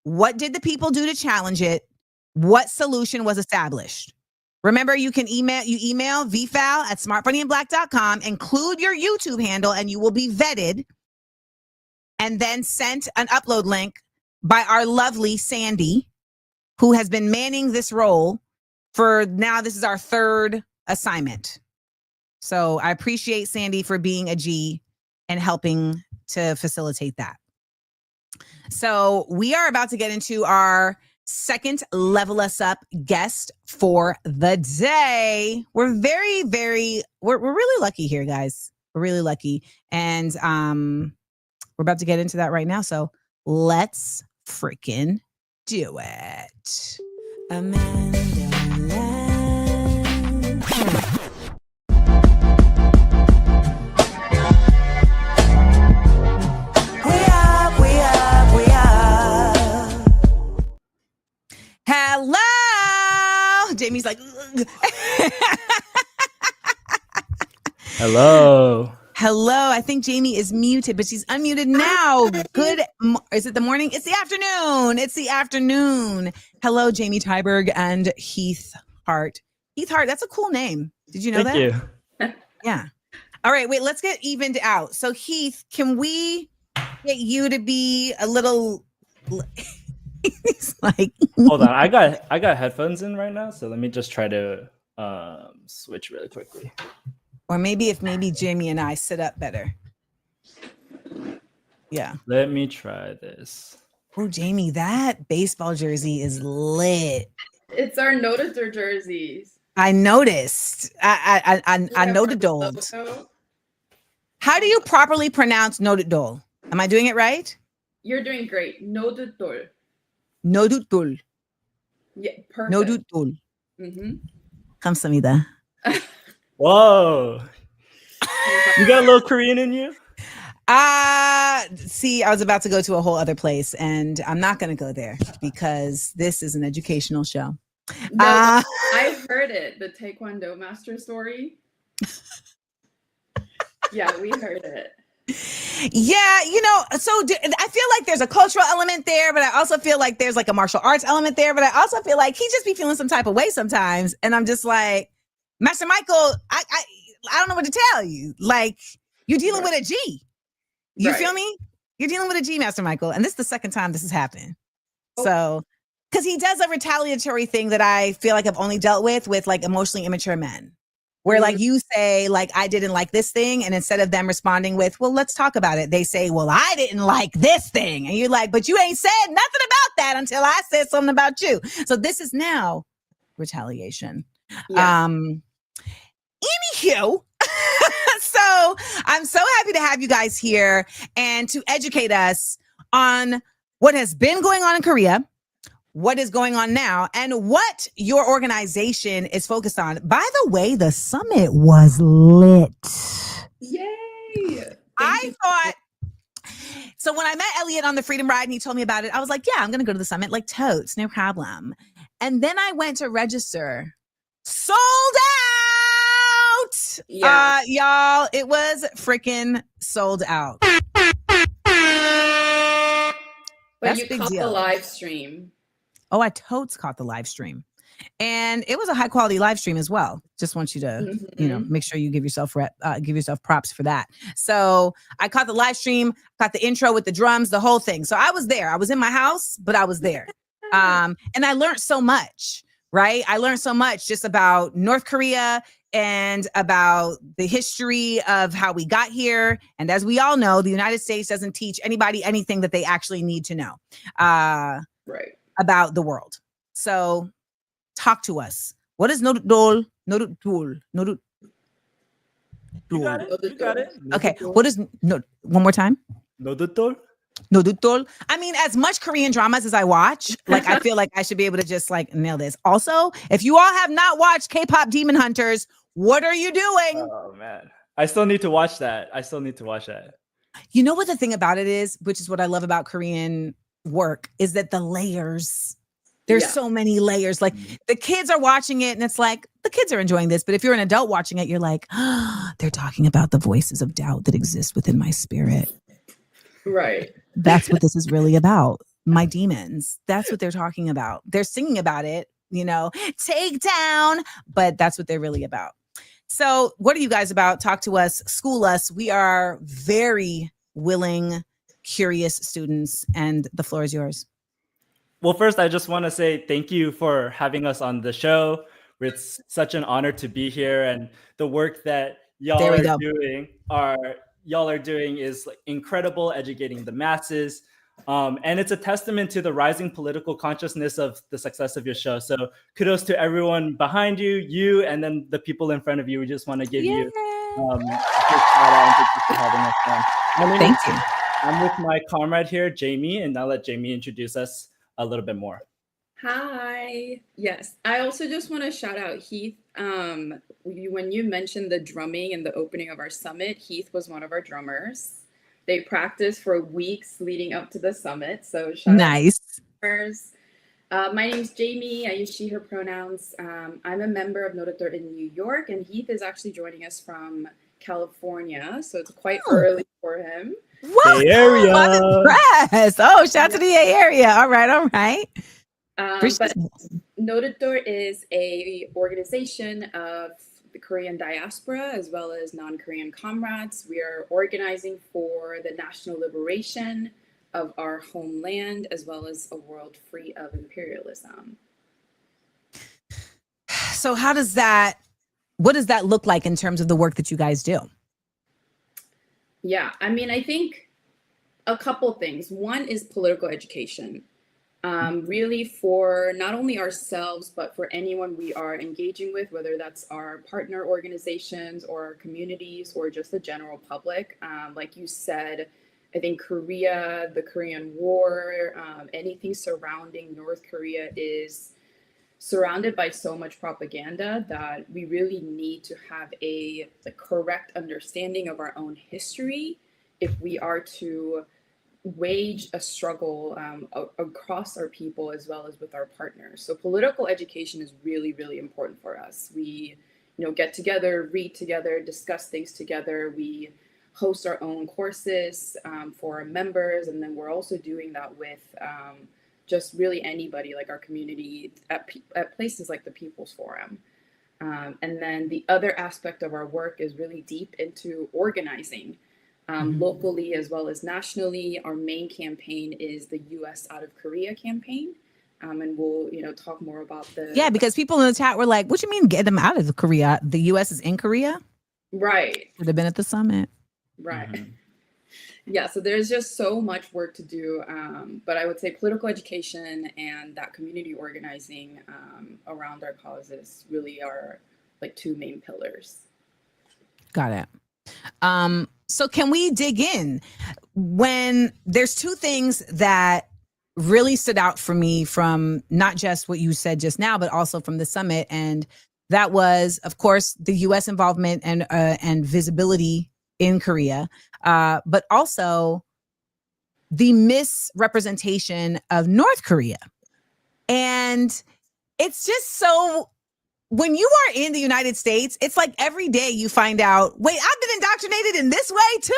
What did the people do to challenge it? What solution was established? Remember, you can email vfal@smartfunnyandblack.com, include your YouTube handle, and you will be vetted and then sent an upload link by our lovely Sandy, who has been manning this role for now. This is our 3rd assignment. So I appreciate Sandy for being a G and helping to facilitate that. So we are about to get into our second Level Us Up guest for the day. We're we're really lucky here, guys. We're really lucky. And we're about to get into that right now. So let's freaking do it. AmandaLand. Hello. Jamie's like, hello. Hello. I think Jamie is muted, but she's unmuted now. Good. Is it the morning? It's the afternoon. It's the afternoon. Hello, Jamie Tyberg and Heath Hart. Heath Hart, that's a cool name. Did you know that? Thank you. Yeah. All right. Wait, let's get evened out. So Heath, can we get you to be a little... He's like, hold on. I got headphones in right now, so let me just try to switch really quickly. Or maybe Jamie and I sit up better. Yeah. Let me try this. Oh, Jamie, that baseball jersey is lit. It's our Nodutdol jerseys. I noticed. I Nodutdol. How do you properly pronounce Nodutdol? Am I doing it right? You're doing great. Nodutdol. Nodutdol. Yeah, perfect. Nodutdol. Mm-hmm. Kamsamida. Whoa. You got a little Korean in you? See, I was about to go to a whole other place, and I'm not going to go there because this is an educational show. No, I heard it. The Taekwondo master story. Yeah, we heard it. Yeah, so I feel like there's a cultural element there, but I also feel like there's like a martial arts element there, but I also feel like he just be feeling some type of way sometimes. And I'm just like, Master Michael, I don't know what to tell you. Like, you're dealing with a G. You feel me? You're dealing with a G, Master Michael. And this is the second time this has happened. Oh. So, because he does a retaliatory thing that I feel like I've only dealt with like emotionally immature men. Where like you say, like, I didn't like this thing. And instead of them responding with, well, let's talk about it, they say, well, I didn't like this thing. And you're like, but you ain't said nothing about that until I said something about you. So this is now retaliation. Yeah. Anywho, so I'm so happy to have you guys here and to educate us on what has been going on in Korea, what is going on now, and what your organization is focused on. By the way, the summit was lit. Yay! So when I met Elliot on the Freedom Ride and he told me about it, I was like, yeah, I'm going to go to the summit, like totes, no problem. And then I went to register. Sold out! Yeah. Y'all, it was freaking sold out. But you caught the live stream. Oh, I totes caught the live stream. And it was a high quality live stream as well. Just want you to, make sure you give yourself props for that. So I caught the live stream, caught the intro with the drums, the whole thing. So I was there. I was in my house, but I was there. And I learned so much, right? I learned so much just about North Korea and about the history of how we got here. And as we all know, the United States doesn't teach anybody anything that they actually need to know. Right. About the world. So talk to us. What is Nodutdol? Nodutdol. Nodutdol. You got it. Okay. What is one more time? Nodutdol? Nodutdol. I mean, as much Korean dramas as I watch, like I feel like I should be able to just like nail this. Also, if you all have not watched K-pop Demon Hunters, what are you doing? Oh man. I still need to watch that. You know what the thing about it is, which is what I love about Korean work, is that the layers, there's so many layers. Like the kids are watching it and it's like the kids are enjoying this, but if you're an adult watching it, you're like, they're talking about the voices of doubt that exist within my spirit. Right. That's what this is really about. My demons. That's what they're talking about. They're singing about it, take down, but that's what they're really about. So what are you guys about? Talk to us, school us. We are very willing, curious students, and the floor is yours. Well, first, I just want to say thank you for having us on the show. It's such an honor to be here, and the work that y'all are doing is like incredible, educating the masses. And it's a testament to the rising political consciousness of the success of your show. So kudos to everyone behind you, and then the people in front of you. We just want to give you a big shout out and thank you for having us on. Thank you. I'm with my comrade here, Jamie, and I'll let Jamie introduce us a little bit more. Hi. Yes. I also just want to shout out Heath. When you mentioned the drumming in the opening of our summit, Heath was one of our drummers. They practiced for weeks leading up to the summit. So shout out to drummers. My name's Jamie. I use she, her pronouns. I'm a member of Nodutdol in New York, and Heath is actually joining us from California. So it's quite early for him. Wow, Bay Area. I'm impressed. Oh, shout out to the Bay Area. All right. But Nodutdol is a organization of the Korean diaspora as well as non-Korean comrades. We are organizing for the national liberation of our homeland as well as a world free of imperialism. So what does that look like in terms of the work that you guys do? Yeah, I mean, I think A couple things. One is political education. Really for not only ourselves, but for anyone we are engaging with, whether that's our partner organizations or our communities or just the general public. Like you said, I think Korea, the Korean War, anything surrounding North Korea is surrounded by so much propaganda that we really need to have the correct understanding of our own history if we are to wage a struggle across our people as well as with our partners. So political education is really, really important for us. We, get together, read together, discuss things together. We host our own courses for our members, and then we're also doing that with just really anybody, like our community at places like the People's Forum. And then the other aspect of our work is really deep into organizing. Locally as well as nationally. Our main campaign is the U.S. out of Korea campaign. And we'll, talk more about Yeah, because people in the chat were like, what do you mean get them out of Korea? The U.S. is in Korea? Right. Would have been at the summit. Right. Mm-hmm. Yeah, so there's just so much work to do. But I would say political education and that community organizing around our causes really are like two main pillars. Got it. So can we dig in? When there's two things that really stood out for me from not just what you said just now, but also from the summit. And that was, of course, the U.S. involvement and visibility in Korea, but also the misrepresentation of North Korea. And it's just so... When you are in the United States, it's like every day you find out, wait, I've been indoctrinated in this way too?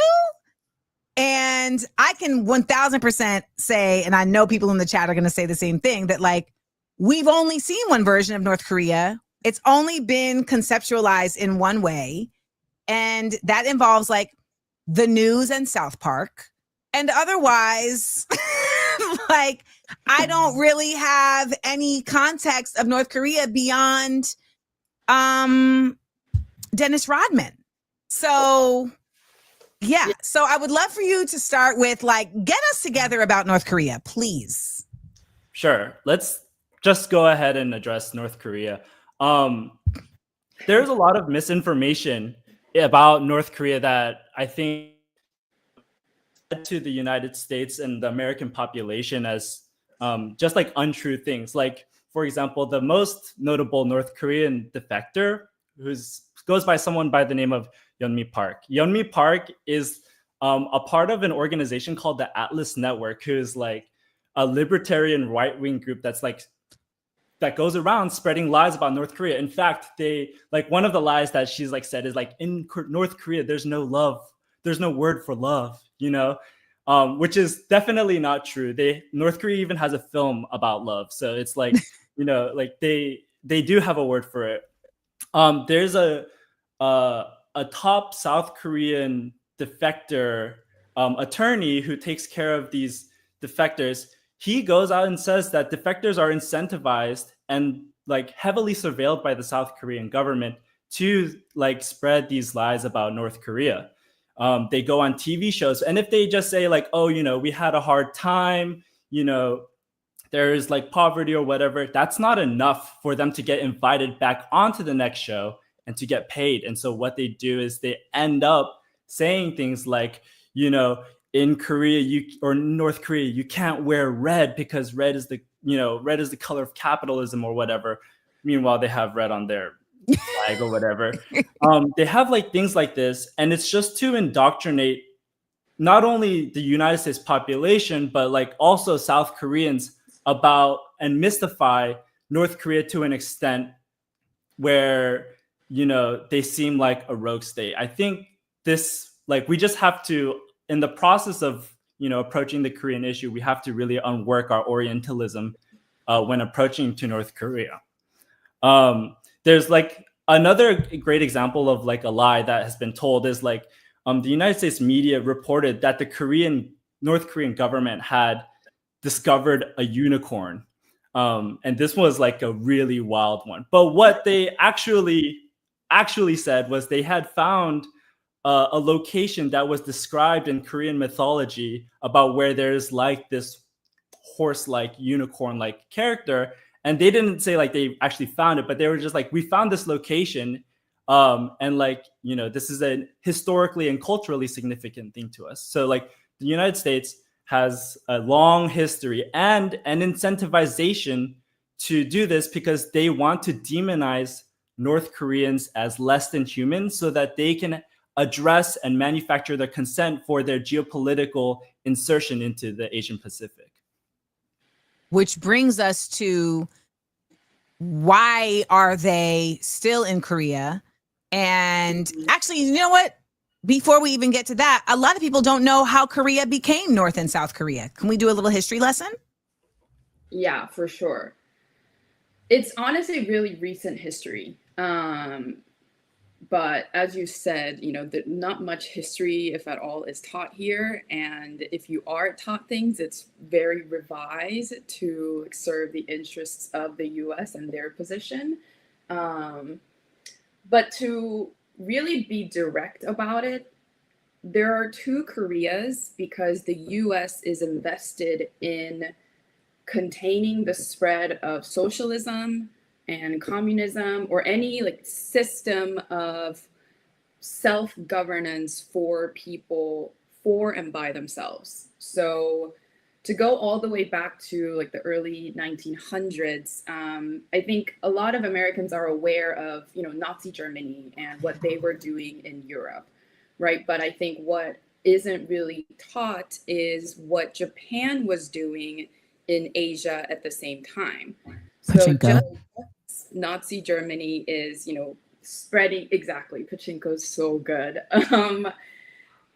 And I can 1000% say, and I know people in the chat are going to say the same thing, that like, we've only seen one version of North Korea. It's only been conceptualized in one way. And that involves like the news and South Park. And otherwise, like, I don't really have any context of North Korea beyond Dennis Rodman. So yeah, so I would love for you to start with like, get us together about North Korea, please. Sure. Let's just go ahead and address North Korea. There's a lot of misinformation about North Korea that I think to the United States and the American population as just like untrue things. Like, for example, the most notable North Korean defector goes by someone by the name of Yeonmi Park. Yeonmi Park is a part of an organization called the Atlas Network, who's like a libertarian right-wing group that goes around spreading lies about North Korea. In fact, one of the lies that she's like said is like, in North Korea, there's no love. There's no word for love, which is definitely not true. North Korea even has a film about love. So it's like, like they do have a word for it. There's a top South Korean defector attorney who takes care of these defectors. He goes out and says that defectors are incentivized and like heavily surveilled by the South Korean government to like spread these lies about North Korea. They go on TV shows, and if they just say like, oh, we had a hard time, there's like poverty or whatever, that's not enough for them to get invited back onto the next show and to get paid. And so what they do is they end up saying things like, in Korea or North Korea, you can't wear red because red is the color of capitalism or whatever. Meanwhile, they have red on their flag or whatever. They have like things like this, and it's just to indoctrinate not only the United States population, but like also South Koreans about and mystify North Korea to an extent where, they seem like a rogue state. I think this, like, we just have to, in the process of, approaching the Korean issue, we have to really unwork our Orientalism when approaching to North Korea. There's like another great example of like a lie that has been told is like the United States media reported that the North Korean government had discovered a unicorn. And this was like a really wild one. But what they actually said was they had found a location that was described in Korean mythology about where there's like this horse-like, unicorn-like character. And they didn't say like they actually found it, but they were just like, we found this location. And like, you know, this is a historically and culturally significant thing to us. So like the United States has a long history and an incentivization to do this because they want to demonize North Koreans as less than human so that they can address and manufacture their consent for their geopolitical insertion into the Asian Pacific. Which brings us to, why are they still in Korea? And actually, you know what? Before we even get to that, a lot of people don't know how Korea became North and South Korea. Can we do a little history lesson? Yeah, for sure. It's honestly really recent history. But as you said, you know, not much history, if at all, is taught here. And if you are taught things, it's very revised to serve the interests of the US and their position. But to really be direct about it, there are two Koreas because the US is invested in containing the spread of socialism and communism, or any like system of self-governance for people for and by themselves. So to go all the way back to like the early 1900s, I think a lot of Americans are aware of, you know, Nazi Germany and what they were doing in Europe, right? But I think what isn't really taught is what Japan was doing in Asia at the same time. So just Nazi Germany is, you know, spreading, exactly, pachinko's so good.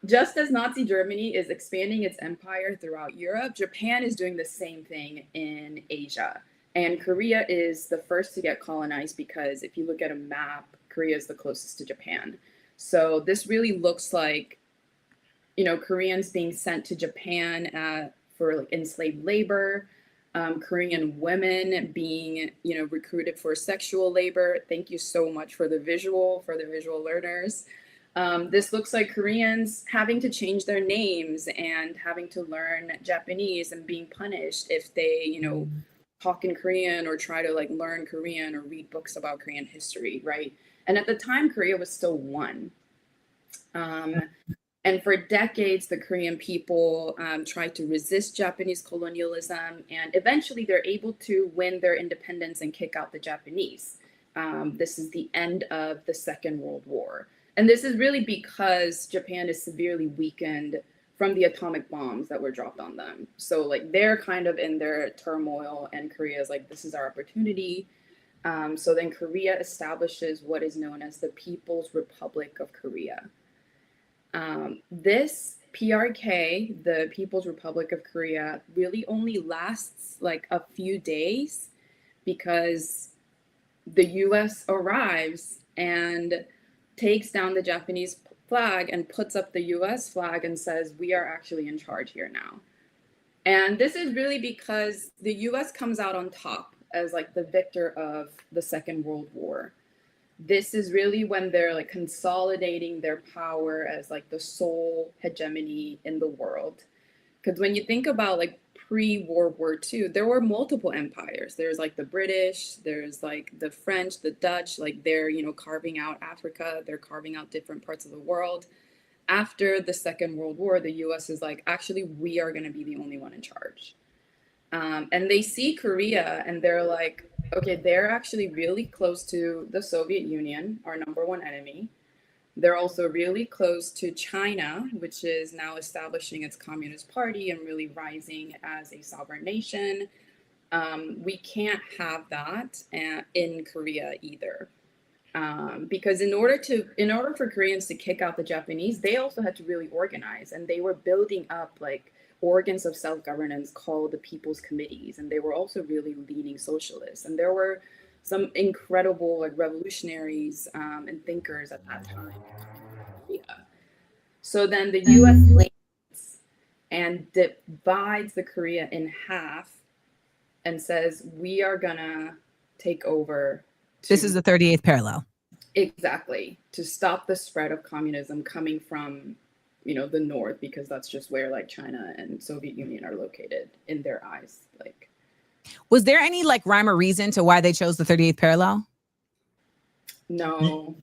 Just as Nazi Germany is expanding its empire throughout Europe, Japan is doing the same thing in Asia. And Korea is the first to get colonized because if you look at a map, Korea is the closest to Japan. So this really looks like, you know, Koreans being sent to Japan for like enslaved labor, Korean women being, you know, recruited for sexual labor. Thank you so much for the visual learners. This looks like Koreans having to change their names and having to learn Japanese and being punished if they, you know, talk in Korean or try to like learn Korean or read books about Korean history, right? And at the time, Korea was still one. And for decades, the Korean people tried to resist Japanese colonialism, and eventually they're able to win their independence and kick out the Japanese. This is the end of the Second World War. And this is really because Japan is severely weakened from the atomic bombs that were dropped on them. So like they're kind of in their turmoil, and Korea is like, this is our opportunity. So then Korea establishes what is known as the People's Republic of Korea. This PRK, the People's Republic of Korea, really only lasts like a few days because the US arrives and takes down the Japanese flag and puts up the US flag and says, we are actually in charge here now. And this is really because the US comes out on top as like the victor of the Second World War. This is really when they're like consolidating their power as like the sole hegemony in the world. Because when you think about like pre-World War II, there were multiple empires. There's like the British, there's like the French, the Dutch, like they're, you know, carving out Africa, they're carving out different parts of the world. After the Second World War, the US is like, actually, we are going to be the only one in charge. And they see Korea and they're like, okay, they're actually really close to the Soviet Union, our number one enemy. They're also really close to China, which is now establishing its Communist Party and really rising as a sovereign nation. We can't have that in Korea either. Because in order for Koreans to kick out the Japanese, they also had to really organize, and they were building up like organs of self-governance called the People's Committees, and they were also really leading socialists. And there were some incredible like revolutionaries and thinkers at that time. Yeah. So then the US lands and divides the Korea in half and says, we are gonna take over. This is the 38th parallel. Exactly. To stop the spread of communism coming from, the north, because that's just where like China and Soviet Union are located in their eyes. Like, Was there any like rhyme or reason to why they chose the 38th parallel? no.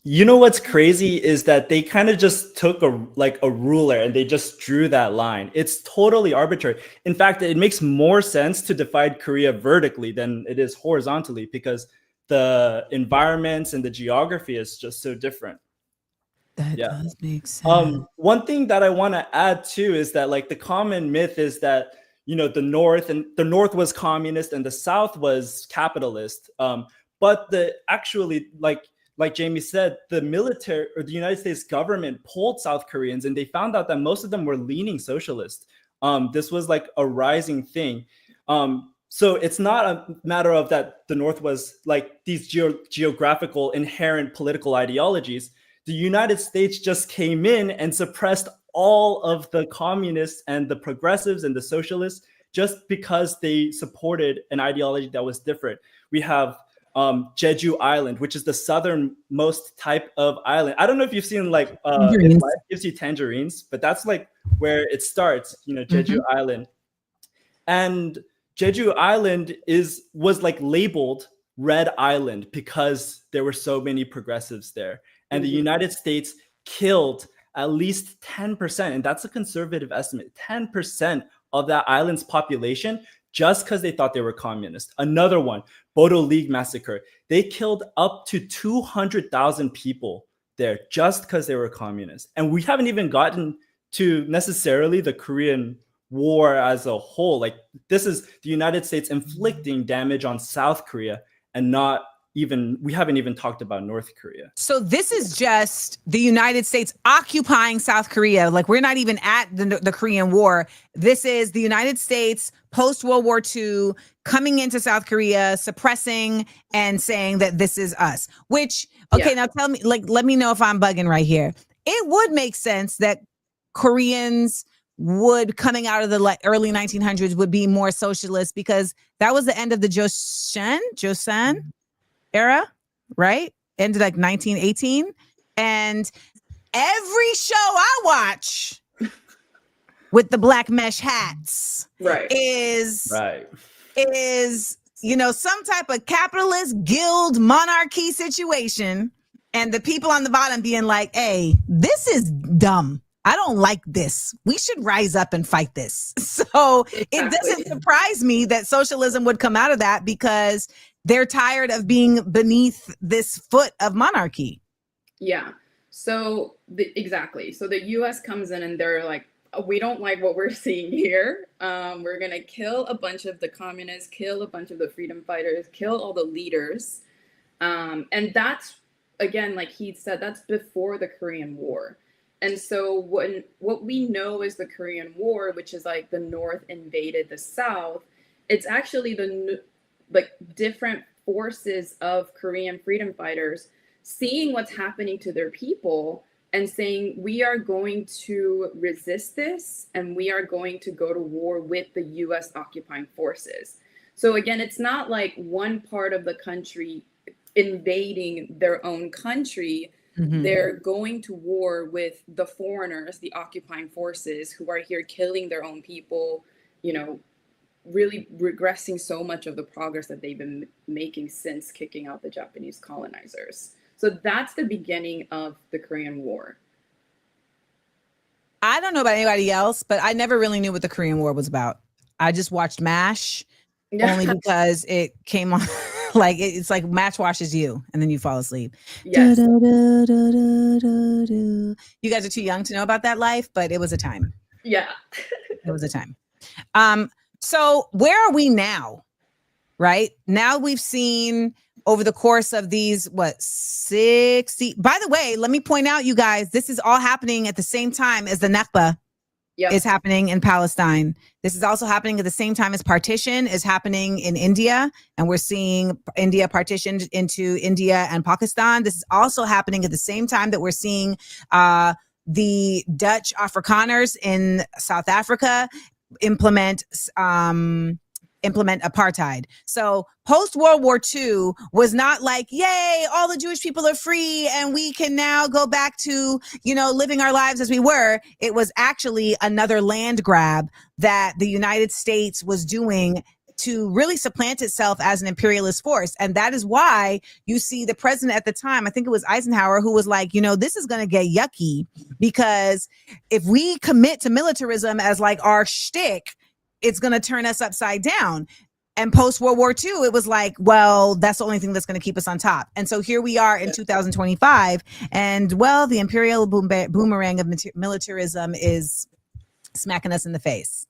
You know what's crazy is that they kind of just took a ruler and they just drew that line. It's totally arbitrary. In fact, it makes more sense to divide Korea vertically than it is horizontally, because the environments and the geography is just so different. That does make sense. One thing that I want to add too is that like the common myth is that the north was communist and the south was capitalist. But the actually like Jamie said, the military or the United States government polled South Koreans and they found out that most of them were leaning socialist. This was like a rising thing. So it's not a matter of that the North was like these geographical inherent political ideologies. The United States just came in and suppressed all of the communists and the progressives and the socialists just because they supported an ideology that was different. We have Jeju Island, which is the southernmost type of island. I don't know if you've seen like If Life Gives You Tangerines, but that's like where it starts, Jeju Island. And Jeju Island was like labeled Red Island because there were so many progressives there. And the United States killed at least 10%, and that's a conservative estimate, 10% of that island's population just because they thought they were communist. Another one, Bodo League massacre. They killed up to 200,000 people there just because they were communist. And we haven't even gotten to necessarily the Korean War as a whole. Like, this is the United States inflicting damage on South Korea, and we haven't even talked about North Korea. So this is just the United States occupying South Korea. Like, we're not even at the Korean War. This is the United States post-World War II coming into South Korea, suppressing and saying that this is us. Which, okay, Now tell me, like, let me know if I'm bugging right here. It would make sense that Koreans would, coming out of the early 1900s, would be more socialist because that was the end of the Joseon era, right? Ended like 1918. And every show I watch with the black mesh hats is some type of capitalist guild monarchy situation, and the people on the bottom being like, hey, this is dumb. I don't like this. We should rise up and fight this. So It doesn't surprise me that socialism would come out of that, because they're tired of being beneath this foot of monarchy. Yeah. So exactly. So the US comes in and they're like, we don't like what we're seeing here. We're going to kill a bunch of the communists, kill a bunch of the freedom fighters, kill all the leaders. And that's, again, like Heath said, that's before the Korean War. And so what we know is the Korean War, which is like the North invaded the South. It's actually different forces of Korean freedom fighters seeing what's happening to their people and saying, we are going to resist this and we are going to go to war with the US occupying forces. So again, it's not like one part of the country invading their own country. Mm-hmm. They're going to war with the foreigners, the occupying forces who are here killing their own people, really regressing so much of the progress that they've been making since kicking out the Japanese colonizers. So that's the beginning of the Korean War. I don't know about anybody else, but I never really knew what the Korean War was about. I just watched MASH only because it came on. Like, it's like MASH washes you and then you fall asleep. Yes. You guys are too young to know about that life, but it was a time. Yeah. It was a time. So where are we now? Right now, we've seen over the course of these, 60. By the way, let me point out, you guys, this is all happening at the same time as the Nakba is happening in Palestine. This is also happening at the same time as partition is happening in India. And we're seeing India partitioned into India and Pakistan. This is also happening at the same time that we're seeing the Dutch Afrikaners in South Africa implement implement apartheid. So post World War II was not like, yay, all the Jewish people are free and we can now go back to, living our lives as we were. It was actually another land grab that the United States was doing to really supplant itself as an imperialist force. And that is why you see the president at the time, I think it was Eisenhower, who was like, this is going to get yucky, because if we commit to militarism as like our shtick, it's going to turn us upside down. And post World War II, it was like, well, that's the only thing that's going to keep us on top. And so here we are in 2025, and well, the imperial boomerang of militarism is smacking us in the face.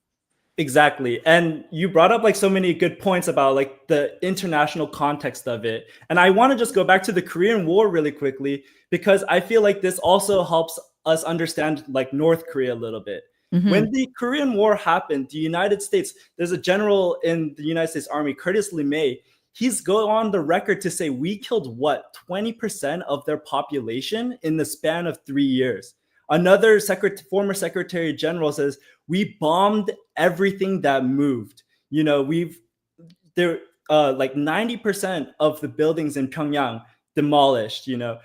Exactly. And you brought up like so many good points about like the international context of it. And I want to just go back to the Korean War really quickly, because I feel like this also helps us understand like North Korea a little bit. Mm-hmm. When the Korean War happened, the United States, there's a general in the United States Army, Curtis LeMay, he's going on the record to say we killed 20% of their population in the span of 3 years. Another former Secretary General says we bombed everything that moved. Like 90% of the buildings in Pyongyang demolished. The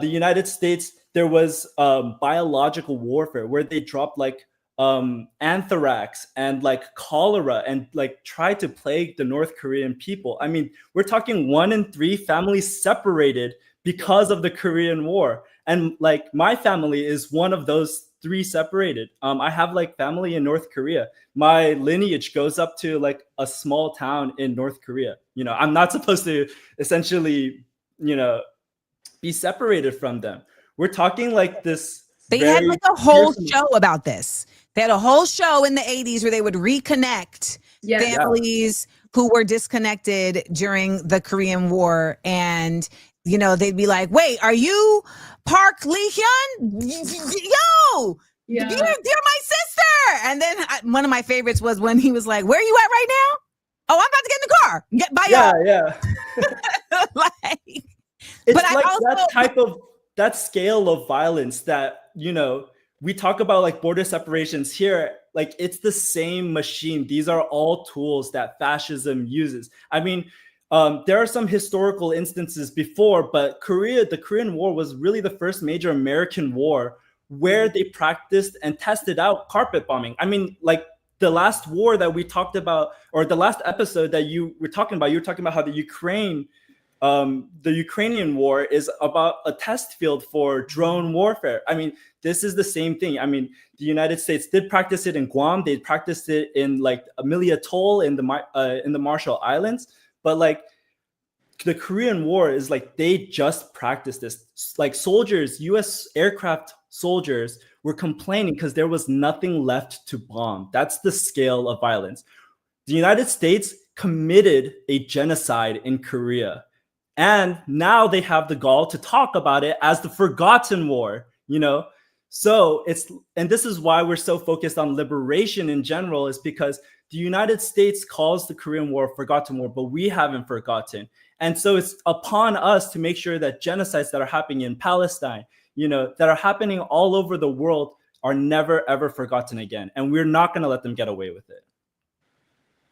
United States, there was biological warfare where they dropped like anthrax and like cholera and like tried to plague the North Korean people. I mean, we're talking 1 in 3 families separated because of the Korean War. And like my family is one of those 3 separated. I have like family in North Korea. My lineage goes up to like a small town in North Korea. I'm not supposed to essentially, be separated from them. We're talking like this. They had like a whole show about this. They had a whole show in the 80s where they would reconnect families who were disconnected during the Korean War. And they'd be like, wait, are you Park Lee-hyun? Yo, you're my sister. And then one of my favorites was when he was like, where are you at right now? Oh, I'm about to get in the car. Bye, y'all. It's like that scale of violence that, we talk about like border separations here. Like it's the same machine. These are all tools that fascism uses. I mean, there are some historical instances before, but the Korean War was really the first major American war where they practiced and tested out carpet bombing. I mean, like the last war that we talked about, or the last episode that you were talking about how the Ukrainian war is about a test field for drone warfare. I mean, this is the same thing. I mean, the United States did practice it in Guam. They practiced it in like Amelia Atoll in the Marshall Islands. But like the Korean War is like they just practiced this. Like soldiers, U.S. aircraft soldiers were complaining because there was nothing left to bomb. That's the scale of violence. The United States committed a genocide in Korea. And now they have the gall to talk about it as the forgotten war, So and this is why we're so focused on liberation in general, is because the United States calls the Korean War a forgotten war, but we haven't forgotten. And so it's upon us to make sure that genocides that are happening in Palestine, that are happening all over the world are never, ever forgotten again. And we're not going to let them get away with it.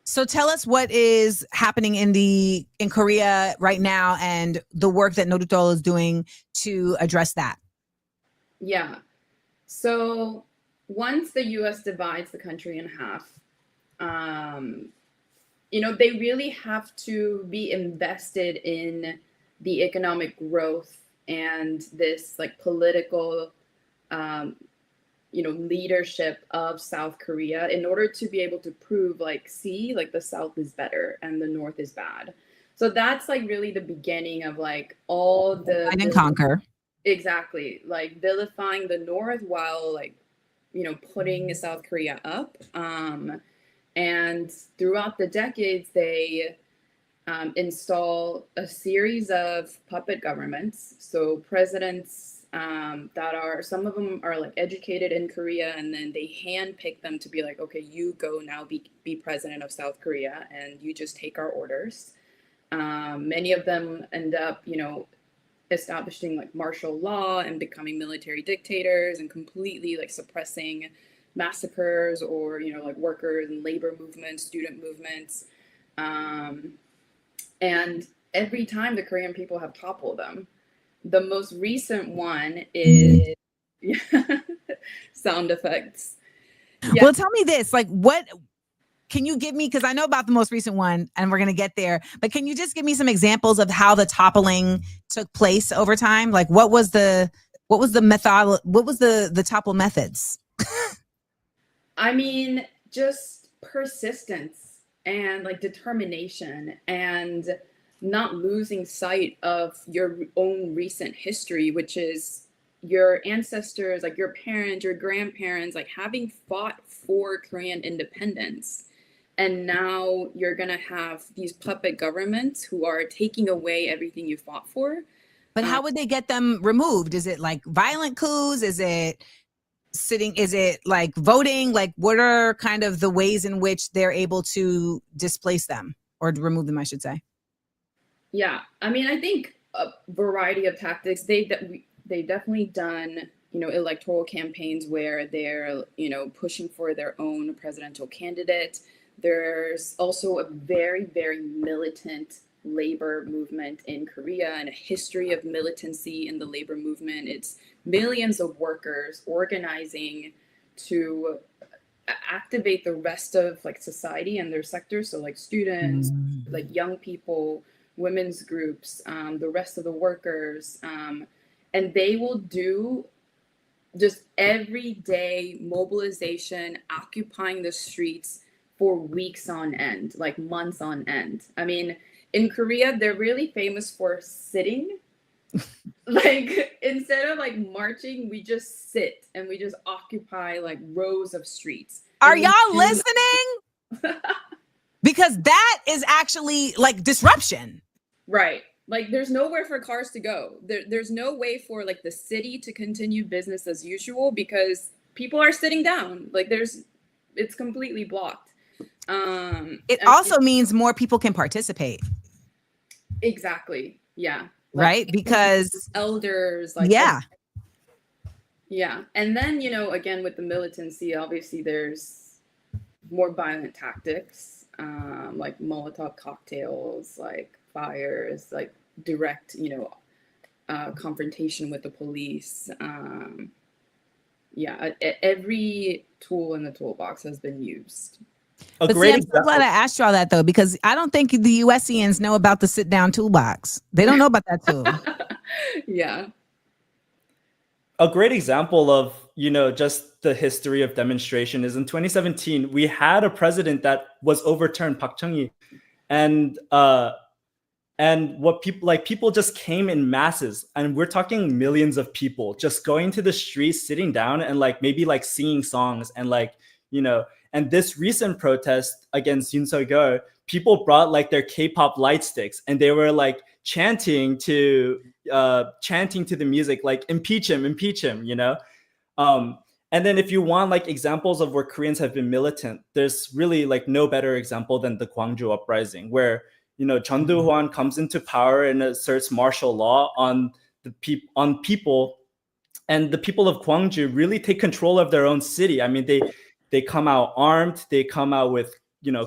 So tell us what is happening in Korea right now and the work that Nodutdol is doing to address that. Yeah. So once the U.S. divides the country in half, they really have to be invested in the economic growth and this like political leadership of South Korea in order to be able to prove like the South is better and the North is bad. So that's like really the beginning of like all the divide and conquer. Exactly. Like vilifying the North while like, putting South Korea up. And throughout the decades, they install a series of puppet governments. So presidents some of them are like educated in Korea, and then they handpick them to be like, okay, you go now be president of South Korea and you just take our orders. Many of them end up, establishing like martial law and becoming military dictators and completely like suppressing massacres or, like workers and labor movements, student movements. And every time the Korean people have toppled them. The most recent one is sound effects. Yeah. Well, tell me this, like, what can you give me? Because I know about the most recent one and we're going to get there, but can you just give me some examples of how the toppling took place over time? Like, what was the method? What was the topple methods? I mean, just persistence and like determination and not losing sight of your own recent history, which is your ancestors, like your parents, your grandparents, like having fought for Korean independence. And now you're going to have these puppet governments who are taking away everything you fought for. But how would they get them removed? Is it like violent coups? Is it like voting? Like, what are kind of the ways in which they're able to displace them or remove them, I should say? Yeah, I mean, I think a variety of tactics. They definitely done, electoral campaigns where they're, pushing for their own presidential candidate. There's also a very, very militant labor movement in Korea and a history of militancy in the labor movement. It's millions of workers organizing to activate the rest of like society and their sectors. So like students, like young people, women's groups, the rest of the workers, and they will do just everyday mobilization, occupying the streets for weeks on end, like months on end. I mean, in Korea, they're really famous for sitting. Like, instead of like marching, we just sit and we just occupy like rows of streets. Are y'all listening? Because that is actually like disruption. Right. Like, there's nowhere for cars to go. There's no way for like the city to continue business as usual because people are sitting down. Like, it's completely blocked. It also means more people can participate. Exactly. Yeah. Right. Because elders, like, yeah. Yeah. And then, again, with the militancy, obviously there's more violent tactics, like Molotov cocktails, like fires, like direct, confrontation with the police. Yeah, every tool in the toolbox has been used. But see, I'm so glad I asked you all that, though, because I don't think the USians know about the sit-down toolbox. They don't know about that tool. Yeah. A great example of, just the history of demonstration is in 2017, we had a president that was overturned, Park Chung-hee, and what people just came in masses, and we're talking millions of people just going to the streets, sitting down and like maybe like singing songs and like, and this recent protest against Yoon Suk-yeol, people brought like their K-pop light sticks and they were like chanting to the music, like impeach him, and then if you want like examples of where Koreans have been militant, there's really like no better example than the Gwangju uprising, where Chun Doo-hwan comes into power and asserts martial law on people, and the people of Gwangju really take control of their own city. I mean, they come out armed, they come out with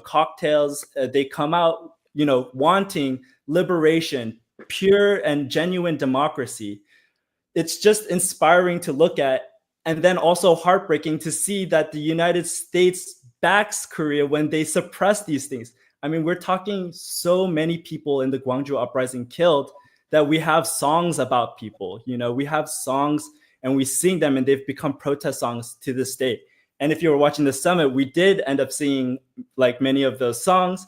cocktails, they come out wanting liberation, pure and genuine democracy. It's just inspiring to look at, and then also heartbreaking to see that the United States backs Korea when they suppress these things. I mean, we're talking so many people in the Gwangju uprising killed that we have songs about people. We have songs and we sing them, and they've become protest songs to this day. And if you were watching the summit, we did end up singing like many of those songs.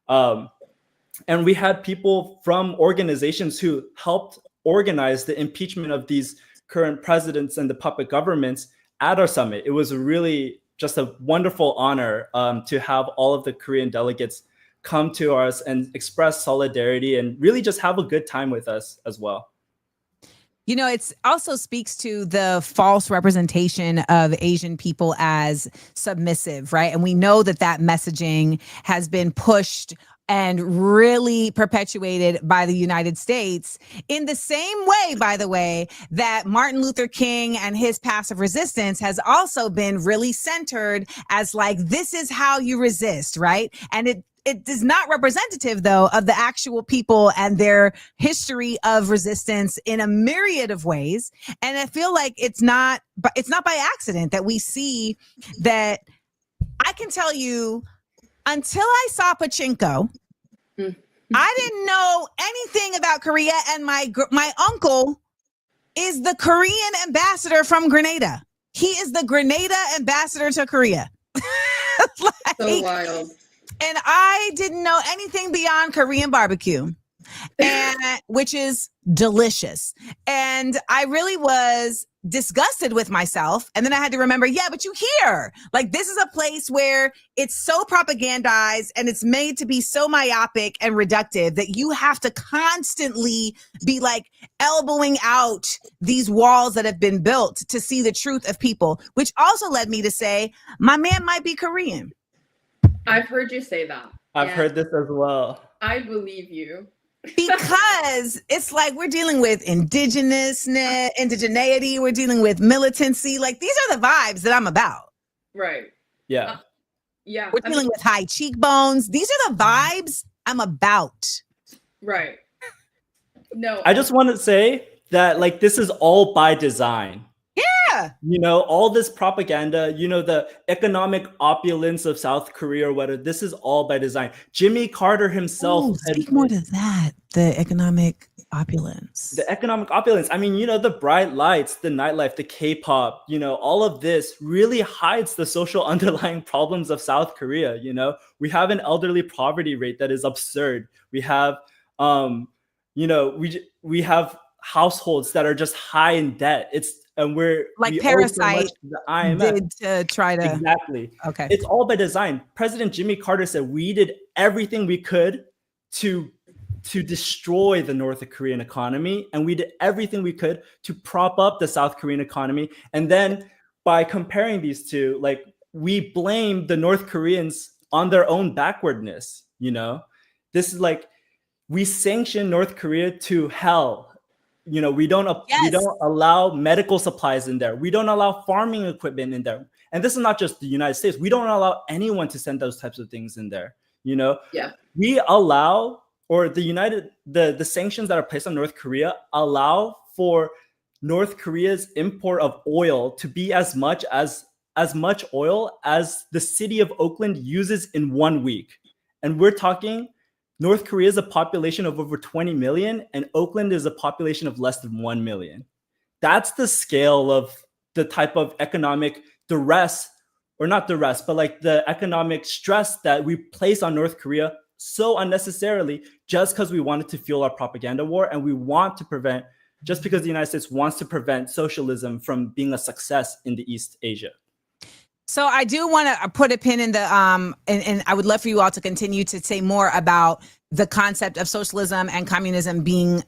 And we had people from organizations who helped organize the impeachment of these current presidents and the puppet governments at our summit. It was really just a wonderful honor to have all of the Korean delegates come to us and express solidarity and really just have a good time with us as well. It also speaks to the false representation of Asian people as submissive, right? And we know that messaging has been pushed and really perpetuated by the United States in the same way, by the way, that Martin Luther King and his passive resistance has also been really centered as like, this is how you resist, right? And it is not representative, though, of the actual people and their history of resistance in a myriad of ways. And I feel like it's not by accident that we see that. I can tell you, until I saw Pachinko, I didn't know anything about Korea, and my uncle is the Korean ambassador from Grenada. He is the Grenada ambassador to Korea. So wild. And I didn't know anything beyond Korean barbecue, and which is delicious. And I really was disgusted with myself. And then I had to remember, yeah, but you hear, like, this is a place where it's so propagandized and it's made to be so myopic and reductive that you have to constantly be like elbowing out these walls that have been built to see the truth of people, which also led me to say, my man might be Korean. I've heard you say that. I've heard this as well. I believe you. Because it's like we're dealing with indigeneity, we're dealing with militancy. Like, these are the vibes that I'm about. Right. Yeah. Yeah. We're dealing with high cheekbones. These are the vibes I'm about. Right. No. I just want to say that, like, this is all by design. Yeah. You know, all this propaganda, you know, the economic opulence of South Korea or whatever, this is all by design. Jimmy Carter himself. Speak more to that, the economic opulence. The economic opulence. I mean, you know, the bright lights, the nightlife, the K-pop, you know, all of this really hides the social underlying problems of South Korea. You know, we have an elderly poverty rate that is absurd. We have, you know, we have households that are just high in debt. And we Parasite the IMF. did to try to exactly. Okay. It's all by design. President Jimmy Carter said we did everything we could to destroy the North Korean economy, and we did everything we could to prop up the South Korean economy. And then by comparing these two, like, we blame the North Koreans on their own backwardness. You know, this is like, we sanction North Korea to hell. You know, we don't allow medical supplies in there. We don't allow farming equipment in there. And this is not just the United States. We don't allow anyone to send those types of things in there. You know, we allow, or the sanctions that are placed on North Korea allow for North Korea's import of oil to be as much oil as the city of Oakland uses in 1 week. And we're talking, North Korea is a population of over 20 million, and Oakland is a population of less than 1 million. That's the scale of the type of economic duress, or not duress, but like the economic stress that we place on North Korea so unnecessarily, just because we wanted to fuel our propaganda war, and we want to prevent, just because the United States wants to prevent socialism from being a success in the East Asia. So I do want to put a pin in the and I would love for you all to continue to say more about the concept of socialism and communism being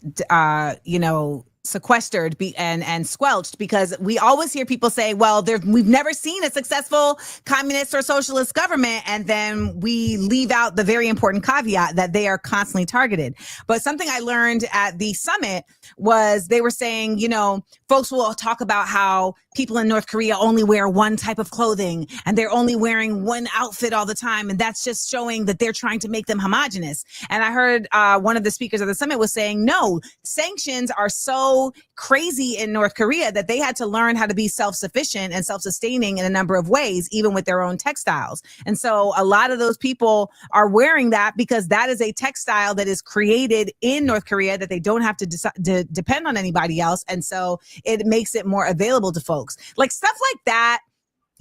sequestered and squelched, because we always hear people say, well, we've never seen a successful communist or socialist government, and then we leave out the very important caveat that they are constantly targeted. But something I learned at the summit was they were saying, you know, folks will talk about how people in North Korea only wear one type of clothing and they're only wearing one outfit all the time, and that's just showing that they're trying to make them homogenous. And I heard one of the speakers of the summit was saying, no, sanctions are so crazy in North Korea that they had to learn how to be self-sufficient and self-sustaining in a number of ways, even with their own textiles. And so a lot of those people are wearing that because that is a textile that is created in North Korea that they don't have to depend on anybody else. And so it makes it more available to folks. Like stuff like that,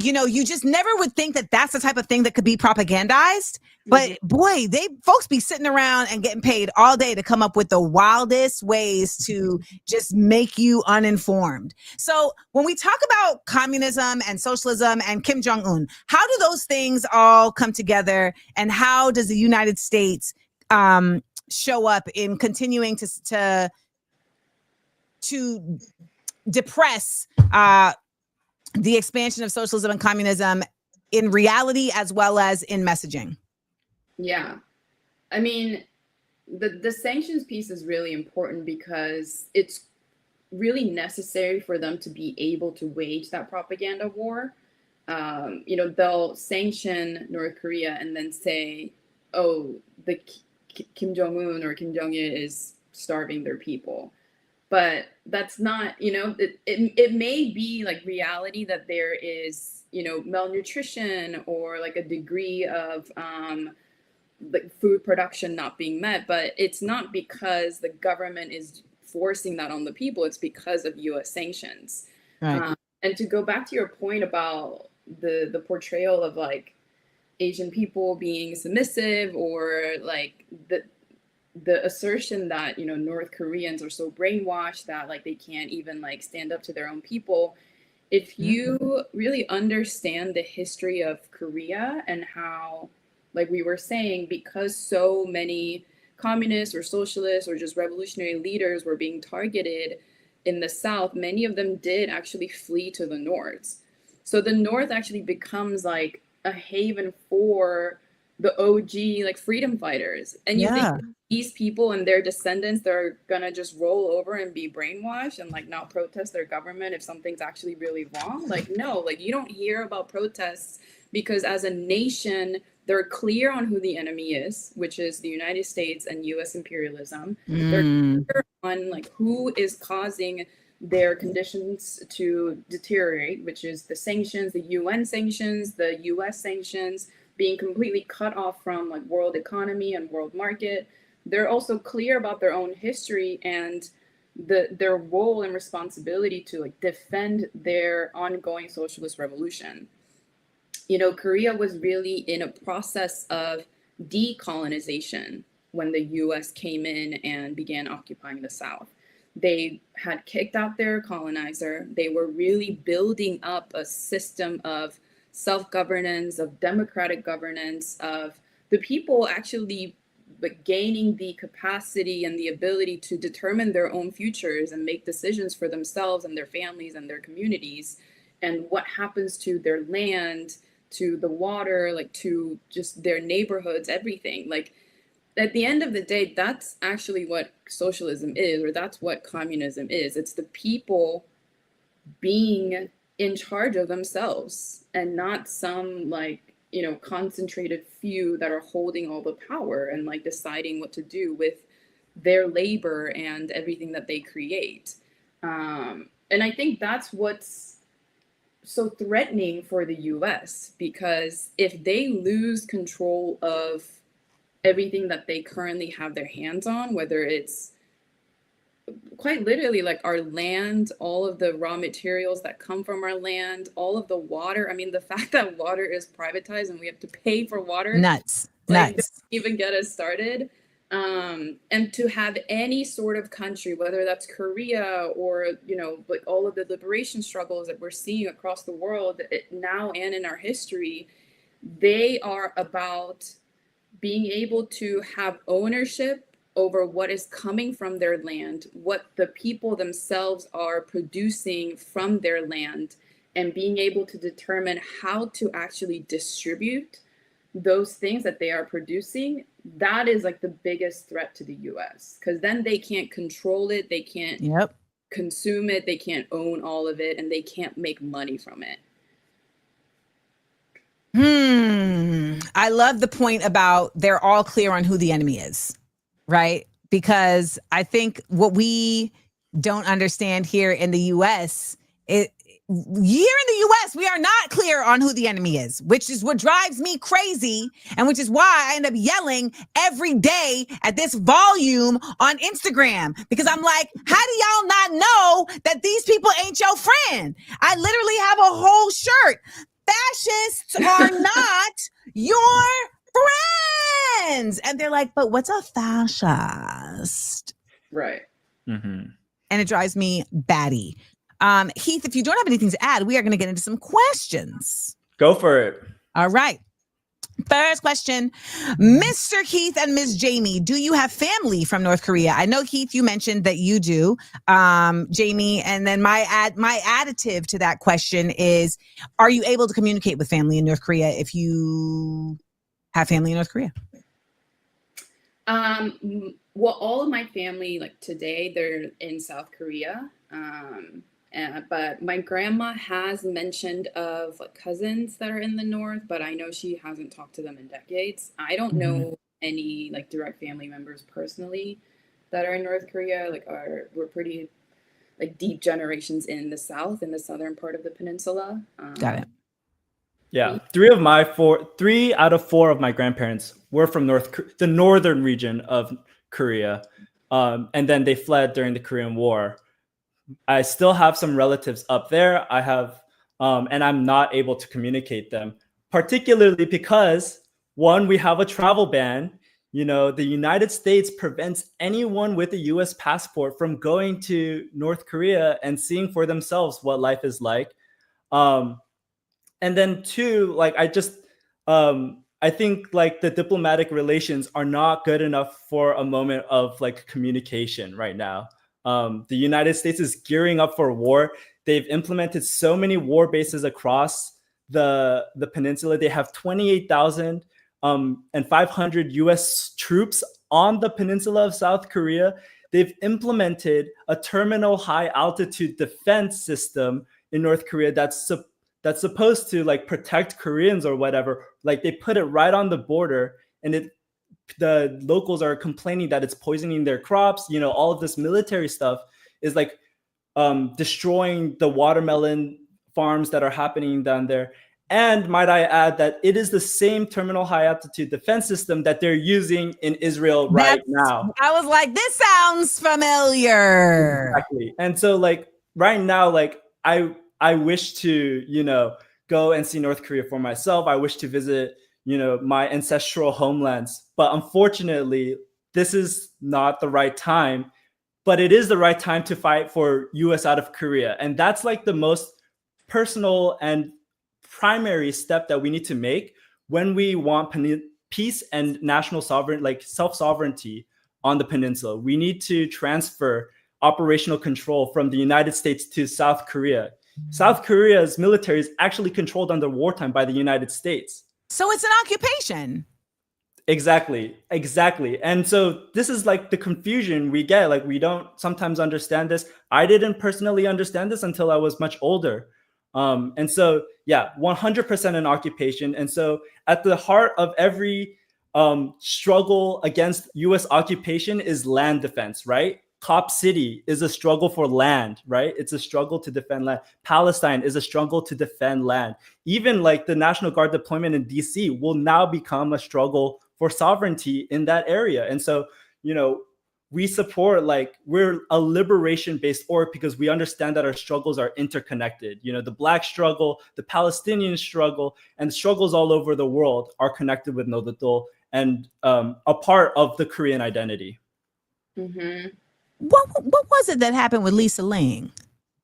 you know, you just never would think that that's the type of thing that could be propagandized. But boy, folks be sitting around and getting paid all day to come up with the wildest ways to just make you uninformed. So when we talk about communism and socialism and Kim Jong-un, how do those things all come together? And how does the United States show up in continuing to depress the expansion of socialism and communism in reality as well as in messaging? Yeah. I mean, the sanctions piece is really important because it's really necessary for them to be able to wage that propaganda war. You know, they'll sanction North Korea and then say, oh, the Kim Jong-un or Kim Jong-il is starving their people. But that's not, it may be like reality that there is, malnutrition or like a degree of like food production not being met, but it's not because the government is forcing that on the people. It's because of U.S. sanctions. Right. And to go back to your point about the portrayal of like Asian people being submissive, or like the assertion that North Koreans are so brainwashed that like they can't even like stand up to their own people. If you really understand the history of Korea and how, like we were saying, because so many communists or socialists or just revolutionary leaders were being targeted in the South, many of them did actually flee to the North. So the North actually becomes like a haven for the OG like freedom fighters. And you think these people and their descendants, they're gonna just roll over and be brainwashed and like not protest their government if something's actually really wrong? Like, no, like you don't hear about protests because as a nation, they're clear on who the enemy is, which is the United States and US imperialism. They're clear on like who is causing their conditions to deteriorate, which is the sanctions, the UN sanctions, the US sanctions, being completely cut off from like world economy and world market. They're also clear about their own history and their role and responsibility to like defend their ongoing socialist revolution. Korea was really in a process of decolonization when the US came in and began occupying the South. They had kicked out their colonizer. They were really building up a system of self-governance, of democratic governance, of the people actually gaining the capacity and the ability to determine their own futures and make decisions for themselves and their families and their communities, and what happens to their land, to the water, like to just their neighborhoods, everything. Like at the end of the day, that's actually what socialism is, or that's what communism is. It's the people being in charge of themselves and not some like, concentrated few that are holding all the power and like deciding what to do with their labor and everything that they create. And I think that's what's so threatening for the US, because if they lose control of everything that they currently have their hands on, whether it's quite literally like our land, all of the raw materials that come from our land, all of the water. I mean, the fact that water is privatized and we have to pay for water. Nuts. Like, doesn't even get us started. And to have any sort of country, whether that's Korea or, like all of the liberation struggles that we're seeing across the world now and in our history, they are about being able to have ownership over what is coming from their land, what the people themselves are producing from their land, and being able to determine how to actually distribute those things that they are producing. That is like the biggest threat to the US, because then they can't control it, they can't consume it, they can't own all of it, and they can't make money from it. I love the point about they're all clear on who the enemy is, right? Because I think what we don't understand here in the US, we are not clear on who the enemy is, which is what drives me crazy, and which is why I end up yelling every day at this volume on Instagram, because I'm like, how do y'all not know that these people ain't your friend? I literally have a whole shirt. Fascists are not your friends. And they're like, but what's a fascist? Right. And it drives me batty. Heath, if you don't have anything to add, we are going to get into some questions. Go for it. All right. First question, Mr. Heath and Ms. Jamie, do you have family from North Korea? I know, Heath, you mentioned that you do, Jamie. And then my additive to that question is, are you able to communicate with family in North Korea if you have family in North Korea? Well, all of my family, like today, they're in South Korea. But my grandma has mentioned of like cousins that are in the north, but I know she hasn't talked to them in decades. I don't know any like direct family members personally that are in North Korea. Like we're pretty like deep generations in the south, in the southern part of the peninsula. Got it. Yeah, 3 out of 4 of my grandparents were from the northern region of Korea, and then they fled during the Korean War. I still have some relatives up there. I have, and I'm not able to communicate them, particularly because one, we have a travel ban. You know, the United States prevents anyone with a U.S. passport from going to North Korea and seeing for themselves what life is like. And then two, like I think like the diplomatic relations are not good enough for a moment of like communication right now. The United States is gearing up for war. They've implemented so many war bases across the peninsula. They have 28,000 and 500 US troops on the peninsula of South Korea. They've implemented a terminal high altitude defense system in North Korea that's supposed to like protect Koreans or whatever. Like they put it right on the border, and the locals are complaining that it's poisoning their crops. You know, all of this military stuff is like destroying the watermelon farms that are happening down there. And might I add that it is the same terminal high altitude defense system that they're using in Israel right now. I was like, this sounds familiar. Exactly. And so like right now, like I wish to, you know, go and see North Korea for myself. I wish to visit, you know, my ancestral homelands. But unfortunately, this is not the right time. But it is the right time to fight for US out of Korea. And that's like the most personal and primary step that we need to make when we want peace and national sovereignty, like self-sovereignty on the peninsula. We need to transfer operational control from the United States to South Korea. South Korea's military is actually controlled under wartime by the United States. So it's an occupation. Exactly. And so this is like the confusion we get. Like we don't sometimes understand this. I didn't personally understand this until I was much older. And so, yeah, 100% an occupation. And so at the heart of every struggle against US occupation is land defense, right? Cop City is a struggle for land, right? It's a struggle to defend land. Palestine is a struggle to defend land. Even like the National Guard deployment in DC will now become a struggle for sovereignty in that area. And so, you know, we support, like, we're a liberation-based org because we understand that our struggles are interconnected. You know, the Black struggle, the Palestinian struggle, and struggles all over the world are connected with Nodutdol and a part of the Korean identity. Mm-hmm. What was it that happened with Lisa Ling?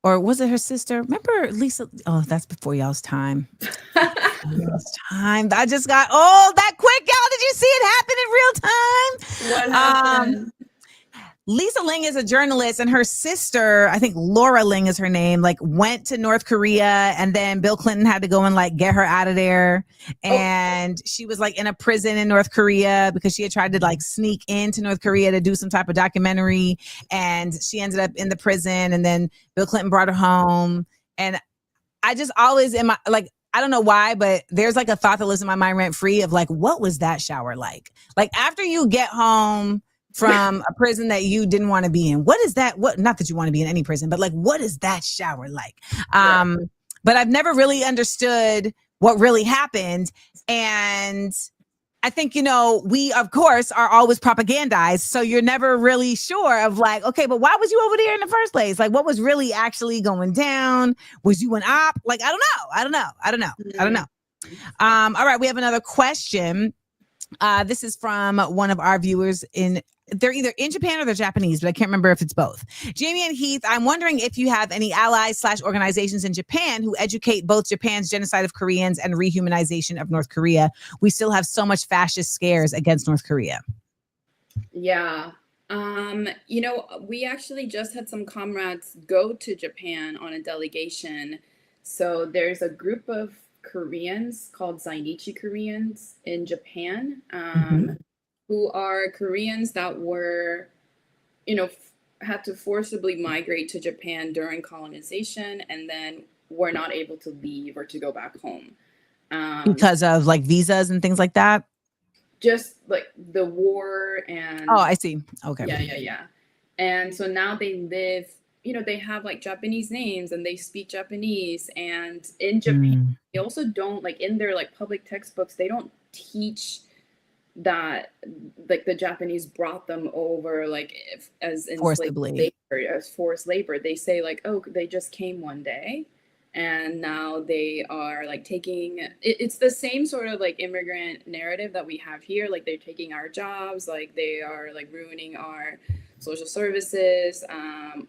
Or was it her sister? Remember Lisa? Oh, that's before y'all's time. I just got old that quick, y'all. Did you see it happen in real time? What happened? Lisa Ling is a journalist, and her sister, I think Laura Ling is her name, like went to North Korea, and then Bill Clinton had to go and like get her out of there. And she was like in a prison in North Korea because she had tried to like sneak into North Korea to do some type of documentary, and she ended up in the prison, and then Bill Clinton brought her home. And I just always I don't know why, but there's like a thought that lives in my mind rent free of like, what was that shower like? Like after you get home from a prison that you didn't want to be in, what is that? What, not that you want to be in any prison, but like, what is that shower like? But I've never really understood what really happened. And I think, you know, we of course are always propagandized. So you're never really sure of like, okay, but why was you over there in the first place? Like what was really actually going down? Was you an op? Like, I don't know. All right. We have another question. This is from one of our viewers they're either in Japan or they're Japanese, but I can't remember if it's both. Jamie and Heath, I'm wondering if you have any allies / organizations in Japan who educate both Japan's genocide of Koreans and rehumanization of North Korea. We still have so much fascist scares against North Korea. Yeah. You know, we actually just had some comrades go to Japan on a delegation. So there's a group of Koreans called Zainichi Koreans in Japan, who are Koreans that were, you know, had to forcibly migrate to Japan during colonization, and then were not able to leave or to go back home. Because of like visas and things like that? Just like the war and... Oh, I see. Okay. Yeah. And so now they live, they have like Japanese names and they speak Japanese. And in Japan, they also don't, like in their like public textbooks, they don't teach that like the Japanese brought them over like as forcibly, as forced labor. They say like, oh, they just came one day and now they are like taking it's the same sort of like immigrant narrative that we have here. Like they're taking our jobs, like they are like ruining our social services,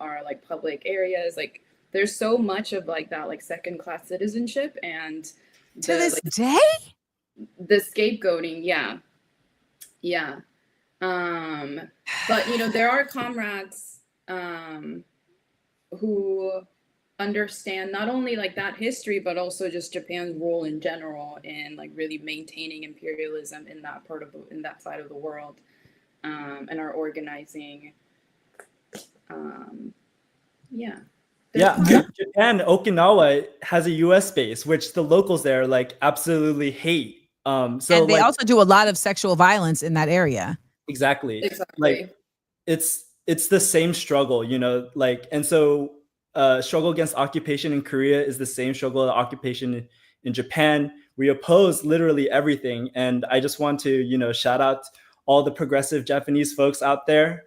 our like public areas. Like there's so much of like that like second class citizenship and to this like, day the scapegoating. Yeah. But there are comrades who understand not only like that history, but also just Japan's role in general in like really maintaining imperialism in that in that side of the world, and are organizing. Japan, Okinawa has a US base, which the locals there like absolutely hate. And they also do a lot of sexual violence in that area. Exactly. Like it's the same struggle, like, and so struggle against occupation in Korea is the same struggle of occupation in Japan. We oppose literally everything. And I just want to, shout out all the progressive Japanese folks out there,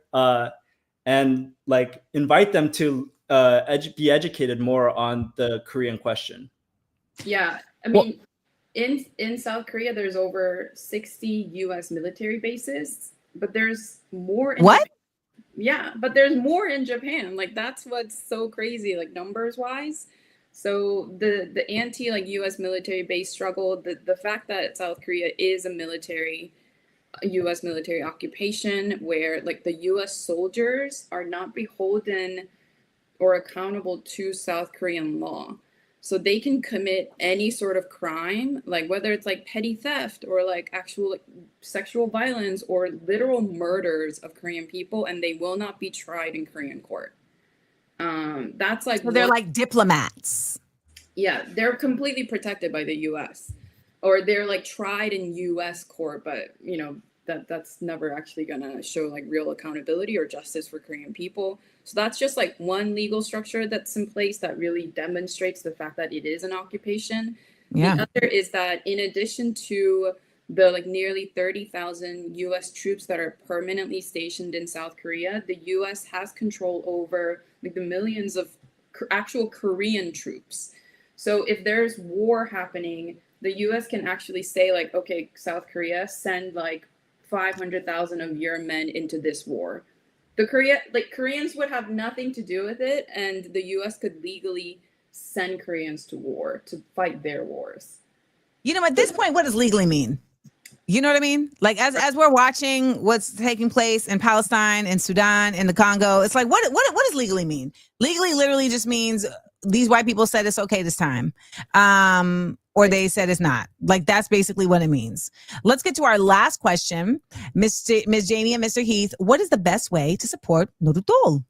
and like invite them to be educated more on the Korean question. Yeah. I mean, in South Korea, there's over 60 US military bases, but there's more in what? Japan. Yeah, but there's more in Japan. Like that's what's so crazy, like numbers wise. So the anti like US military base struggle, the fact that South Korea is a US military occupation where like the US soldiers are not beholden or accountable to South Korean law. So they can commit any sort of crime, like whether it's like petty theft or like actual like, sexual violence or literal murders of Korean people, and they will not be tried in Korean court. That's like so they're like diplomats. Yeah, they're completely protected by the US, or they're like tried in US court, but that's never actually gonna show like real accountability or justice for Korean people. So that's just like one legal structure that's in place that really demonstrates the fact that it is an occupation. Yeah. The other is that in addition to the like nearly 30,000 US troops that are permanently stationed in South Korea, the US has control over like the millions of actual Korean troops. So if there's war happening, the US can actually say like, okay, South Korea, send like 500,000 of your men into this war. Koreans would have nothing to do with it, and the US could legally send Koreans to war to fight their wars. At this point, what does legally mean? You know what I mean? Like as we're watching what's taking place in Palestine, in Sudan, in the Congo, it's like what does legally mean? Legally literally just means these white people said it's okay this time. Or they said it's not. Like that's basically what it means. Let's get to our last question. Ms. Jamie and Mr. Heath, what is the best way to support Nodutdol?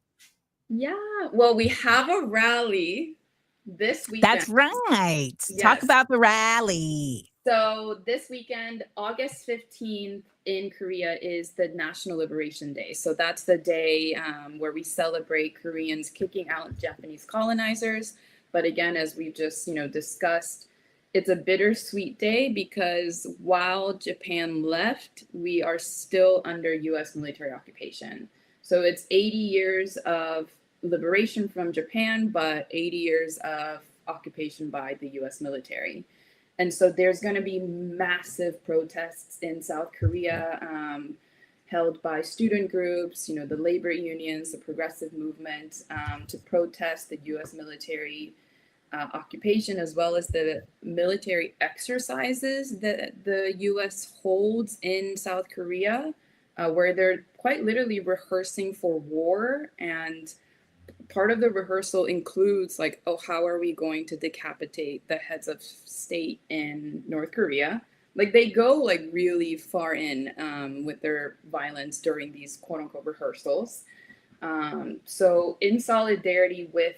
Yeah, well, we have a rally this weekend. That's right. Yes. Talk about the rally. So this weekend, August 15th in Korea is the National Liberation Day. So that's the day where we celebrate Koreans kicking out Japanese colonizers. But again, as we've just discussed, it's a bittersweet day because while Japan left, we are still under US military occupation. So it's 80 years of liberation from Japan, but 80 years of occupation by the US military. And so there's going to be massive protests in South Korea, held by student groups, the labor unions, the progressive movement, to protest the US military occupation, as well as the military exercises that the US holds in South Korea, where they're quite literally rehearsing for war. And part of the rehearsal includes like, oh, how are we going to decapitate the heads of state in North Korea? Like they go like really far in with their violence during these quote unquote rehearsals. So in solidarity with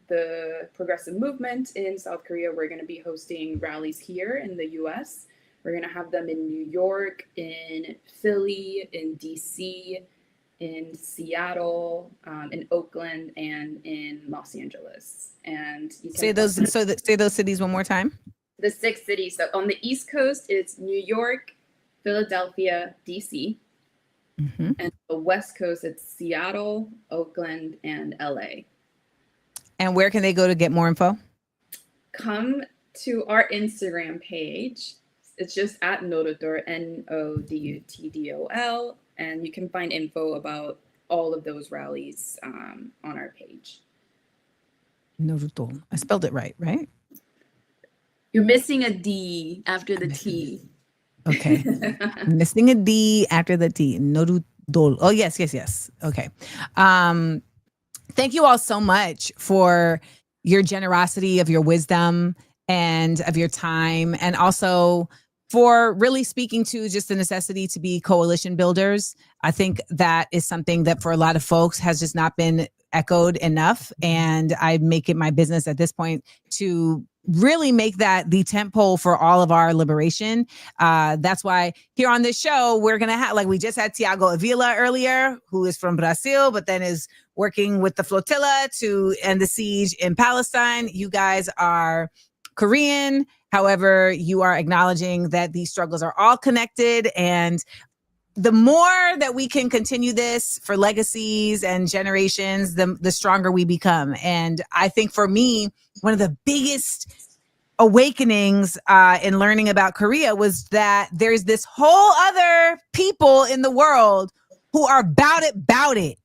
the progressive movement in South Korea, we're going to be hosting rallies here in the US. We're going to have them in New York, in Philly, in DC, in Seattle, in Oakland, and in Los Angeles. And you can Say those cities one more time. the 6 cities. So on the East Coast, it's New York, Philadelphia, DC. Mm-hmm. And the West Coast, it's Seattle, Oakland, and LA. And where can they go to get more info? Come to our Instagram page. It's just at Nodutdol, Nodutdol, and you can find info about all of those rallies on our page. Nodutdol. I spelled it right? You're missing a D after the T. Okay. Missing a D after the T. Nodutdol. Oh, yes. Okay. Thank you all so much for your generosity, of your wisdom, and of your time, and also for really speaking to just the necessity to be coalition builders. I think that is something that for a lot of folks has just not been echoed enough. And I make it my business at this point to really make that the tentpole for all of our liberation. That's why here on this show, we're going to have, like we just had Thiago Avila earlier, who is from Brazil, but then is working with the flotilla to end the siege in Palestine. You guys are Korean. However, you are acknowledging that these struggles are all connected, and the more that we can continue this for legacies and generations, the stronger we become. And I think for me, one of the biggest awakenings in learning about Korea was that there's this whole other people in the world who are bout it.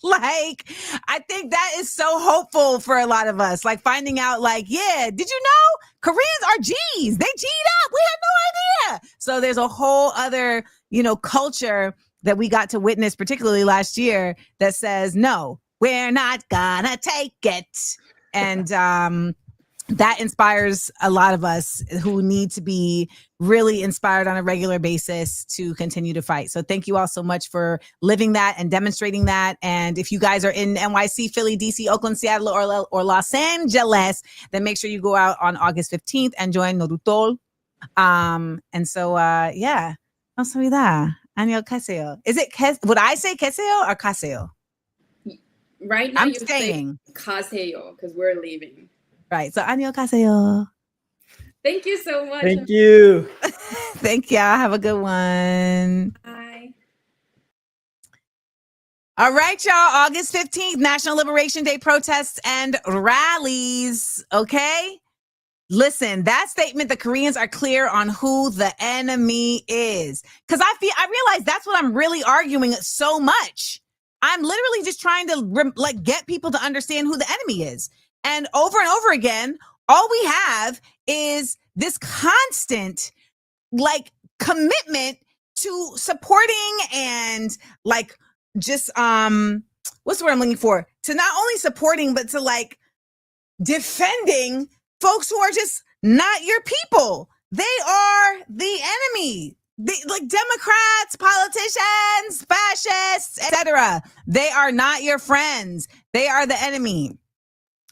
Like, I think that is so hopeful for a lot of us. Like finding out, like, yeah, did you know Koreans are G's? They G'd up. We had no idea. So there's a whole other, culture that we got to witness, particularly last year, that says, no, we're not gonna take it. And that inspires a lot of us who need to be really inspired on a regular basis to continue to fight. So thank you all so much for living that and demonstrating that. And if you guys are in NYC, Philly, DC, Oakland, Seattle, or Los Angeles, then make sure you go out on August 15th and join Nodutdol. And so, yeah. 감사합니다. 안녕하세요. Is it, would I say 계세요 or 가세요? Right now, I'm you staying. say 가세요 because we're leaving. Right. So 안녕하세요. Thank you so much. Thank you. Thank y'all. Have a good one. Bye. All right, y'all. August 15th, National Liberation Day protests and rallies. Okay. Listen, that statement, the Koreans are clear on who the enemy is. Because I realize that's what I'm really arguing so much. I'm literally just trying to get people to understand who the enemy is. And over again, all we have is this constant commitment to supporting and just what's the word I'm looking for? To not only supporting, but to defending folks who are just not your people. They are the enemy. They, Democrats, politicians, fascists, etc. They are not your friends. They are the enemy.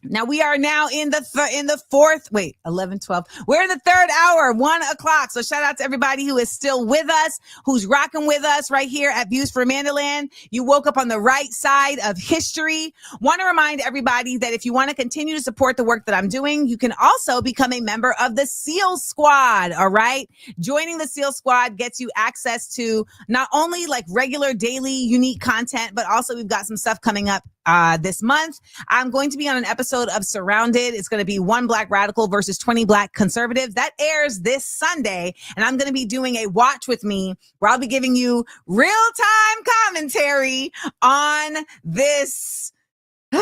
Now we are now in the fourth, 11, 12. We're in the third hour, 1 o'clock. So shout out to everybody who is still with us, who's rocking with us right here at Views for AmandaLand. You woke up on the right side of history. Want to remind everybody that if you want to continue to support the work that I'm doing, you can also become a member of the SEAL Squad. All right. Joining the SEAL Squad gets you access to not only regular daily unique content, but also we've got some stuff coming up this month. I'm going to be on an episode of Surrounded. It's going to be 1 Black radical versus 20 Black conservatives. That airs this Sunday. And I'm going to be doing a watch with me where I'll be giving you real-time commentary on this. It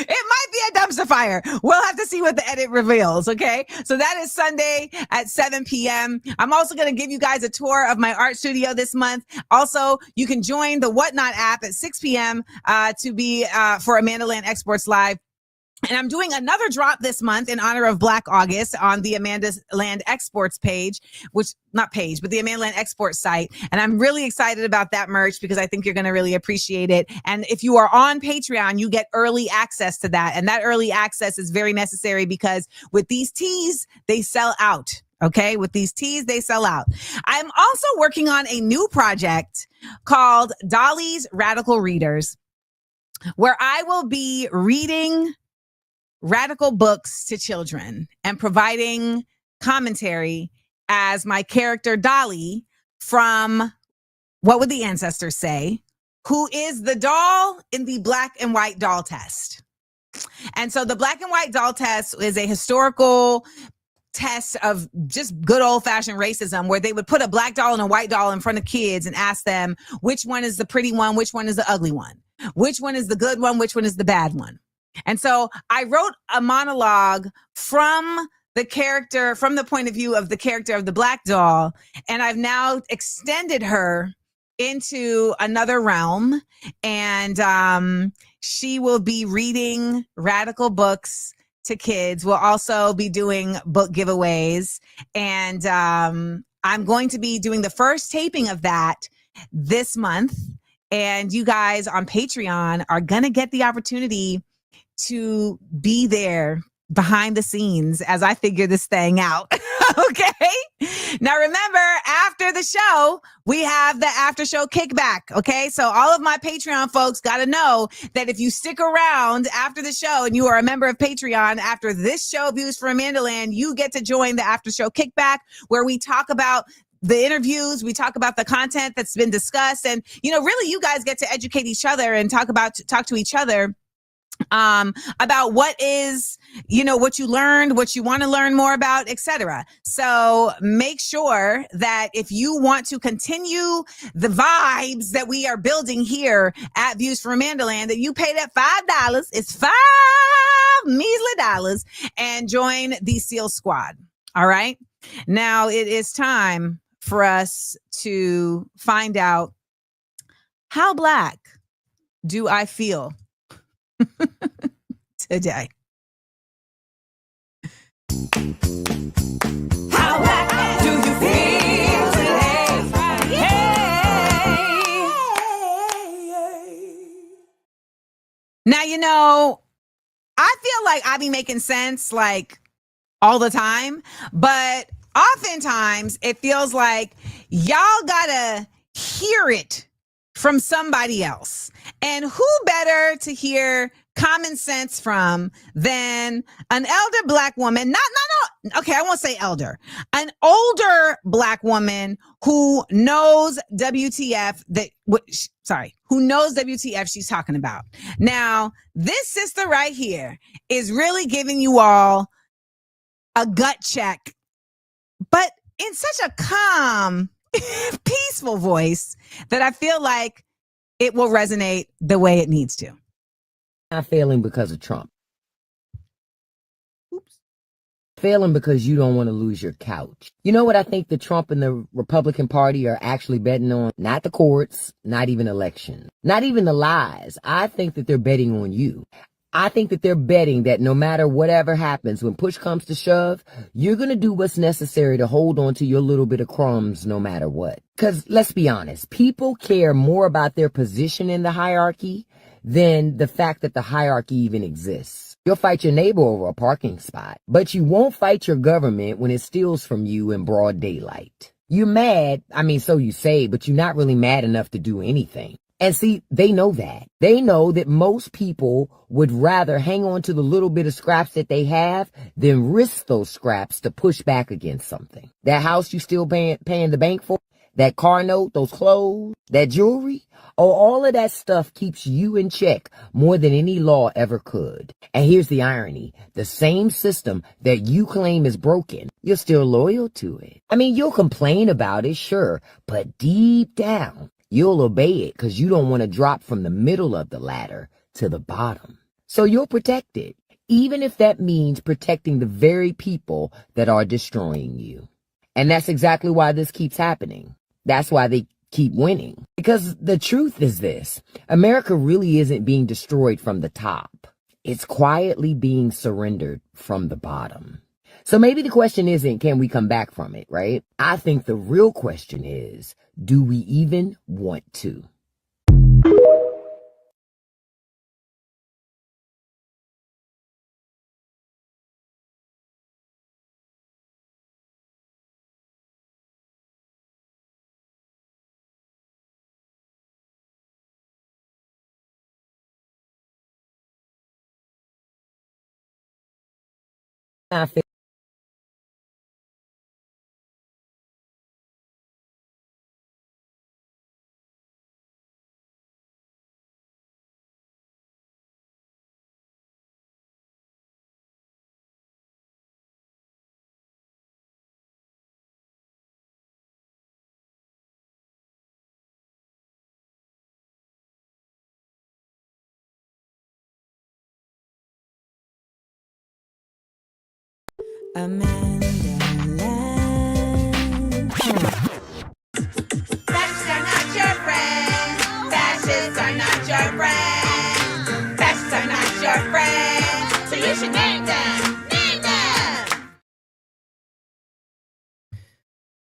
might be a dumpster fire. We'll have to see what the edit reveals. Okay. So that is Sunday at 7 p.m. I'm also going to give you guys a tour of my art studio this month. Also, you can join the Whatnot app at 6 p.m. To be for AmandaLand Exports Live. And I'm doing another drop this month in honor of Black August on the AmandaLand Exports page, not page, but the AmandaLand Export site. And I'm really excited about that merch because I think you're going to really appreciate it. And if you are on Patreon, you get early access to that. And that early access is very necessary because with these teas, they sell out. Okay. With these teas, they sell out. I'm also working on a new project called Dolly's Radical Readers, where I will be reading radical books to children and providing commentary as my character Dolly from What Would the Ancestors Say, who is the doll in the black and white doll test. And so the black and white doll test is a historical test of just good old fashioned racism where they would put a black doll and a white doll in front of kids and ask them which one is the pretty one, which one is the ugly one, which one is the good one, which one is the bad one. And so I wrote a monologue from the character, from the point of view of the character of the black doll. And I've now extended her into another realm. And she will be reading radical books to kids. We'll also be doing book giveaways. And I'm going to be doing the first taping of that this month. And you guys on Patreon are going to get the opportunity to be there behind the scenes as I figure this thing out. Okay. Now remember, after the show, we have the after show kickback. Okay. So all of my Patreon folks got to know that if you stick around after the show and you are a member of Patreon, after this show, Views from AmandaLand, you get to join the after show kickback where we talk about the interviews, we talk about the content that's been discussed. And, really you guys get to educate each other and talk to each other about what is, what you learned, what you want to learn more about, etc. So make sure that if you want to continue the vibes that we are building here at Views from AmandaLand, that you pay that $5. It's $5 measly dollars and join the SEAL squad. All right. Now it is time for us to find out, how Black do I feel today? How Black do you feel today? Hey. Now, I feel like I be making sense like all the time, but oftentimes it feels like y'all gotta hear it from somebody else. And who better to hear common sense from than an elder Black woman? Okay, I won't say elder. An older Black woman who knows WTF who knows WTF she's talking about. Now, this sister right here is really giving you all a gut check, but in such a calm, peaceful voice that I feel like it will resonate the way it needs to. Not failing because of Trump. Oops. Failing because you don't want to lose your couch. You know what I think the Trump and the Republican Party are actually betting on? Not the courts, not even elections, not even the lies. I think that they're betting on you. I think that they're betting that no matter whatever happens, when push comes to shove, you're going to do what's necessary to hold on to your little bit of crumbs no matter what. Because let's be honest, people care more about their position in the hierarchy than the fact that the hierarchy even exists. You'll fight your neighbor over a parking spot, but you won't fight your government when it steals from you in broad daylight. You're mad, so you say, but you're not really mad enough to do anything. And see, they know that. They know that most people would rather hang on to the little bit of scraps that they have than risk those scraps to push back against something. That house you still paying the bank for, that car note, those clothes, that jewelry, all of that stuff keeps you in check more than any law ever could. And here's the irony. The same system that you claim is broken, you're still loyal to it. You'll complain about it, sure, but deep down, you'll obey it because you don't want to drop from the middle of the ladder to the bottom. So you'll protect it, even if that means protecting the very people that are destroying you. And that's exactly why this keeps happening. That's why they keep winning. Because the truth is this: America really isn't being destroyed from the top. It's quietly being surrendered from the bottom. So maybe the question isn't, can we come back from it, right? I think the real question is, do we even want to? I feel AmandaLand. Fascists are not your friends. Fascists are not your friends. Fascists are not your friends. So you should name them. Name them.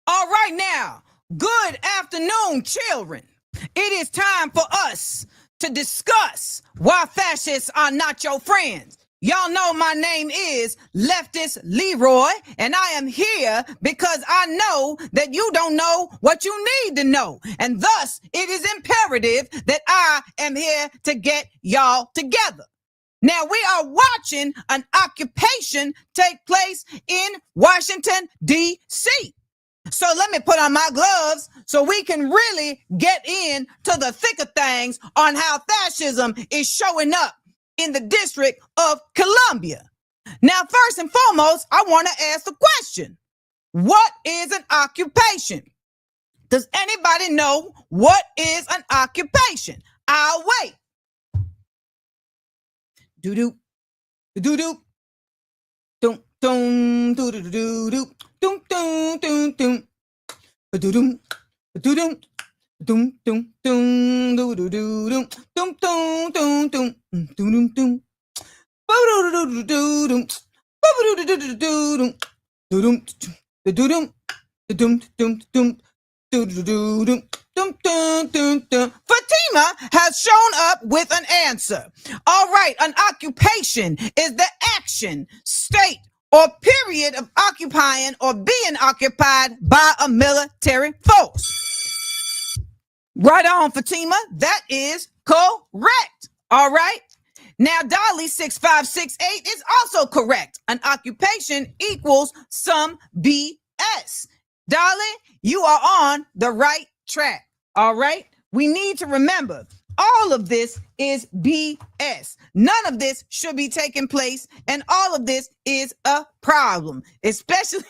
All right now, good afternoon, children. It is time for us to discuss why fascists are not your friends. Y'all know my name is Leftist LeRoy, and I am here because I know that you don't know what you need to know. And thus, it is imperative that I am here to get y'all together. Now, we are watching an occupation take place in Washington, D.C. So let me put on my gloves so we can really get into the thick of things on how fascism is showing up in the District of Columbia. Now, first and foremost, I want to ask the question, what is an occupation? Does anybody know what is an occupation? I'll wait. Do-do, do-do, dum, dum, do-do-do-do, dum, dum, dum, dum, do-dum, do-dum, dum, dum, dum, do-do-do-dum, dum, dum, dum, dum, dum, dum, ba-do-do-do-do-dum, ba-do-do-do-do-dum, do-dum, do-dum, do-dum, dum, dum, do-do-do-dum, dum, dum, dum, dum. Fatima has shown up with an answer. All right, an occupation is the action, state, or period of occupying or being occupied by a military force. Right on, Fatima. That is correct. All right. Now, Dolly 6568 is also correct. An occupation equals some BS. Dolly, you are on the right track. All right. We need to remember all of this is BS. None of this should be taking place, and all of this is a problem, especially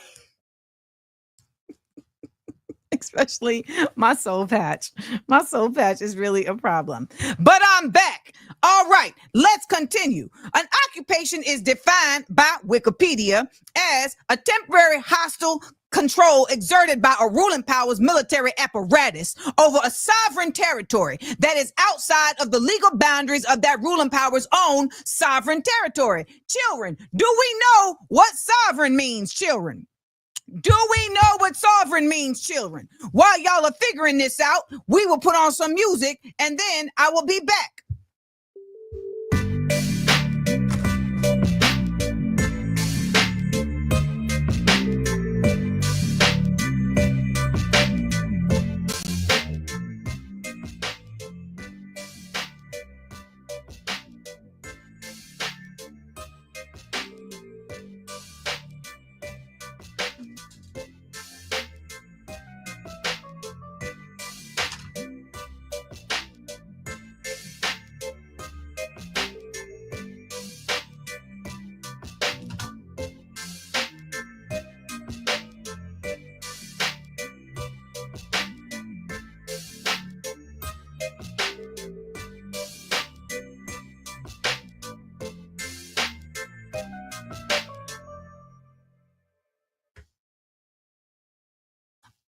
my soul patch. My soul patch is really a problem. But I'm back. All right, let's continue. An occupation is defined by Wikipedia as a temporary hostile control exerted by a ruling power's military apparatus over a sovereign territory that is outside of the legal boundaries of that ruling power's own sovereign territory. Children, do we know what sovereign means, children? Do we know what sovereign means, children? While y'all are figuring this out, we will put on some music and then I will be back.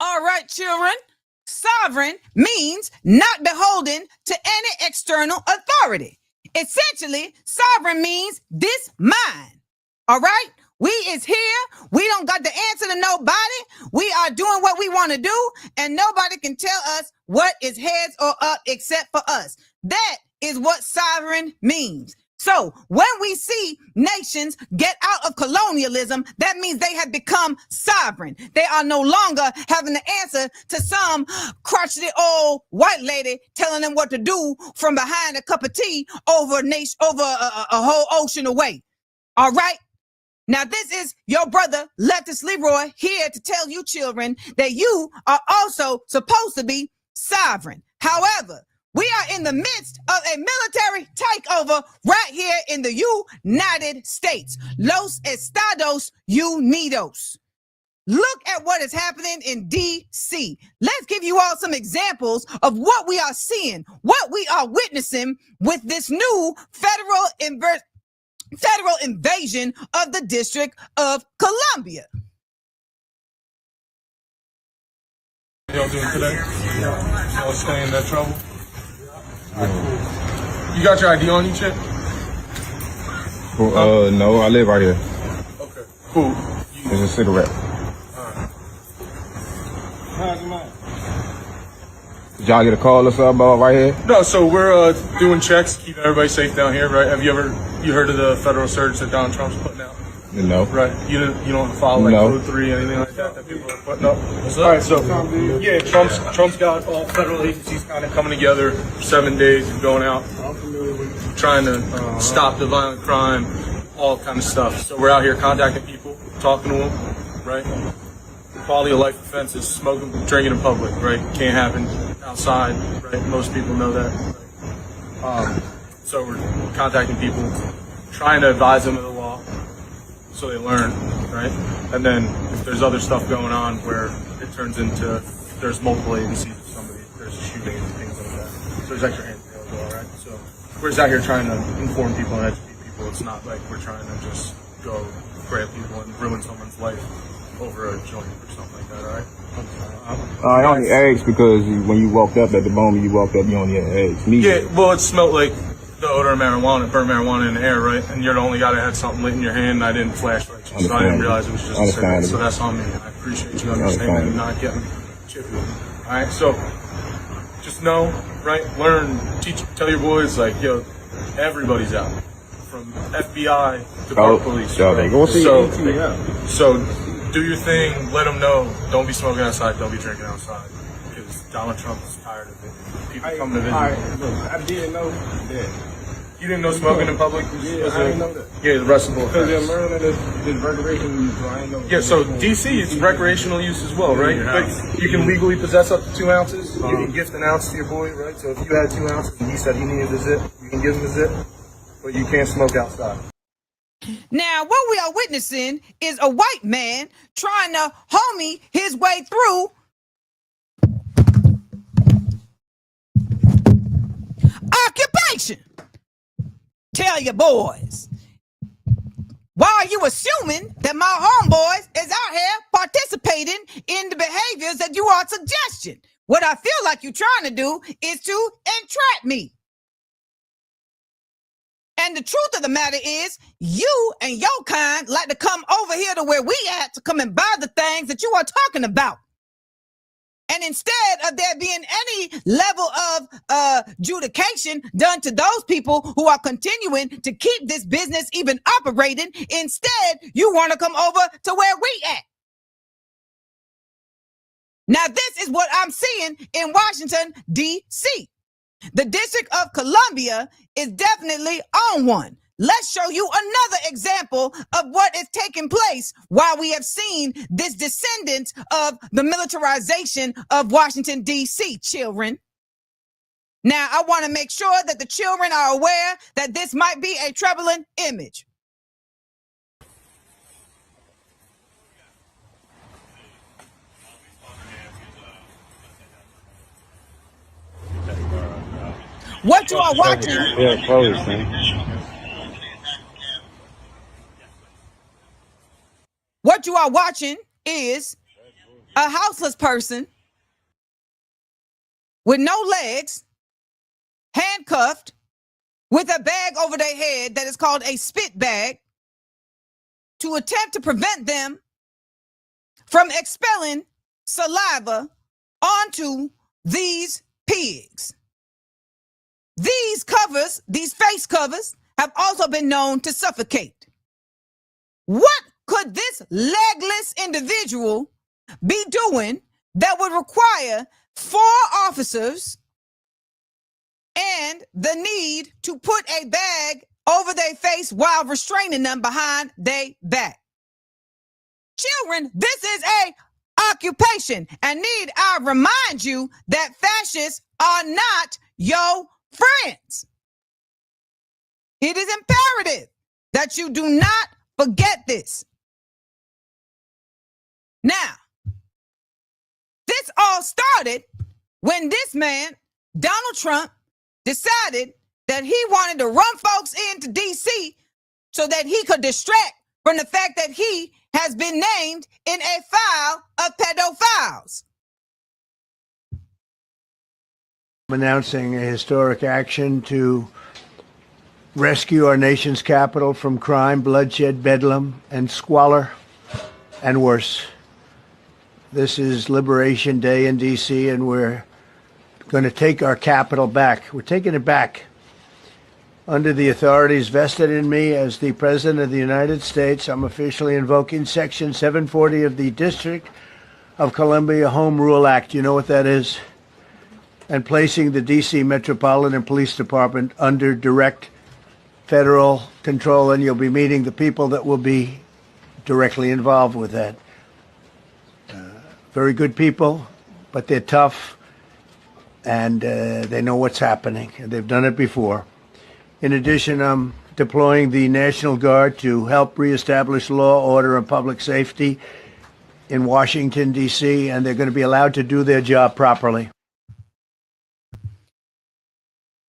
All right, children. Sovereign means not beholden to any external authority. Essentially, sovereign means this mine. All right? We is here. We don't got the answer to nobody. We are doing what we want to do, and nobody can tell us what is heads or up except for us. That is what sovereign means. So when we see nations get out of colonialism, that means they have become sovereign. They are no longer having to answer to some crotchety old white lady telling them what to do from behind a cup of tea over a whole ocean away. All right? Now, this is your brother, Leftist LeRoy, here to tell you children that you are also supposed to be sovereign. However, we are in the midst of a military takeover right here in the United States. Los Estados Unidos. Look at what is happening in D.C. Let's give you all some examples of what we are seeing, what we are witnessing with this new federal invasion of the District of Columbia. Y'all doing today? Y'all staying in that trouble? You got your ID on you, Chip? Well, no, I live right here. Okay, cool. There's a cigarette. How's your mind? Did y'all get a call or something about right here? No, so we're doing checks, keeping everybody safe down here, right? Have you heard of the federal surge that Donald Trump's putting out? No. Right. You don't follow like No. Code 3, anything like that people are putting up? All right, so yeah, Trump's got all federal agencies kind of coming together for 7 days and going out, trying to stop the violent crime, all kind of stuff. So we're out here contacting people, talking to them, right? Quality of life offenses, smoking, drinking in public, right? Can't happen outside, right? Most people know that. Right? So we're contacting people, trying to advise them of the law, so they learn, right? And then if there's other stuff going on where it turns into there's multiple agencies of somebody, there's a shooting and things like that. So there's extra hands to go, right? So we're just out here trying to inform people and educate people. It's not like we're trying to just go grab people and ruin someone's life over a joint or something like that, all right? I only asked because when you walked up, at the moment you walked up, you only had eggs. Yeah, well, it smelled like the odor of marijuana, burnt marijuana in the air, right? And you're the only guy that had something lit in your hand, and I didn't flashlight you, so I didn't realize it was just a cigarette. So that's on me. I appreciate you understanding and not getting chippy. All right, so just know, right? Learn, teach, tell your boys, like, yo, everybody's out, from FBI to park police. Right? So do your thing. Let them know. Don't be smoking outside. Don't be drinking outside, because Donald Trump is tired of it. People coming to visit. I didn't know that. You didn't know smoking in public? Yeah, I didn't know that. Yeah, the recreational Because offense. in Maryland, it's recreational use, so I didn't know. Yeah, so DC is recreational use as well, right? But you can legally possess up to 2 ounces. You can gift an ounce to your boy, right? So if you had 2 ounces and he said he needed a zip, you can give him a zip, but you can't smoke outside. Now, what we are witnessing is a white man trying to homie his way through occupation. Tell your boys. Why are you assuming that my homeboys is out here participating in the behaviors that you are suggesting? What I feel like you're trying to do is to entrap me. And the truth of the matter is, you and your kind like to come over here to where we at to come and buy the things that you are talking about. And instead of there being any level of adjudication done to those people who are continuing to keep this business even operating, instead you want to come over to where we at. Now, this is what I'm seeing in Washington, D.C. The District of Columbia is definitely on one. Let's show you another example of what is taking place while we have seen this descendant of the militarization of Washington, D.C., children. Now, I want to make sure that the children are aware that this might be a troubling image. What you are watching? Yeah, close, man. What you are watching is a houseless person with no legs, handcuffed, with a bag over their head that is called a spit bag to attempt to prevent them from expelling saliva onto these pigs. These covers, these face covers, have also been known to suffocate. What could this legless individual be doing that would require 4 officers and the need to put a bag over their face while restraining them behind their back? Children, this is a occupation, and need I remind you that fascists are not your friends. It is imperative that you do not forget this. Now, this all started when this man, Donald Trump, decided that he wanted to run folks into D.C. so that he could distract from the fact that he has been named in a file of pedophiles. I'm announcing a historic action to rescue our nation's capital from crime, bloodshed, bedlam, and squalor, and worse. This is Liberation Day in D.C., and we're going to take our capital back. We're taking it back. Under the authorities vested in me as the President of the United States, I'm officially invoking Section 740 of the District of Columbia Home Rule Act. You know what that is? And placing the D.C. Metropolitan Police Department under direct federal control, and you'll be meeting the people that will be directly involved with that. Very good people, but they're tough, and they know what's happening, and they've done it before. In addition, I'm deploying the National Guard to help reestablish law, order, and public safety in Washington, D.C., and they're going to be allowed to do their job properly.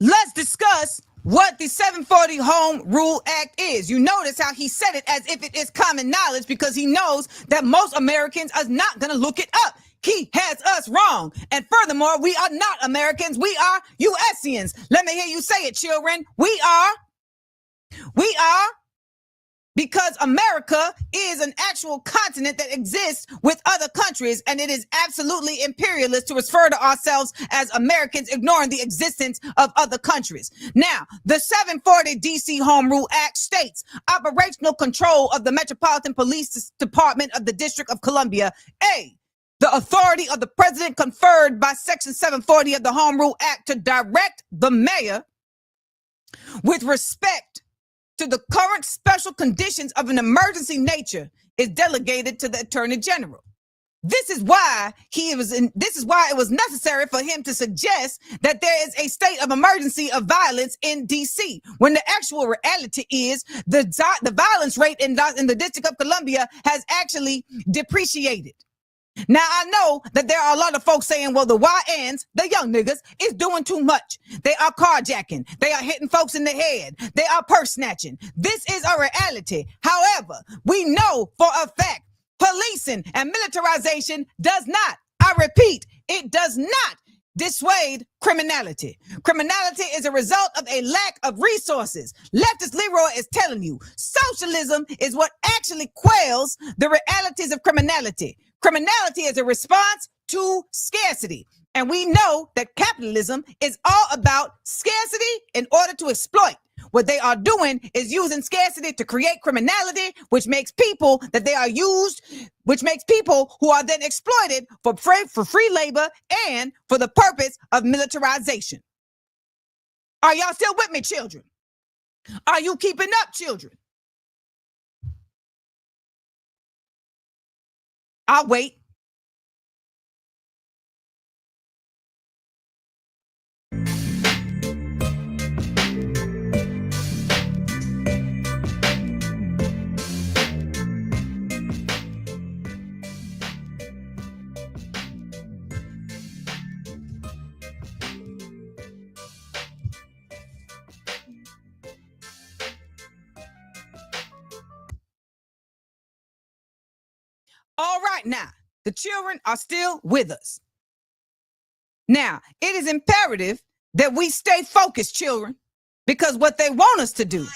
Let's discuss what the 740 Home Rule Act is. You notice how he said it as if it is common knowledge, because he knows that most Americans are not going to look it up. He has us wrong. And furthermore, we are not Americans. We are USians. Let me hear you say it, children. We are, because America is an actual continent that exists with other countries, and it is absolutely imperialist to refer to ourselves as Americans, ignoring the existence of other countries. Now, the 740 DC Home Rule Act states operational control of the Metropolitan Police Department of the District of Columbia. A, the authority of the president conferred by Section 740 of the Home Rule Act to direct the mayor with respect to the current special conditions of an emergency nature is delegated to the Attorney General. This is why it was necessary for him to suggest that there is a state of emergency of violence in DC, when the actual reality is the violence rate in the District of Columbia has actually depreciated. Now, I know that there are a lot of folks saying, well, the YNs, the young niggas, is doing too much. They are carjacking. They are hitting folks in the head. They are purse snatching. This is a reality. However, we know for a fact policing and militarization does not, I repeat, it does not dissuade criminality. Criminality is a result of a lack of resources. Leftist LeRoy is telling you, socialism is what actually quells the realities of criminality. Criminality is a response to scarcity. And we know that capitalism is all about scarcity in order to exploit. What they are doing is using scarcity to create criminality, which makes people who are then exploited for free labor and for the purpose of militarization. Are y'all still with me, children? Are you keeping up, children? I'll wait. All right, now, the children are still with us. Now, it is imperative that we stay focused, children. Because what they want us to do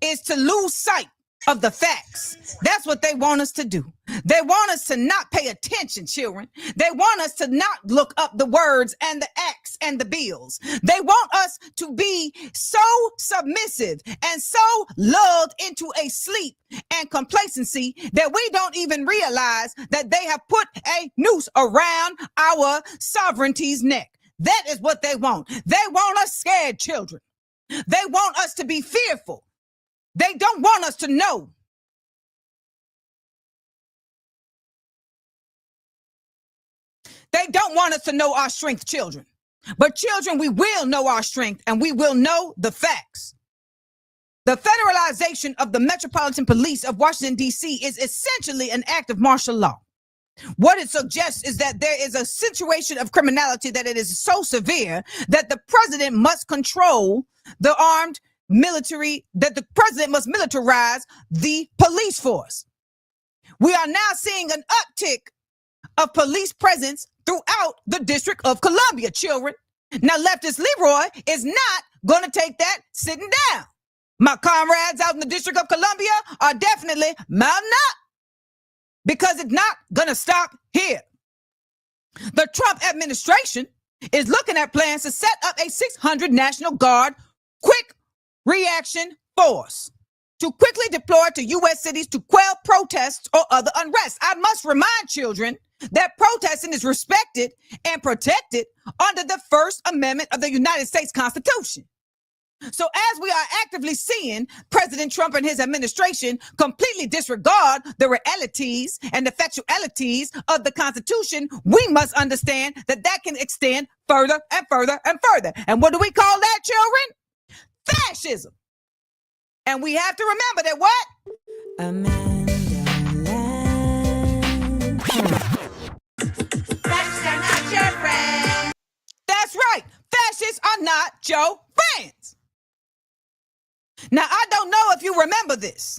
is to lose sight of the facts. That's what they want us to do. They want us to not pay attention, children. They want us to not look up the words and the acts and the bills. They want us to be so submissive and so lulled into a sleep and complacency that we don't even realize that they have put a noose around our sovereignty's neck. That is what they want. They want us scared, children. They want us to be fearful. They don't want us to know. They don't want us to know our strength, children. But children, we will know our strength and we will know the facts. The federalization of the Metropolitan Police of Washington, D.C. is essentially an act of martial law. What it suggests is that there is a situation of criminality that it is so severe that the president must control the armed military, that the president must militarize the police force. We are now seeing an uptick of police presence throughout the District of Columbia, children. Now, Leftist LeRoy is not going to take that sitting down. My comrades out in the District of Columbia are definitely mounting up because it's not going to stop here. The Trump administration is looking at plans to set up a 600 National Guard quick reaction force to quickly deploy to U.S. cities to quell protests or other unrest. I must remind children that protesting is respected and protected under the First Amendment of the United States Constitution. So as we are actively seeing President Trump and his administration completely disregard the realities and the factualities of the Constitution, we must understand that that can extend further and further and further. And what do we call that, children? Fascism. And we have to remember that what? AmandaLand. Fascists are not your friends. That's right. Fascists are not your friends. Now, I don't know if you remember this,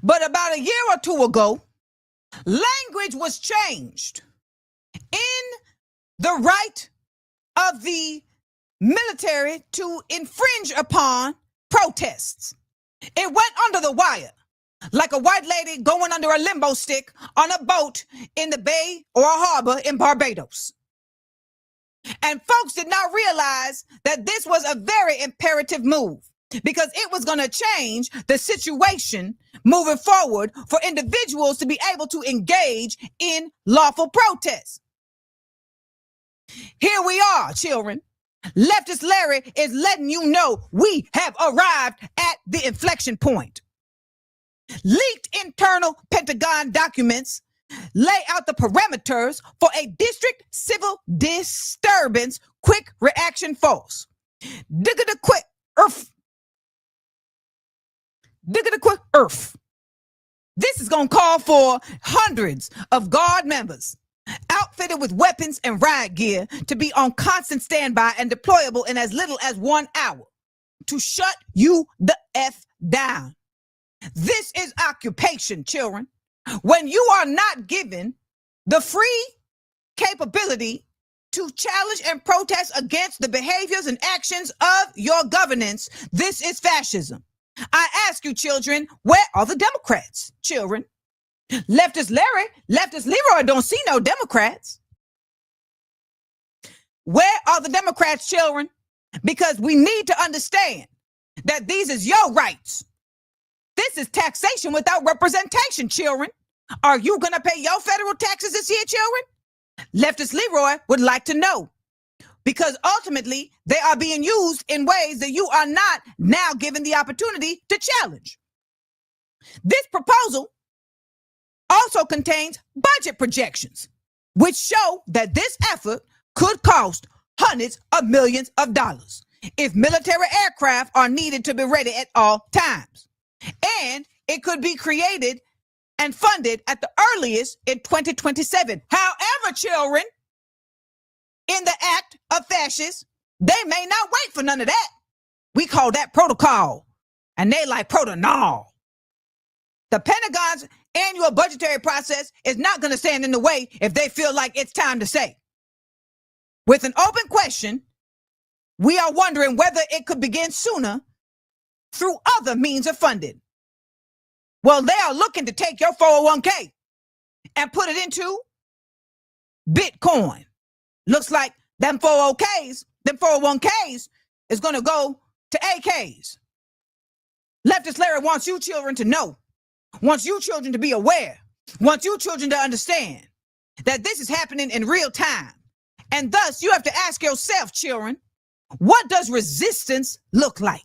but about a year or two ago, language was changed in the right of the military to infringe upon protests. It went under the wire, like a white lady going under a limbo stick on a boat in the bay or a harbor in Barbados. And folks did not realize that this was a very imperative move, because it was going to change the situation moving forward for individuals to be able to engage in lawful protests. Here we are, children. Leftist Larry is letting you know we have arrived at the inflection point. Leaked internal Pentagon documents lay out the parameters for a district civil disturbance quick reaction force. Diggity quick earth. Diggity quick earth. This is going to call for hundreds of Guard members outfitted with weapons and riot gear to be on constant standby and deployable in as little as 1 hour to shut you the F down. This is occupation, children. When you are not given the free capability to challenge and protest against the behaviors and actions of your governance, this is fascism. I ask you, children, where are the Democrats, children? Leftist Larry, Leftist LeRoy don't see no Democrats. Where are the Democrats, children? Because we need to understand that these is your rights. This is taxation without representation, children. Are you going to pay your federal taxes this year, children? Leftist LeRoy would like to know, because ultimately they are being used in ways that you are not now given the opportunity to challenge. This proposal also contains budget projections, which show that this effort could cost hundreds of millions of dollars if military aircraft are needed to be ready at all times. And it could be created and funded at the earliest in 2027. However, children, in the act of fascists, they may not wait for none of that. We call that protocol, and they like protonol. The Pentagon's annual budgetary process is not going to stand in the way if they feel like it's time to say. With an open question we are wondering whether it could begin sooner through other means of funding. Well, they are looking to take your 401k and put it into Bitcoin. Looks like them 401ks is going to go to AKs. Leftist LeRoy wants you children to know, wants you children to be aware, wants you children to understand that this is happening in real time. And thus, you have to ask yourself, children, what does resistance look like?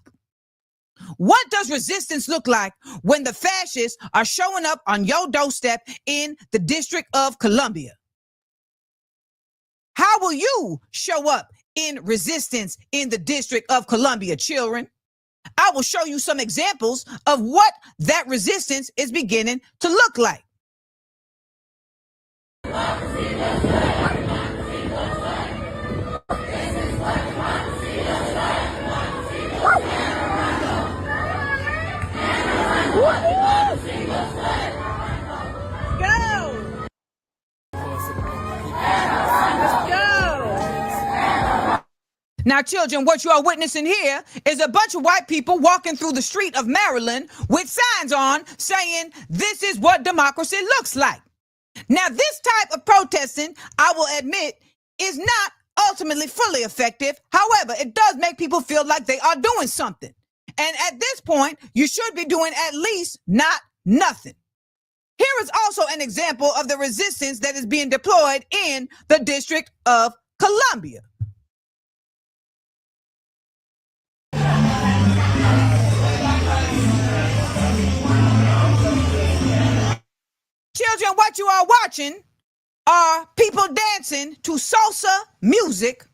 What does resistance look like when the fascists are showing up on your doorstep in the District of Columbia? How will you show up in resistance in the District of Columbia, children? I will show you some examples of what that resistance is beginning to look like. Now, children, what you are witnessing here is a bunch of white people walking through the street of Maryland with signs on saying, this is what democracy looks like. Now, this type of protesting, I will admit, is not ultimately fully effective. However, it does make people feel like they are doing something. And at this point, you should be doing at least not nothing. Here is also an example of the resistance that is being deployed in the District of Columbia. Children, what you are watching are people dancing to salsa music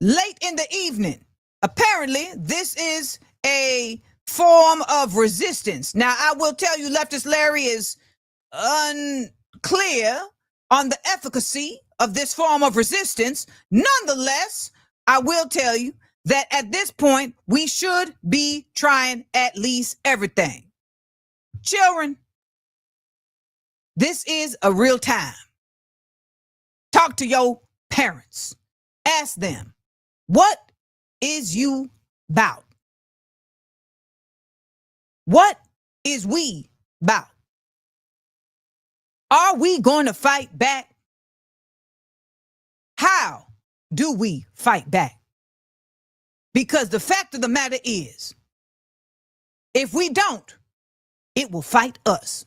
late in the evening. Apparently, this is a form of resistance. Now, I will tell you, Leftist LeRoy is unclear on the efficacy of this form of resistance. Nonetheless, I will tell you that at this point, we should be trying at least everything. Children, this is a real time. Talk to your parents. Ask them, what is you about? What is we about? Are we going to fight back? How do we fight back? Because the fact of the matter is, if we don't, it will fight us.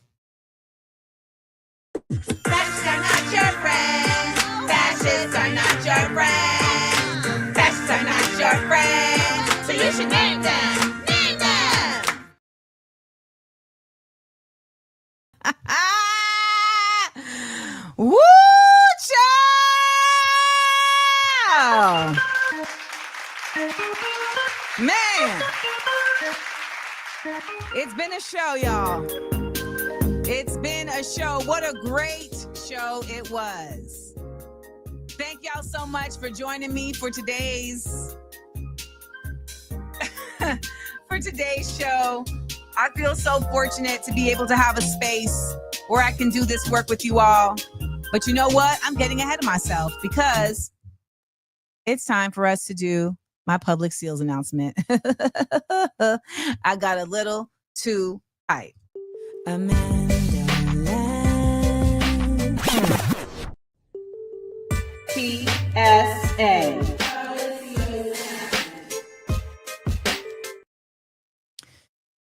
Fascists are not your friends. Fascists are not your friends. Fascists are not your friends. So you should name them. Name them. Woo, child! Man, it's been a show, y'all. It's been a show. What a great show it was. Thank y'all so much for joining me for today's show. I feel so fortunate to be able to have a space where I can do this work with you all. But you know what? I'm getting ahead of myself because it's time for us to do my public seals announcement. I got a little too hype. AmandaLand. PSA.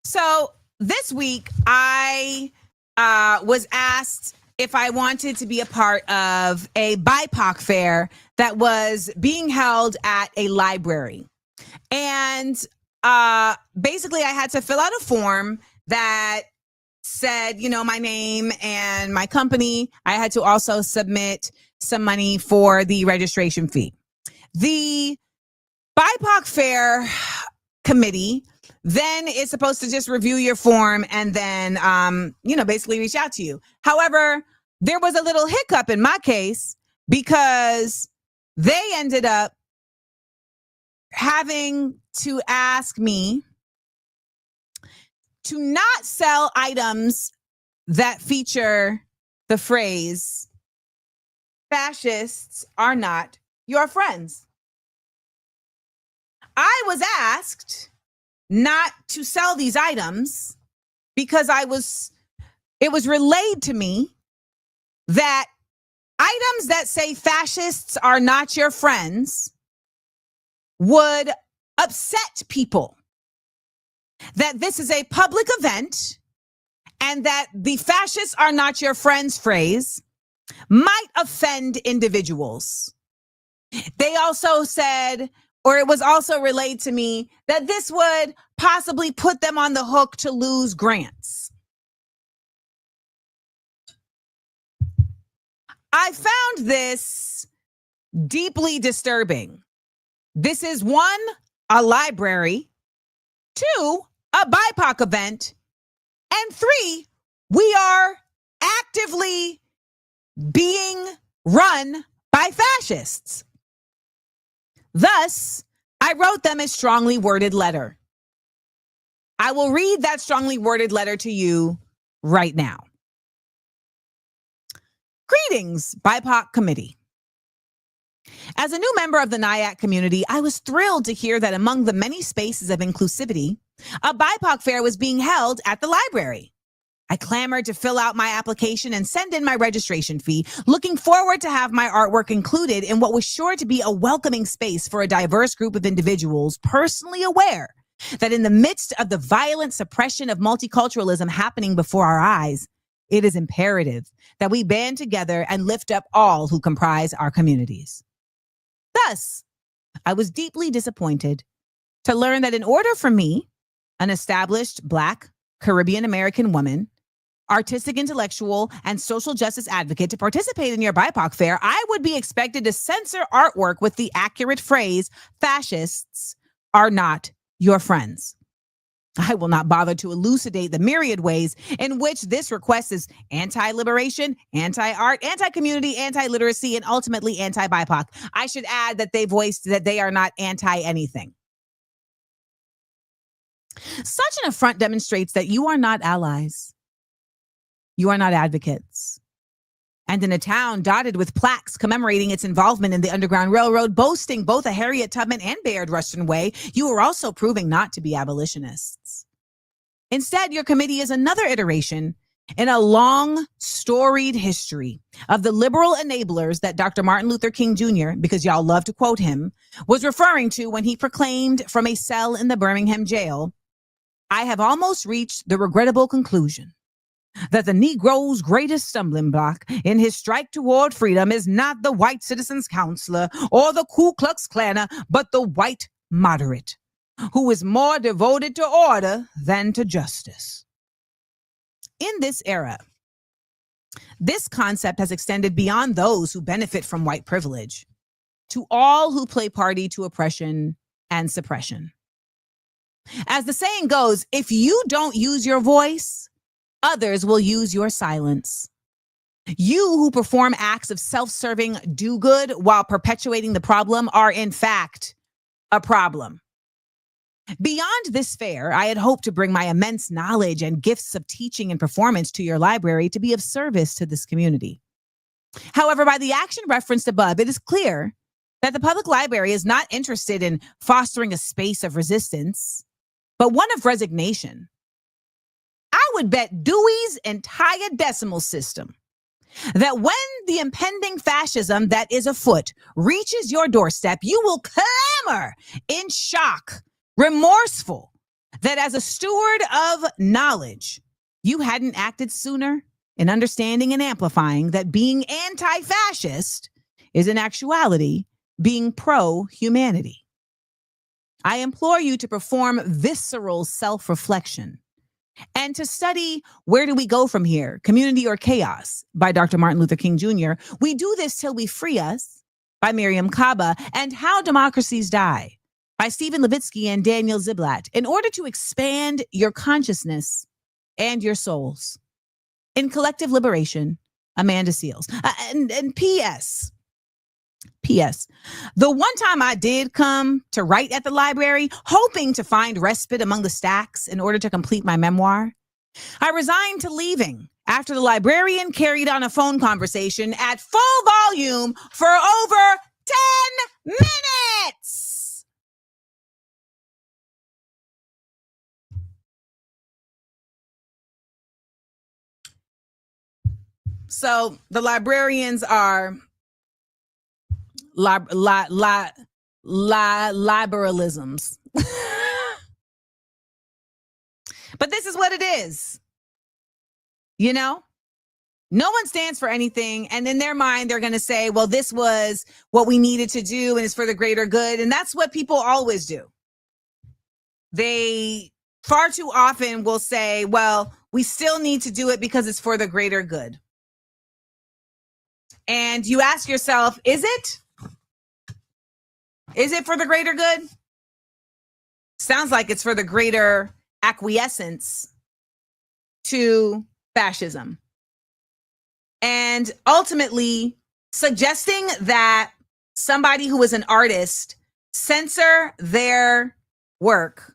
So this week I was asked if I wanted to be a part of a BIPOC fair that was being held at a library. And basically I had to fill out a form that said, you know, my name and my company. I had to also submit some money for the registration fee. The BIPOC fair committee then is supposed to just review your form and then, basically reach out to you. However, there was a little hiccup in my case because they ended up having to ask me to not sell items that feature the phrase, fascists are not your friends. I was asked not to sell these items because it was relayed to me that items that say fascists are not your friends would upset people. That this is a public event and that the fascists are not your friends phrase might offend individuals. They also said, or it was also relayed to me, that this would possibly put them on the hook to lose grants. I found this deeply disturbing. This is one, a library, two, a BIPOC event, and three, we are actively being run by fascists. Thus, I wrote them a strongly worded letter. I will read that strongly worded letter to you right now. Greetings, BIPOC Committee. As a new member of the NIAC community, I was thrilled to hear that among the many spaces of inclusivity, a BIPOC fair was being held at the library. I clamored to fill out my application and send in my registration fee, looking forward to have my artwork included in what was sure to be a welcoming space for a diverse group of individuals personally aware that in the midst of the violent suppression of multiculturalism happening before our eyes, it is imperative that we band together and lift up all who comprise our communities. Thus, I was deeply disappointed to learn that in order for me, an established Black Caribbean American woman, artistic intellectual, and social justice advocate to participate in your BIPOC fair, I would be expected to censor artwork with the accurate phrase, fascists are not your friends. I will not bother to elucidate the myriad ways in which this request is anti-liberation, anti-art, anti-community, anti-literacy, and ultimately anti-BIPOC. I should add that they voiced that they are not anti-anything. Such an affront demonstrates that you are not allies. You are not advocates. And in a town dotted with plaques commemorating its involvement in the Underground Railroad, boasting both a Harriet Tubman and Bayard Rustin way, you are also proving not to be abolitionists. Instead, your committee is another iteration in a long, storied history of the liberal enablers that Dr. Martin Luther King Jr., because y'all love to quote him, was referring to when he proclaimed from a cell in the Birmingham jail, "I have almost reached the regrettable conclusion that the Negro's greatest stumbling block in his strike toward freedom is not the white citizens' counselor or the Ku Klux Klaner, but the white moderate, who is more devoted to order than to justice." In this era, this concept has extended beyond those who benefit from white privilege to all who play party to oppression and suppression. As the saying goes, if you don't use your voice, others will use your silence. You who perform acts of self-serving do-good while perpetuating the problem are in fact a problem. Beyond this fair, I had hoped to bring my immense knowledge and gifts of teaching and performance to your library to be of service to this community. However, by the action referenced above, it is clear that the public library is not interested in fostering a space of resistance, but one of resignation. I would bet Dewey's entire decimal system that when the impending fascism that is afoot reaches your doorstep, you will clamor in shock, remorseful, that as a steward of knowledge, you hadn't acted sooner in understanding and amplifying that being anti-fascist is in actuality being pro-humanity. I implore you to perform visceral self-reflection and to study Where Do We Go From Here? Community or Chaos by Dr. Martin Luther King Jr. We Do This Till We Free Us by Miriam Kaba, and How Democracies Die by Stephen Levitsky and Daniel Ziblatt in order to expand your consciousness and your souls. In collective liberation, Amanda Seals. And P.S. The one time I did come to write at the library, hoping to find respite among the stacks in order to complete my memoir, I resigned to leaving after the librarian carried on a phone conversation at full volume for over 10 minutes. So the librarians are liberalisms. But this is what it is. You know, no one stands for anything. And in their mind, they're going to say, well, this was what we needed to do and it's for the greater good. And that's what people always do. They far too often will say, well, we still need to do it because it's for the greater good. And you ask yourself, is it? Is it for the greater good? Sounds like it's for the greater acquiescence to fascism. And ultimately suggesting that somebody who is an artist censor their work,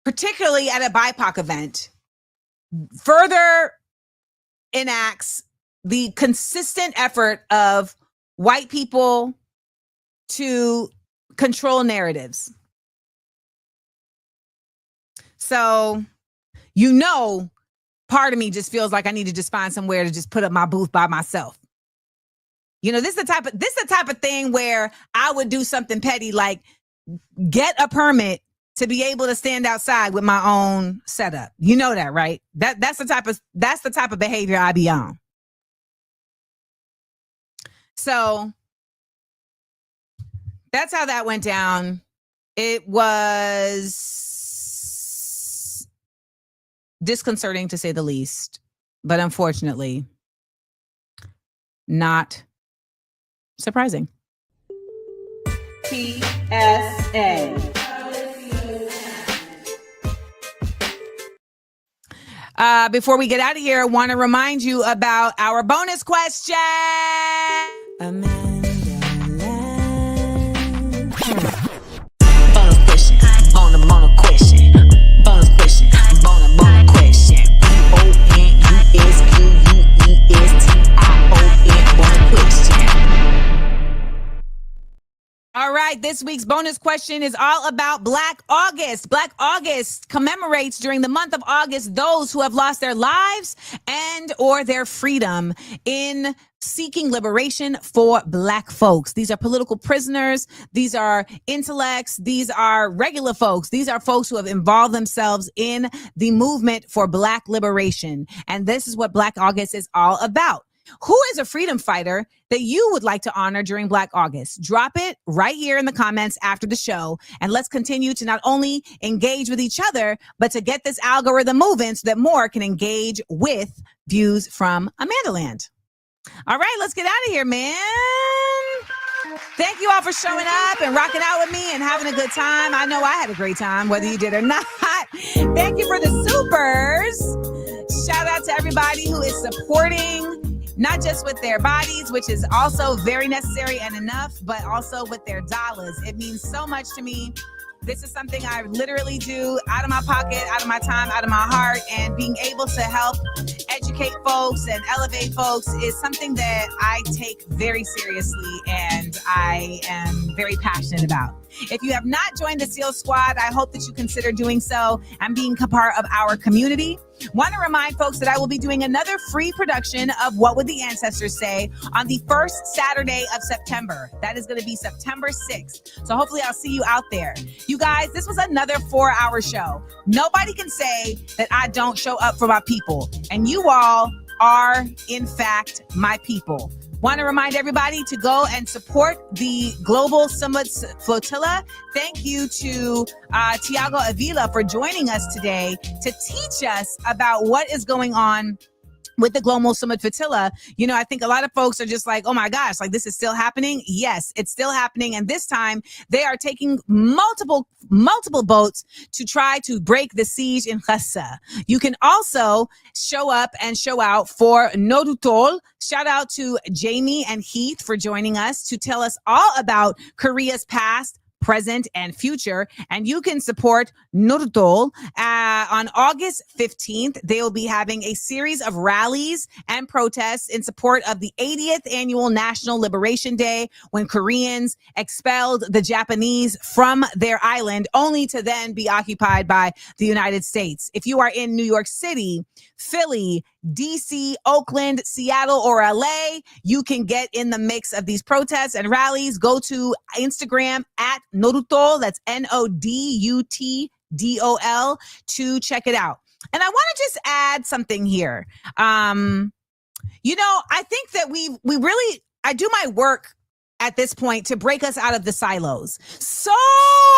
particularly at a BIPOC event, further enacts the consistent effort of white people to control narratives. So, you know, part of me just feels like I need to just find somewhere to just put up my booth by myself. You know, this is the type of thing where I would do something petty, like get a permit to be able to stand outside with my own setup. You know that, right? That's the type of behavior I be on. So that's how that went down. It was disconcerting to say the least, but unfortunately, not surprising. PSA. Before we get out of here, I want to remind you about our bonus question. AmandaLand. Bonus question. Bonus question. Bonus question. Bonus question. BONUSQUESTION. Bonus question. All right, this week's bonus question is all about Black August. Black August commemorates during the month of August those who have lost their lives and or their freedom in seeking liberation for Black folks. These are political prisoners. These are intellects. These are regular folks. These are folks who have involved themselves in the movement for Black liberation. And this is what Black August is all about. Who is a freedom fighter that you would like to honor during Black August? Drop it right here in the comments after the show. And let's continue to not only engage with each other, but to get this algorithm moving so that more can engage with views from AmandaLand. All right, let's get out of here, man. Thank you all for showing up and rocking out with me and having a good time. I know I had a great time, whether you did or not. Thank you for the supers. Shout out to everybody who is supporting, not just with their bodies, which is also very necessary and enough, but also with their dollars. It means so much to me. This is something I literally do out of my pocket, out of my time, out of my heart, and being able to help educate folks and elevate folks is something that I take very seriously and I am very passionate about. If you have not joined the SEAL Squad, I hope that you consider doing so and being a part of our community. Want to remind folks that I will be doing another free production of What Would the Ancestors Say on the first Saturday of September. That is going to be September 6th. So hopefully I'll see you out there. You guys, this was another 4-hour show. Nobody can say that I don't show up for my people. And you all are, in fact, my people. Want to remind everybody to go and support the global Sumud Flotilla. Thank you to Thiago Avila for joining us today to teach us about what is going on with the global Sumud Flotilla. You know, I think a lot of folks are just like, oh my gosh, like this is still happening. Yes, it's still happening. And this time they are taking multiple boats to try to break the siege in Gaza. You can also show up and show out for Nodutdol. Shout out to Jamie and Heath for joining us to tell us all about Korea's past, present, and future. And you can support Nodutdol. On August 15th, they will be having a series of rallies and protests in support of the 80th annual National Liberation Day, when Koreans expelled the Japanese from their island, only to then be occupied by the United States. If you are in New York City, Philly, DC, Oakland, Seattle, or LA, you can get in the mix of these protests and rallies. Go to Instagram at Nodutdol, that's Nodutdol, to check it out. And I want to just add something here. I think that I do my work at this point to break us out of the silos. So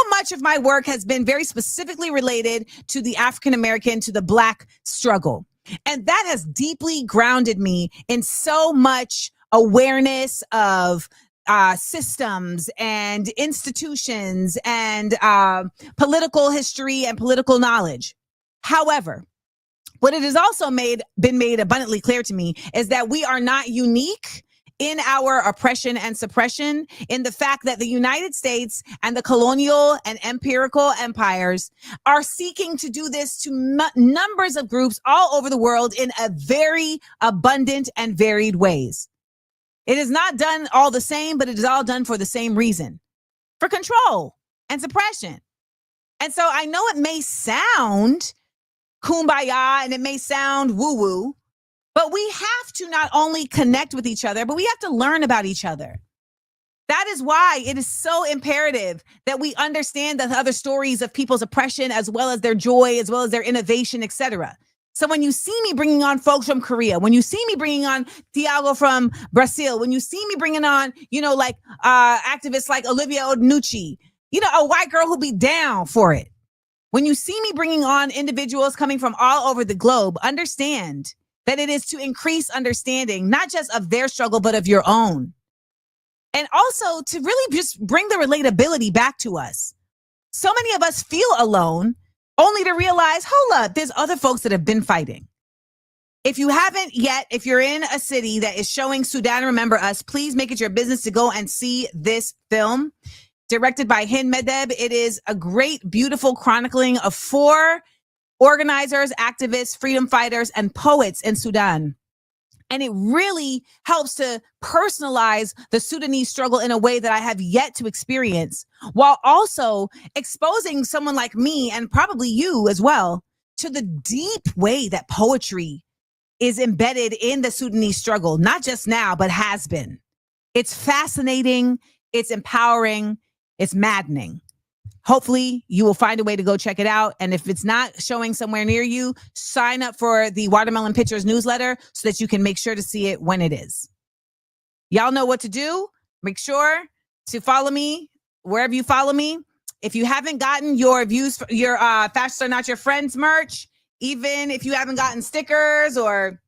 much of my work has been very specifically related to the African American, to the Black struggle. And that has deeply grounded me in so much awareness of systems and institutions and political history and political knowledge. However, what it has also been made abundantly clear to me is that we are not unique in our oppression and suppression, in the fact that the United States and the colonial and empirical empires are seeking to do this to numbers of groups all over the world in a very abundant and varied ways. It is not done all the same, but it is all done for the same reason, for control and suppression. And so I know it may sound kumbaya and it may sound woo-woo, but we have to not only connect with each other, but we have to learn about each other. That is why it is so imperative that we understand the other stories of people's oppression, as well as their joy, as well as their innovation, etc. So when you see me bringing on folks from Korea, when you see me bringing on Thiago from Brazil, when you see me bringing on, activists like Olivia Odunuchi, a white girl who'll be down for it. When you see me bringing on individuals coming from all over the globe, understand that it is to increase understanding, not just of their struggle, but of your own. And also to really just bring the relatability back to us. So many of us feel alone, only to realize, hold up, there's other folks that have been fighting. If you haven't yet, if you're in a city that is showing Sudan Remember Us, please make it your business to go and see this film. Directed by Hind Medeb. It is a great, beautiful chronicling of 4 organizers, activists, freedom fighters, and poets in Sudan. And it really helps to personalize the Sudanese struggle in a way that I have yet to experience, while also exposing someone like me, and probably you as well, to the deep way that poetry is embedded in the Sudanese struggle, not just now, but has been. It's fascinating, it's empowering, it's maddening. Hopefully you will find a way to go check it out. And if it's not showing somewhere near you, sign up for the Watermelon Pictures newsletter so that you can make sure to see it when it is. Y'all know what to do. Make sure to follow me wherever you follow me. If you haven't gotten your Fascists Are Not Your Friends merch, even if you haven't gotten stickers or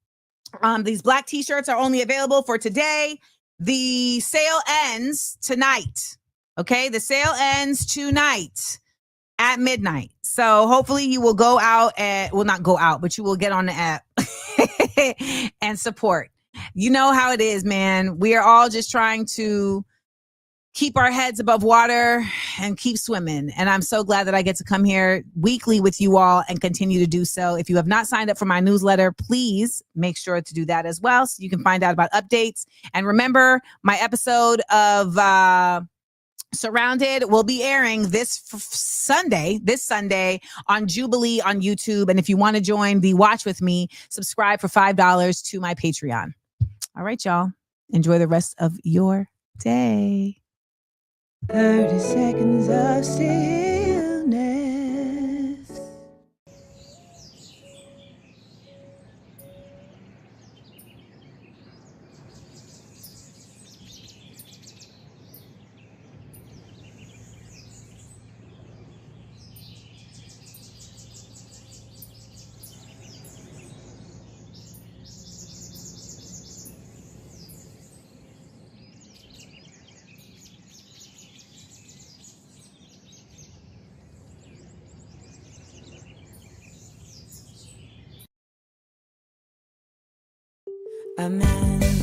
these black t-shirts are only available for today. The sale ends tonight. Okay, the sale ends tonight at midnight. So hopefully you will go out not go out, but you will get on the app and support. You know how it is, man. We are all just trying to keep our heads above water and keep swimming. And I'm so glad that I get to come here weekly with you all and continue to do so. If you have not signed up for my newsletter, please make sure to do that as well, so you can find out about updates. And remember, my episode of Surrounded will be airing this Sunday on Jubilee on YouTube. And if you want to join the watch with me, subscribe for $5 to my Patreon. All right, y'all. Enjoy the rest of your day. 30 seconds of stillness. Amanda.